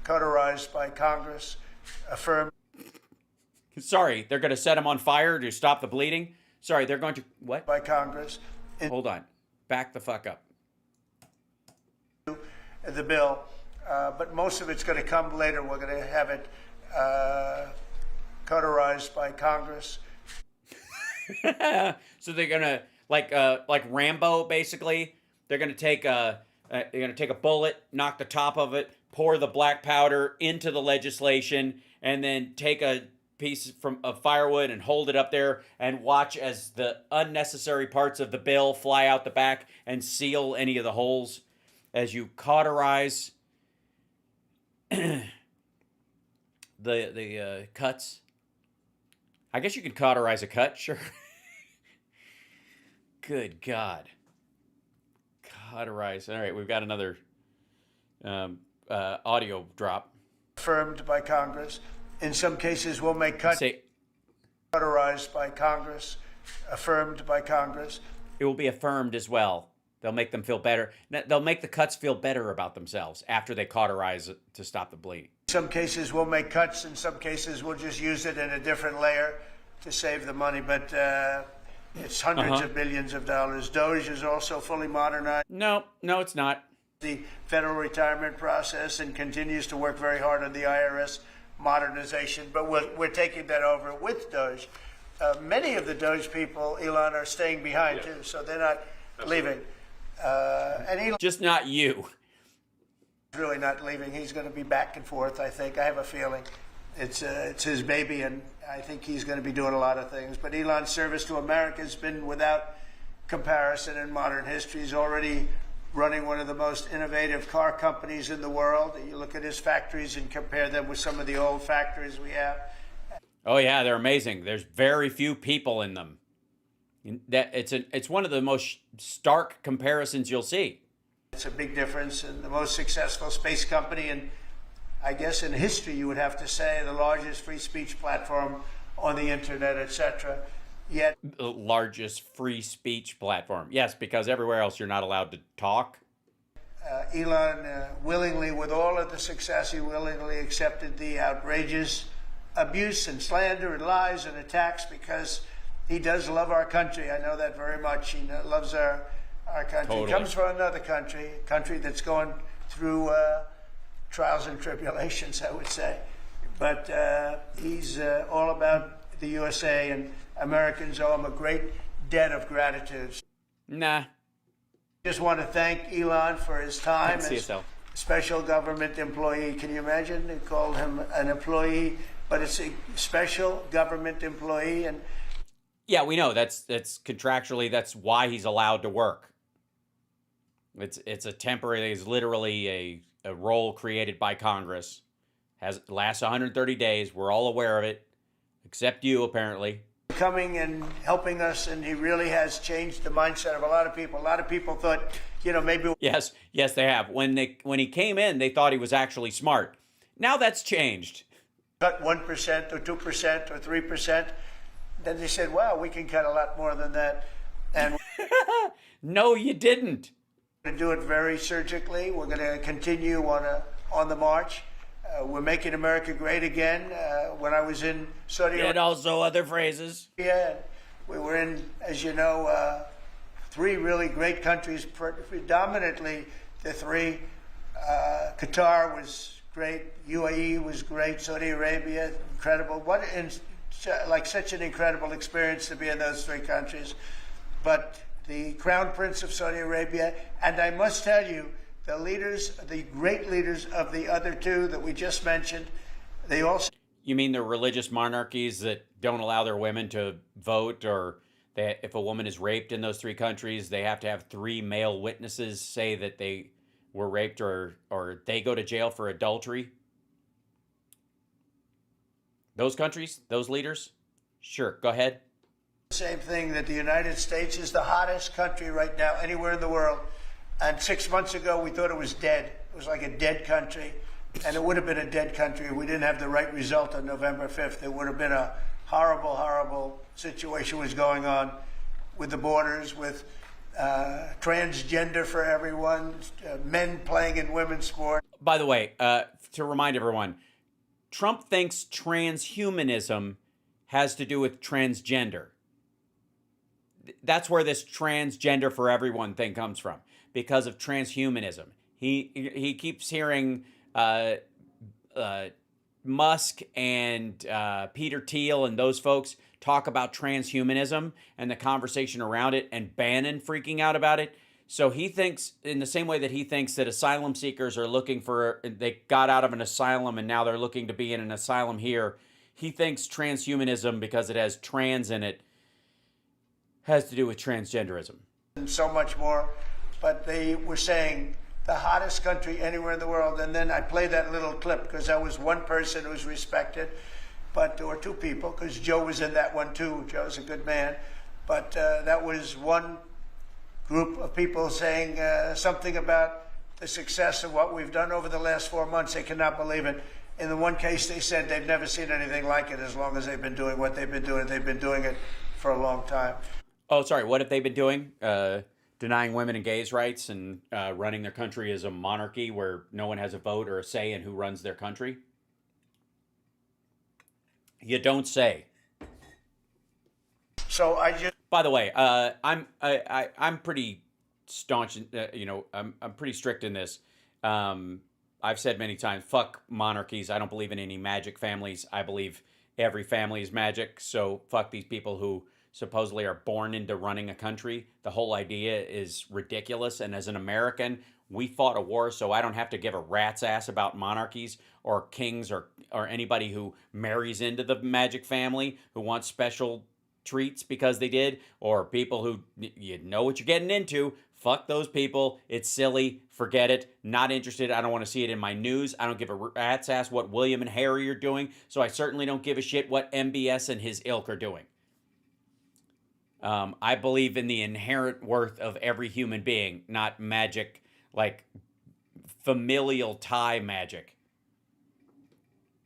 S7: Cauterized by Congress, affirmed.
S1: Sorry, they're going to set them on fire to stop the bleeding? Sorry, they're going to, what?
S7: By Congress.
S1: Hold on. Back the fuck up.
S7: The bill, but most of it's going to come later. We're going to have it cauterized by Congress.
S1: So they're going to, like Rambo, basically, they're going to take a bullet, knock the top of it, pour the black powder into the legislation, and then take a piece of firewood and hold it up there and watch as the unnecessary parts of the bill fly out the back and seal any of the holes as you cauterize the cuts. I guess you can cauterize a cut, sure. Good God. Cauterize. All right, we've got another audio drop.
S7: Affirmed by Congress. In some cases, we'll make cuts. Cauterized by Congress. Affirmed by Congress.
S1: It will be affirmed as well. They'll make them feel better. They'll make the cuts feel better about themselves after they cauterize it to stop the bleeding.
S7: In some cases, we'll make cuts. In some cases, we'll just use it in a different layer to save the money. But it's hundreds of billions of dollars. DOGE is also fully modernized.
S1: No, it's not.
S7: The federal retirement process and continues to work very hard on the IRS modernization. But we're taking that over with DOGE. Many of the DOGE people, Elon, are staying behind too, so they're not leaving. And Elon,
S1: just not you.
S7: Really not leaving. He's going to be back and forth, I think. I have a feeling. It's his baby, and I think he's going to be doing a lot of things. But Elon's service to America has been without comparison in modern history. He's already running one of the most innovative car companies in the world. You look at his factories and compare them with some of the old factories we have.
S1: Oh yeah, they're amazing. There's very few people in them. It's one of the most stark comparisons you'll see.
S7: It's a big difference, and the most successful space company, and I guess in history you would have to say the largest free speech platform on the internet, etc. Yet
S1: the largest free speech platform, yes, because everywhere else you're not allowed to talk.
S7: Elon willingly, with all of the success, he willingly accepted the outrageous abuse and slander and lies and attacks because he does love our country. I know that very much. He loves our country.
S1: Totally.
S7: He comes from another country, a country that's going through trials and tribulations, I would say. But he's all about the USA, and Americans owe him a great debt of gratitude.
S1: Nah.
S7: Just want to thank Elon for his time
S1: as
S7: a special government employee. Can you imagine? They called him an employee, but it's a special government employee. And
S1: yeah, we know that's contractually, that's why he's allowed to work. It's a temporary, it's literally a role created by Congress. Lasts 130 days. We're all aware of it, except you apparently.
S7: Coming and helping us, and he really has changed the mindset of a lot of people. A lot of people thought, maybe.
S1: Yes, they have. When he came in, they thought he was actually smart. Now that's changed.
S7: Cut 1% or 2% or 3%. Then they said, wow, we can cut a lot more than that. And
S1: no, you didn't.
S7: We're going to do it very surgically. We're going to continue on the march. We're making America great again. When I was in Saudi Arabia.
S1: And also other phrases.
S7: Yeah, we were in, as you know, 3 really great countries, predominantly the 3. Qatar was great, UAE was great, Saudi Arabia, incredible. Such an incredible experience to be in those 3 countries. But the Crown Prince of Saudi Arabia, and I must tell you, the great leaders of the other 2 that we just mentioned, they also...
S1: You mean the religious monarchies that don't allow their women to vote, or if a woman is raped in those 3 countries, they have to have 3 male witnesses say that they were raped, or they go to jail for adultery. Those countries, those leaders, sure, go ahead.
S7: Same thing, that the United States is the hottest country right now anywhere in the world. And 6 months ago, we thought it was dead. It was like a dead country. And it would have been a dead country if we didn't have the right result on November 5th. It would have been a horrible, horrible situation was going on with the borders, with transgender for everyone, men playing in women's sport.
S1: By the way, to remind everyone, Trump thinks transhumanism has to do with transgender. That's where this transgender for everyone thing comes from, because of transhumanism. He keeps hearing Musk and Peter Thiel and those folks talk about transhumanism and the conversation around it, and Bannon freaking out about it. So he thinks, in the same way that he thinks that asylum seekers are looking for, they got out of an asylum and now they're looking to be in an asylum here, he thinks transhumanism, because it has trans in it, has to do with transgenderism.
S7: And so much more. But they were saying the hottest country anywhere in the world. And then I played that little clip because that was one person who's respected, but or 2 people, because Joe was in that one too. Joe's a good man. But that was one group of people saying something about the success of what we've done over the last 4 months. They cannot believe it. In the one case, they said they've never seen anything like it as long as they've been doing what they've been doing. They've been doing it for a long time.
S1: Oh, sorry. What have they been doing? Denying women and gays rights and running their country as a monarchy where no one has a vote or a say in who runs their country? You don't say.
S7: So I just.
S1: By the way, I'm pretty staunch. I'm pretty strict in this. I've said many times, fuck monarchies. I don't believe in any magic families. I believe every family is magic. So fuck these people who supposedly are born into running a country. The whole idea is ridiculous. And as an American, we fought a war, so I don't have to give a rat's ass about monarchies or kings or anybody who marries into the magic family, who wants special treats because they did, or people who, you know what you're getting into. Fuck those people. It's silly. Forget it. Not interested. I don't want to see it in my news. I don't give a rat's ass what William and Harry are doing, so I certainly don't give a shit what MBS and his ilk are doing. I believe in the inherent worth of every human being, not magic, like familial tie magic.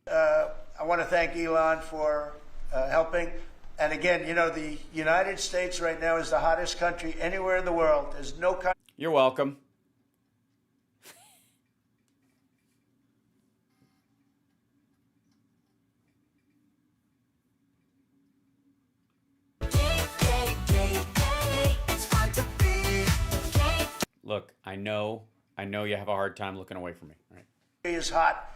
S7: I want to thank Elon for helping. And again, you know, the United States right now is the hottest country anywhere in the world. There's no country.
S1: You're welcome. Look, I know you have a hard time looking away from me. All right.
S7: Is hot,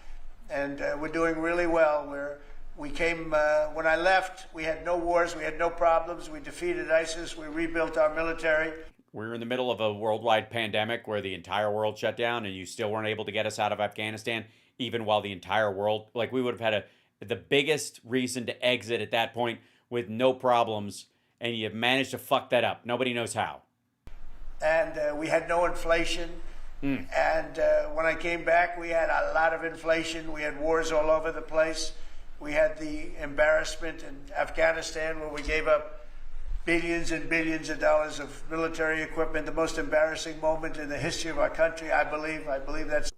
S7: and we're doing really well. We came, when I left, we had no wars, we had no problems. We defeated ISIS, we rebuilt our military.
S1: We're in the middle of a worldwide pandemic where the entire world shut down, and you still weren't able to get us out of Afghanistan, even while the entire world, like we would have had the biggest reason to exit at that point with no problems, and you've managed to fuck that up. Nobody knows how.
S7: And we had no inflation. And when I came back, we had a lot of inflation. We had wars all over the place. We had the embarrassment in Afghanistan where we gave up billions and billions of dollars of military equipment, the most embarrassing moment in the history of our country, I believe. I believe that's...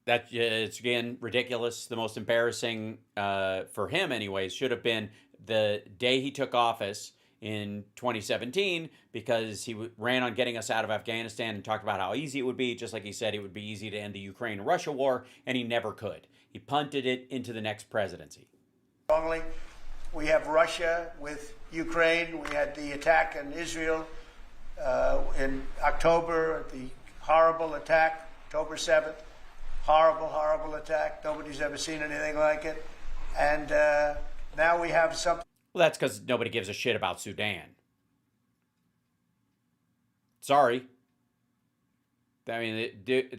S1: It's, again, ridiculous. The most embarrassing, for him anyways, should have been the day he took office in 2017, because he ran on getting us out of Afghanistan and talked about how easy it would be, just like he said it would be easy to end the Ukraine-Russia war, and he never could. He punted it into the next presidency.
S7: Strongly. We have Russia with Ukraine. We had the attack in Israel in October, the horrible attack, October 7th. Horrible, horrible attack. Nobody's ever seen anything like it. And now we have something.
S1: Well, that's because nobody gives a shit about Sudan. Sorry. I mean,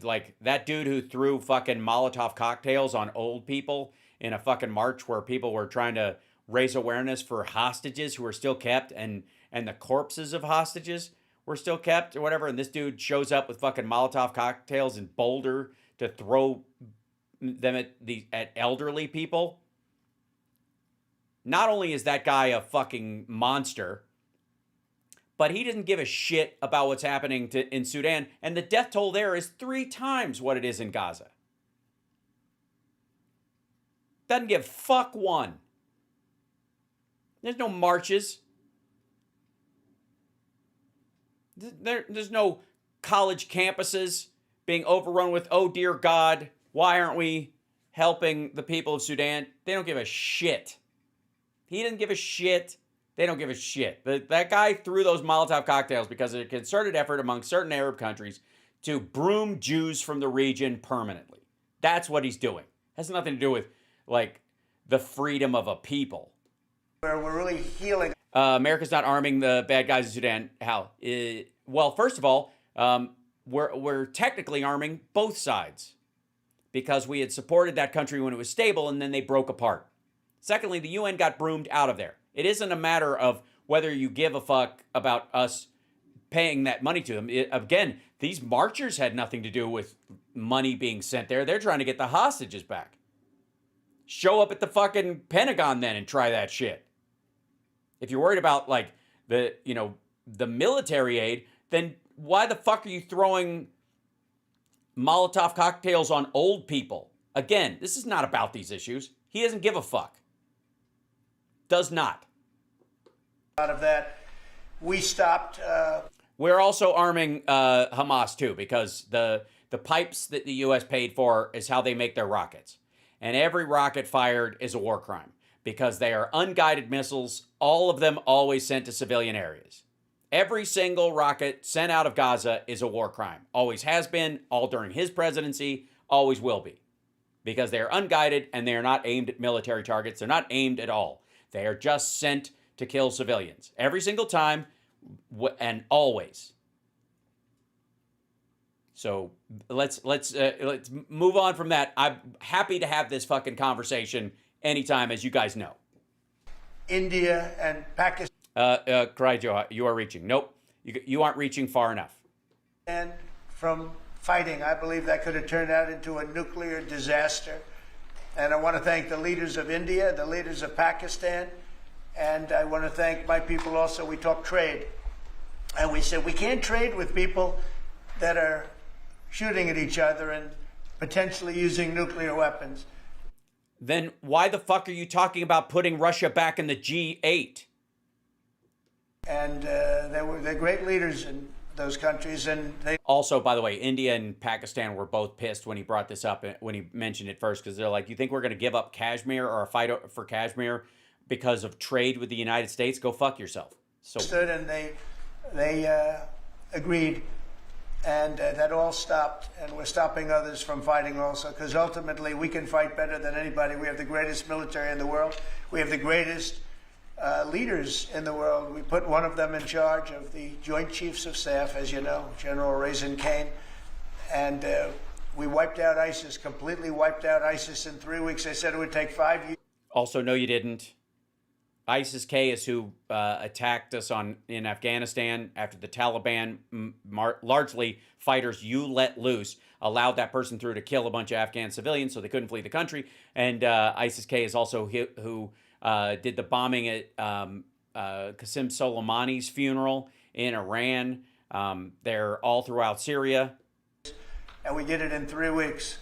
S1: like, that dude who threw fucking Molotov cocktails on old people in a fucking march where people were trying to raise awareness for hostages who are still kept and the corpses of hostages were still kept or whatever. And this dude shows up with fucking Molotov cocktails in Boulder to throw them at elderly people. Not only is that guy a fucking monster, but he doesn't give a shit about what's happening in Sudan. And the death toll there is 3 times what it is in Gaza. Doesn't give fuck one. There's no marches. There's no college campuses being overrun with, oh dear God, why aren't we helping the people of Sudan? They don't give a shit. He didn't give a shit. They don't give a shit. That guy threw those Molotov cocktails because of a concerted effort among certain Arab countries to broom Jews from the region permanently. That's what he's doing. Has nothing to do with, like, the freedom of a people.
S7: Where we're really healing.
S1: America's not arming the bad guys in Sudan. How? Well, first of all, we're technically arming both sides because we had supported that country when it was stable and then they broke apart. Secondly, the UN got broomed out of there. It isn't a matter of whether you give a fuck about us paying that money to them. Again, these marchers had nothing to do with money being sent there. They're trying to get the hostages back. Show up at the fucking Pentagon then and try that shit. If you're worried about, like, the military aid, then why the fuck are you throwing Molotov cocktails on old people? Again, this is not about these issues. He doesn't give a fuck. Does not.
S7: Out of that, we stopped.
S1: We're also arming Hamas too, because the pipes that the U.S. paid for is how they make their rockets. And every rocket fired is a war crime because they are unguided missiles, all of them always sent to civilian areas. Every single rocket sent out of Gaza is a war crime. Always has been, all during his presidency, always will be. Because they are unguided and they are not aimed at military targets. They're not aimed at all. They are just sent to kill civilians. Every single time and always. So let's move on from that. I'm happy to have this fucking conversation anytime, as you guys know.
S7: India and Pakistan.
S1: Karajo, you are reaching. Nope, you aren't reaching far enough.
S7: And from fighting, I believe that could have turned out into a nuclear disaster. And I want to thank the leaders of India, the leaders of Pakistan, and I want to thank my people also. We talked trade, and we said we can't trade with people that are shooting at each other and potentially using nuclear weapons.
S1: Then why the fuck are you talking about putting Russia back in the G8?
S7: And they're great leaders in those countries, and they
S1: also, by the way, India and Pakistan were both pissed when he brought this up, when he mentioned it first, because they're like, you think we're going to give up Kashmir or a fight for Kashmir because of trade with the United States? Go fuck yourself. So
S7: stood and they agreed, and that all stopped, and we're stopping others from fighting also, because ultimately we can fight better than anybody. We have the greatest military in the world. We have the greatest leaders in the world. We put one of them in charge of the Joint Chiefs of Staff, as you know, General Raisin Kane, and we wiped out ISIS, completely wiped out ISIS in 3 weeks. They said it would take 5 years.
S1: Also, no, you didn't. ISIS-K is who attacked us in Afghanistan after the Taliban, largely fighters you let loose, allowed that person through to kill a bunch of Afghan civilians so they couldn't flee the country. And ISIS-K is also who did the bombing at Qasem Soleimani's funeral in Iran. They're all throughout Syria.
S7: And we did it in 3 weeks.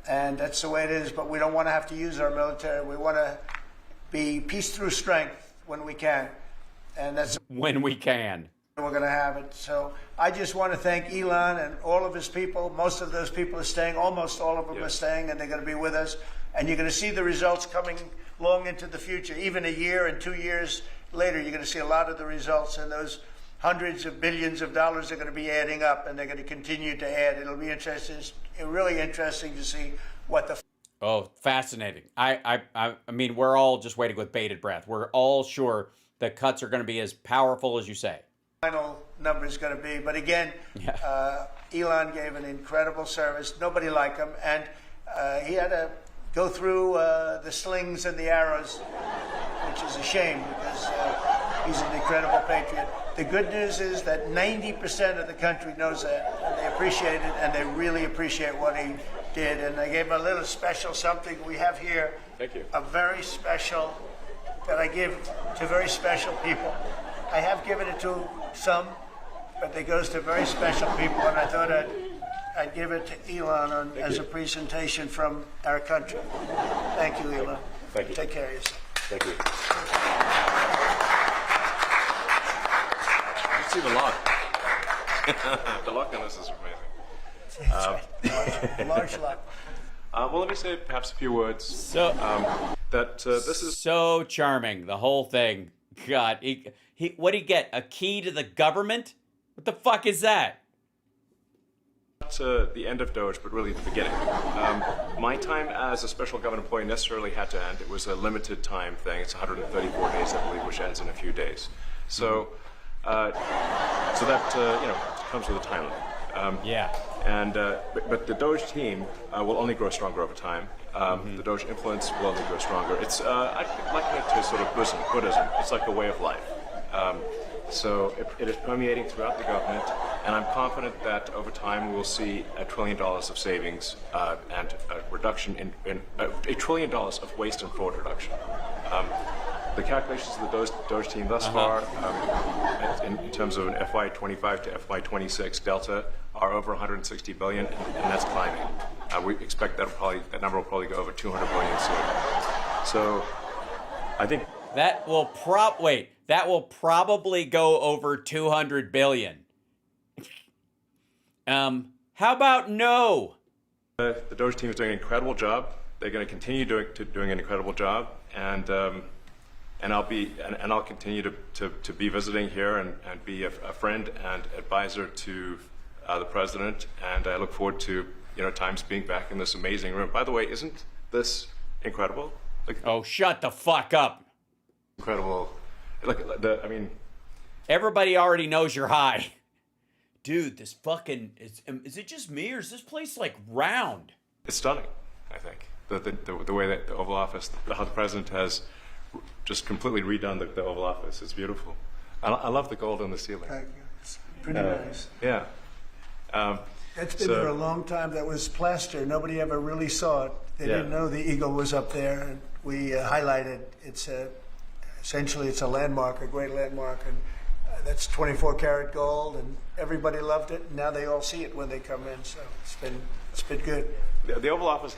S7: And that's the way it is. But we don't want to have to use our military. We want to be peace through strength when we can. And that's
S1: when we can.
S7: We're going to have it. So I just want to thank Elon and all of his people. Most of those people are staying. Almost all of them are staying, and they're going to be with us. And you're going to see the results coming long into the future. Even a year and 2 years later, you're going to see a lot of the results, and those hundreds of billions of dollars are going to be adding up, and they're going to continue to add. It'll be interesting, really interesting to see what the...
S1: Oh, fascinating. I mean, we're all just waiting with bated breath. We're all sure the cuts are going to be as powerful as you say.
S7: Final number is going to be. But again, Elon gave an incredible service. Nobody like him. And he had to go through the slings and the arrows, which is a shame because he's an incredible patriot. The good news is that 90% of the country knows that, and they appreciate it, and they really appreciate what he did. And I gave him a little special something we have here.
S8: Thank you.
S7: A very special, that I give to very special people. I have given it to some, but it goes to very special people, and I thought I'd give it to Elon as a presentation from our country. Thank you, Elon.
S8: Thank you.
S7: Take care of yourself.
S8: Thank you. You see the lock. The lock on this is amazing.
S7: Large lock.
S8: Well, let me say perhaps a few words.
S1: So
S8: this is
S1: so charming. The whole thing. God, what'd he get? A key to the government? What the fuck is that?
S8: Not the end of DOGE, but really the beginning. My time as a special government employee necessarily had to end. It was a limited time thing. It's 134 days, I believe, which ends in a few days. So, so that comes with a time limit.
S1: Yeah.
S8: And but the DOGE team will only grow stronger over time. The DOGE influence will only grow stronger. It's I liken it to sort of Buddhism. It's like a way of life. So it is permeating throughout the government, and I'm confident that over time we will see $1 trillion of savings and a reduction in $1 trillion of waste and fraud reduction. The calculations of the DOGE team thus far, in terms of an FY25 to FY26 delta, are over 160 billion, and that's climbing. We expect that number will probably go over 200 billion soon. So, I think
S1: that will probably go over 200 billion. How about no?
S8: The DOGE team is doing an incredible job. They're going to continue doing an incredible job, and I'll continue to be visiting here and be a friend and advisor to the president, and I look forward to times being back in this amazing room. By the way, isn't this incredible?
S1: Oh, shut the fuck up!
S8: Incredible.
S1: Everybody already knows you're high, dude. This fucking is it just me or is this place like round?
S8: It's stunning. I think the way that the Oval Office, how the president has just completely redone the Oval Office. It's beautiful. I love the gold on the ceiling.
S7: Thank you. It's pretty nice.
S8: Yeah.
S7: That's been there a long time. That was plaster. Nobody ever really saw it. They didn't know the eagle was up there, and we highlighted. It's essentially it's a landmark, a great landmark, and that's 24 karat gold, and everybody loved it. And now they all see it when they come in. So it's been good.
S8: The Oval Office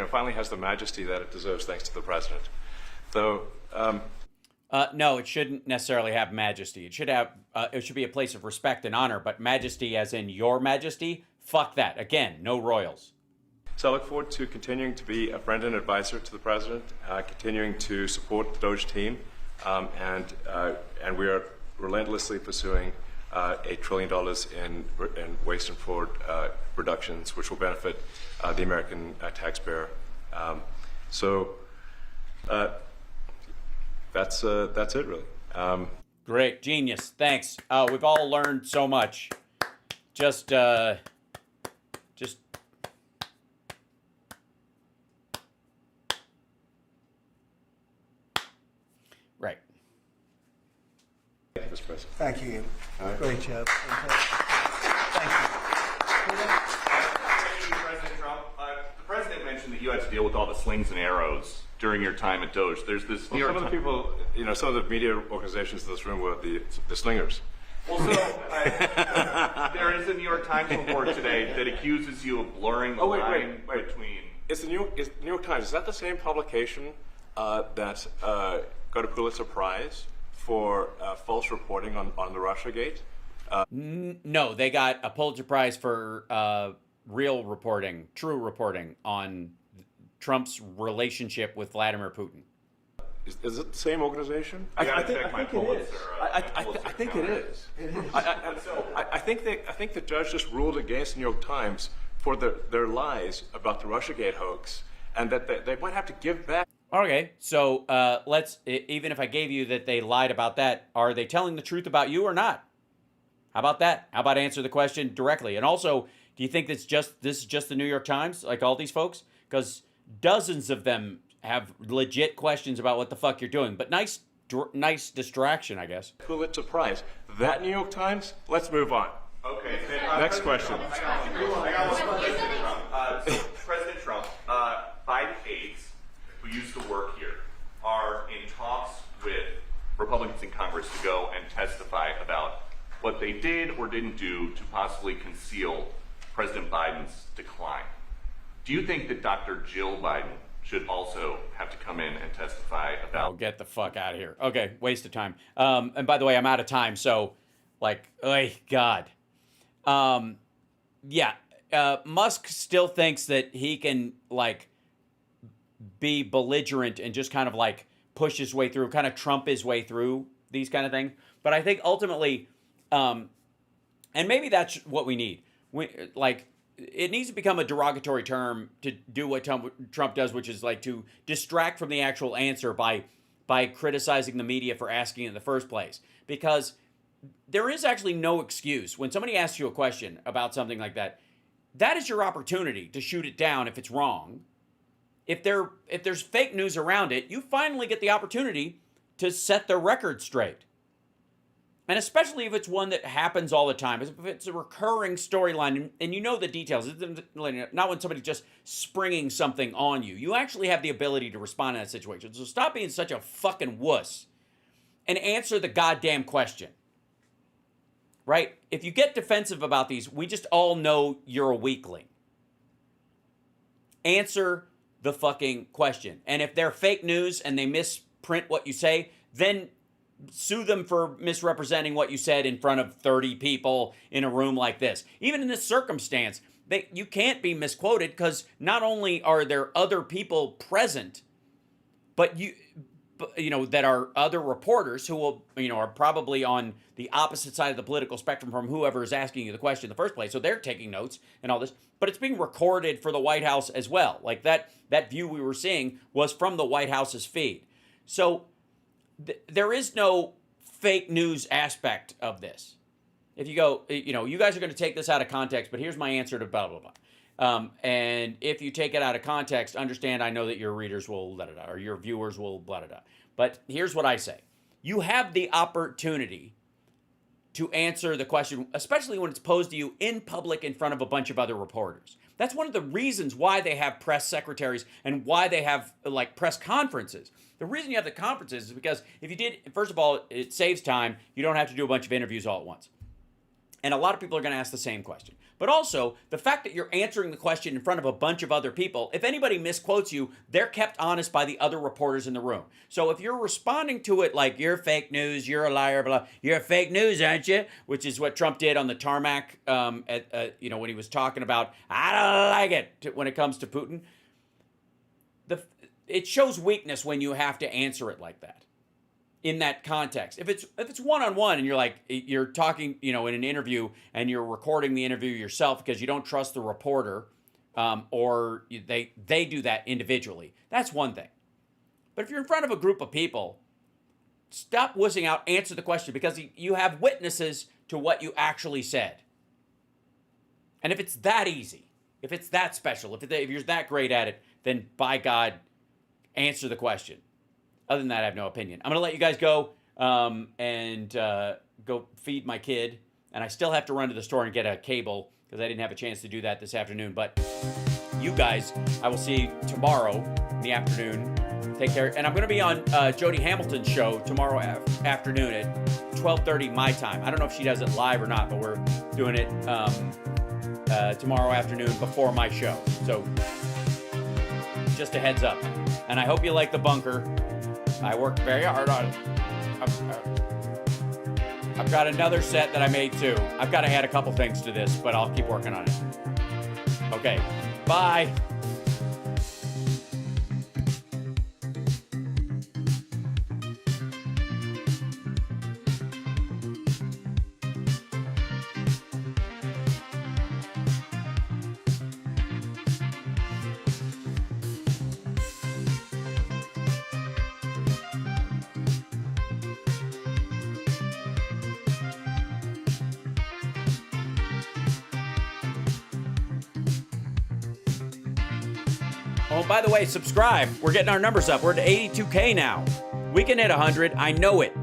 S8: finally has the majesty that it deserves, thanks to the president. Though.
S1: No, it shouldn't necessarily have majesty. It should have. It should be a place of respect and honor. But majesty, as in your majesty, fuck that. Again, no royals.
S8: So I look forward to continuing to be a friend and advisor to the president, continuing to support the DOGE team, and we are relentlessly pursuing $8 trillion in waste and fraud reductions, which will benefit the American taxpayer. That's it, really.
S1: Great, genius. Thanks. We've all learned so much. Just. Right.
S8: Thank you, Mr. President.
S7: Thank you.
S8: Right.
S7: Great job. Thank you.
S15: President Trump, the president mentioned that you had to deal with all the slings and arrows during your time at DOGE. There's this New York
S8: some of the people, some of the media organizations in this room were the slingers.
S15: Well, there is a New York Times report today that accuses you of blurring the line between.
S8: It's the New York Times. Is that the same publication that got a Pulitzer Prize for false reporting on the Russiagate?
S1: No, they got a Pulitzer Prize for real reporting, true reporting on Trump's relationship with Vladimir Putin.
S8: Is it the same organization?
S15: I think it is.
S8: I think it is. I think the judge just ruled against the New York Times for their lies about the Russiagate hoax, and that they might have to give back.
S1: Okay, so even if I gave you that they lied about that, are they telling the truth about you or not? How about that? How about answer the question directly? And also, do you think this is just the New York Times, like all these folks? Because dozens of them have legit questions about what the fuck you're doing. But nice distraction, I guess.
S8: Pulitzer Prize. That New York Times? Let's move on.
S15: Okay.
S8: Next question.
S15: President Trump, Biden aides who used to work here are in talks with Republicans in Congress to go and testify about what they did or didn't do to possibly conceal President Biden's decline. Do you think that Dr. Jill Biden should also have to come in and testify about...
S1: Oh, get the fuck out of here. Okay, waste of time. And by the way, I'm out of time, so, like, oh, God. Musk still thinks that he can, like, be belligerent and just kind of, like, push his way through, kind of Trump his way through these kind of things. But I think ultimately, and maybe that's what we need. It needs to become a derogatory term to do what Trump does, which is like to distract from the actual answer by criticizing the media for asking it in the first place. Because there is actually no excuse. When somebody asks you a question about something like that, that is your opportunity to shoot it down if it's wrong. If there's fake news around it, you finally get the opportunity to set the record straight. And especially if it's one that happens all the time, if it's a recurring storyline and you know the details, not when somebody's just springing something on you. You actually have the ability to respond in that situation. So stop being such a fucking wuss and answer the goddamn question. Right? If you get defensive about these, we just all know you're a weakling. Answer the fucking question. And if they're fake news and they misprint what you say, then sue them for misrepresenting what you said in front of 30 people in a room like this. Even in this circumstance, you can't be misquoted because not only are there other people present, but that are other reporters who will, are probably on the opposite side of the political spectrum from whoever is asking you the question in the first place. So they're taking notes and all this, but it's being recorded for the White House as well. Like that view we were seeing was from the White House's feed. So there is no fake news aspect of this. If you go, you guys are going to take this out of context, but here's my answer to blah, blah, blah. And if you take it out of context, understand I know that your readers will blah, blah, blah, or your viewers will blah, blah, blah. But here's what I say. You have the opportunity to answer the question, especially when it's posed to you in public in front of a bunch of other reporters. That's one of the reasons why they have press secretaries and why they have press conferences. The reason you have the conferences is because if you did, first of all, it saves time. You don't have to do a bunch of interviews all at once. And a lot of people are going to ask the same question. But also, the fact that you're answering the question in front of a bunch of other people, if anybody misquotes you, they're kept honest by the other reporters in the room. So if you're responding to it like, you're fake news, you're a liar, blah, you're fake news, aren't you? Which is what Trump did on the tarmac, when he was talking about, I don't like it, when it comes to Putin. It shows weakness when you have to answer it like that. In that context, if it's one-on-one and you're talking, in an interview and you're recording the interview yourself because you don't trust the reporter, or they do that individually, that's one thing. But if you're in front of a group of people, stop wussing out, answer the question, because you have witnesses to what you actually said. And if it's that easy, if it's that special, if you're that great at it, then by God, answer the question. Other than that, I have no opinion. I'm going to let you guys go and go feed my kid. And I still have to run to the store and get a cable because I didn't have a chance to do that this afternoon. But you guys, I will see you tomorrow in the afternoon. Take care. And I'm going to be on Jody Hamilton's show tomorrow afternoon at 12:30 my time. I don't know if she does it live or not, but we're doing it tomorrow afternoon before my show. So just a heads up. And I hope you like the bunker. I worked very hard on it. I've got another set that I made too. I've got to add a couple things to this, but I'll keep working on it. Okay, bye. Oh, by the way, subscribe. We're getting our numbers up. We're to 82K now. We can hit 100. I know it.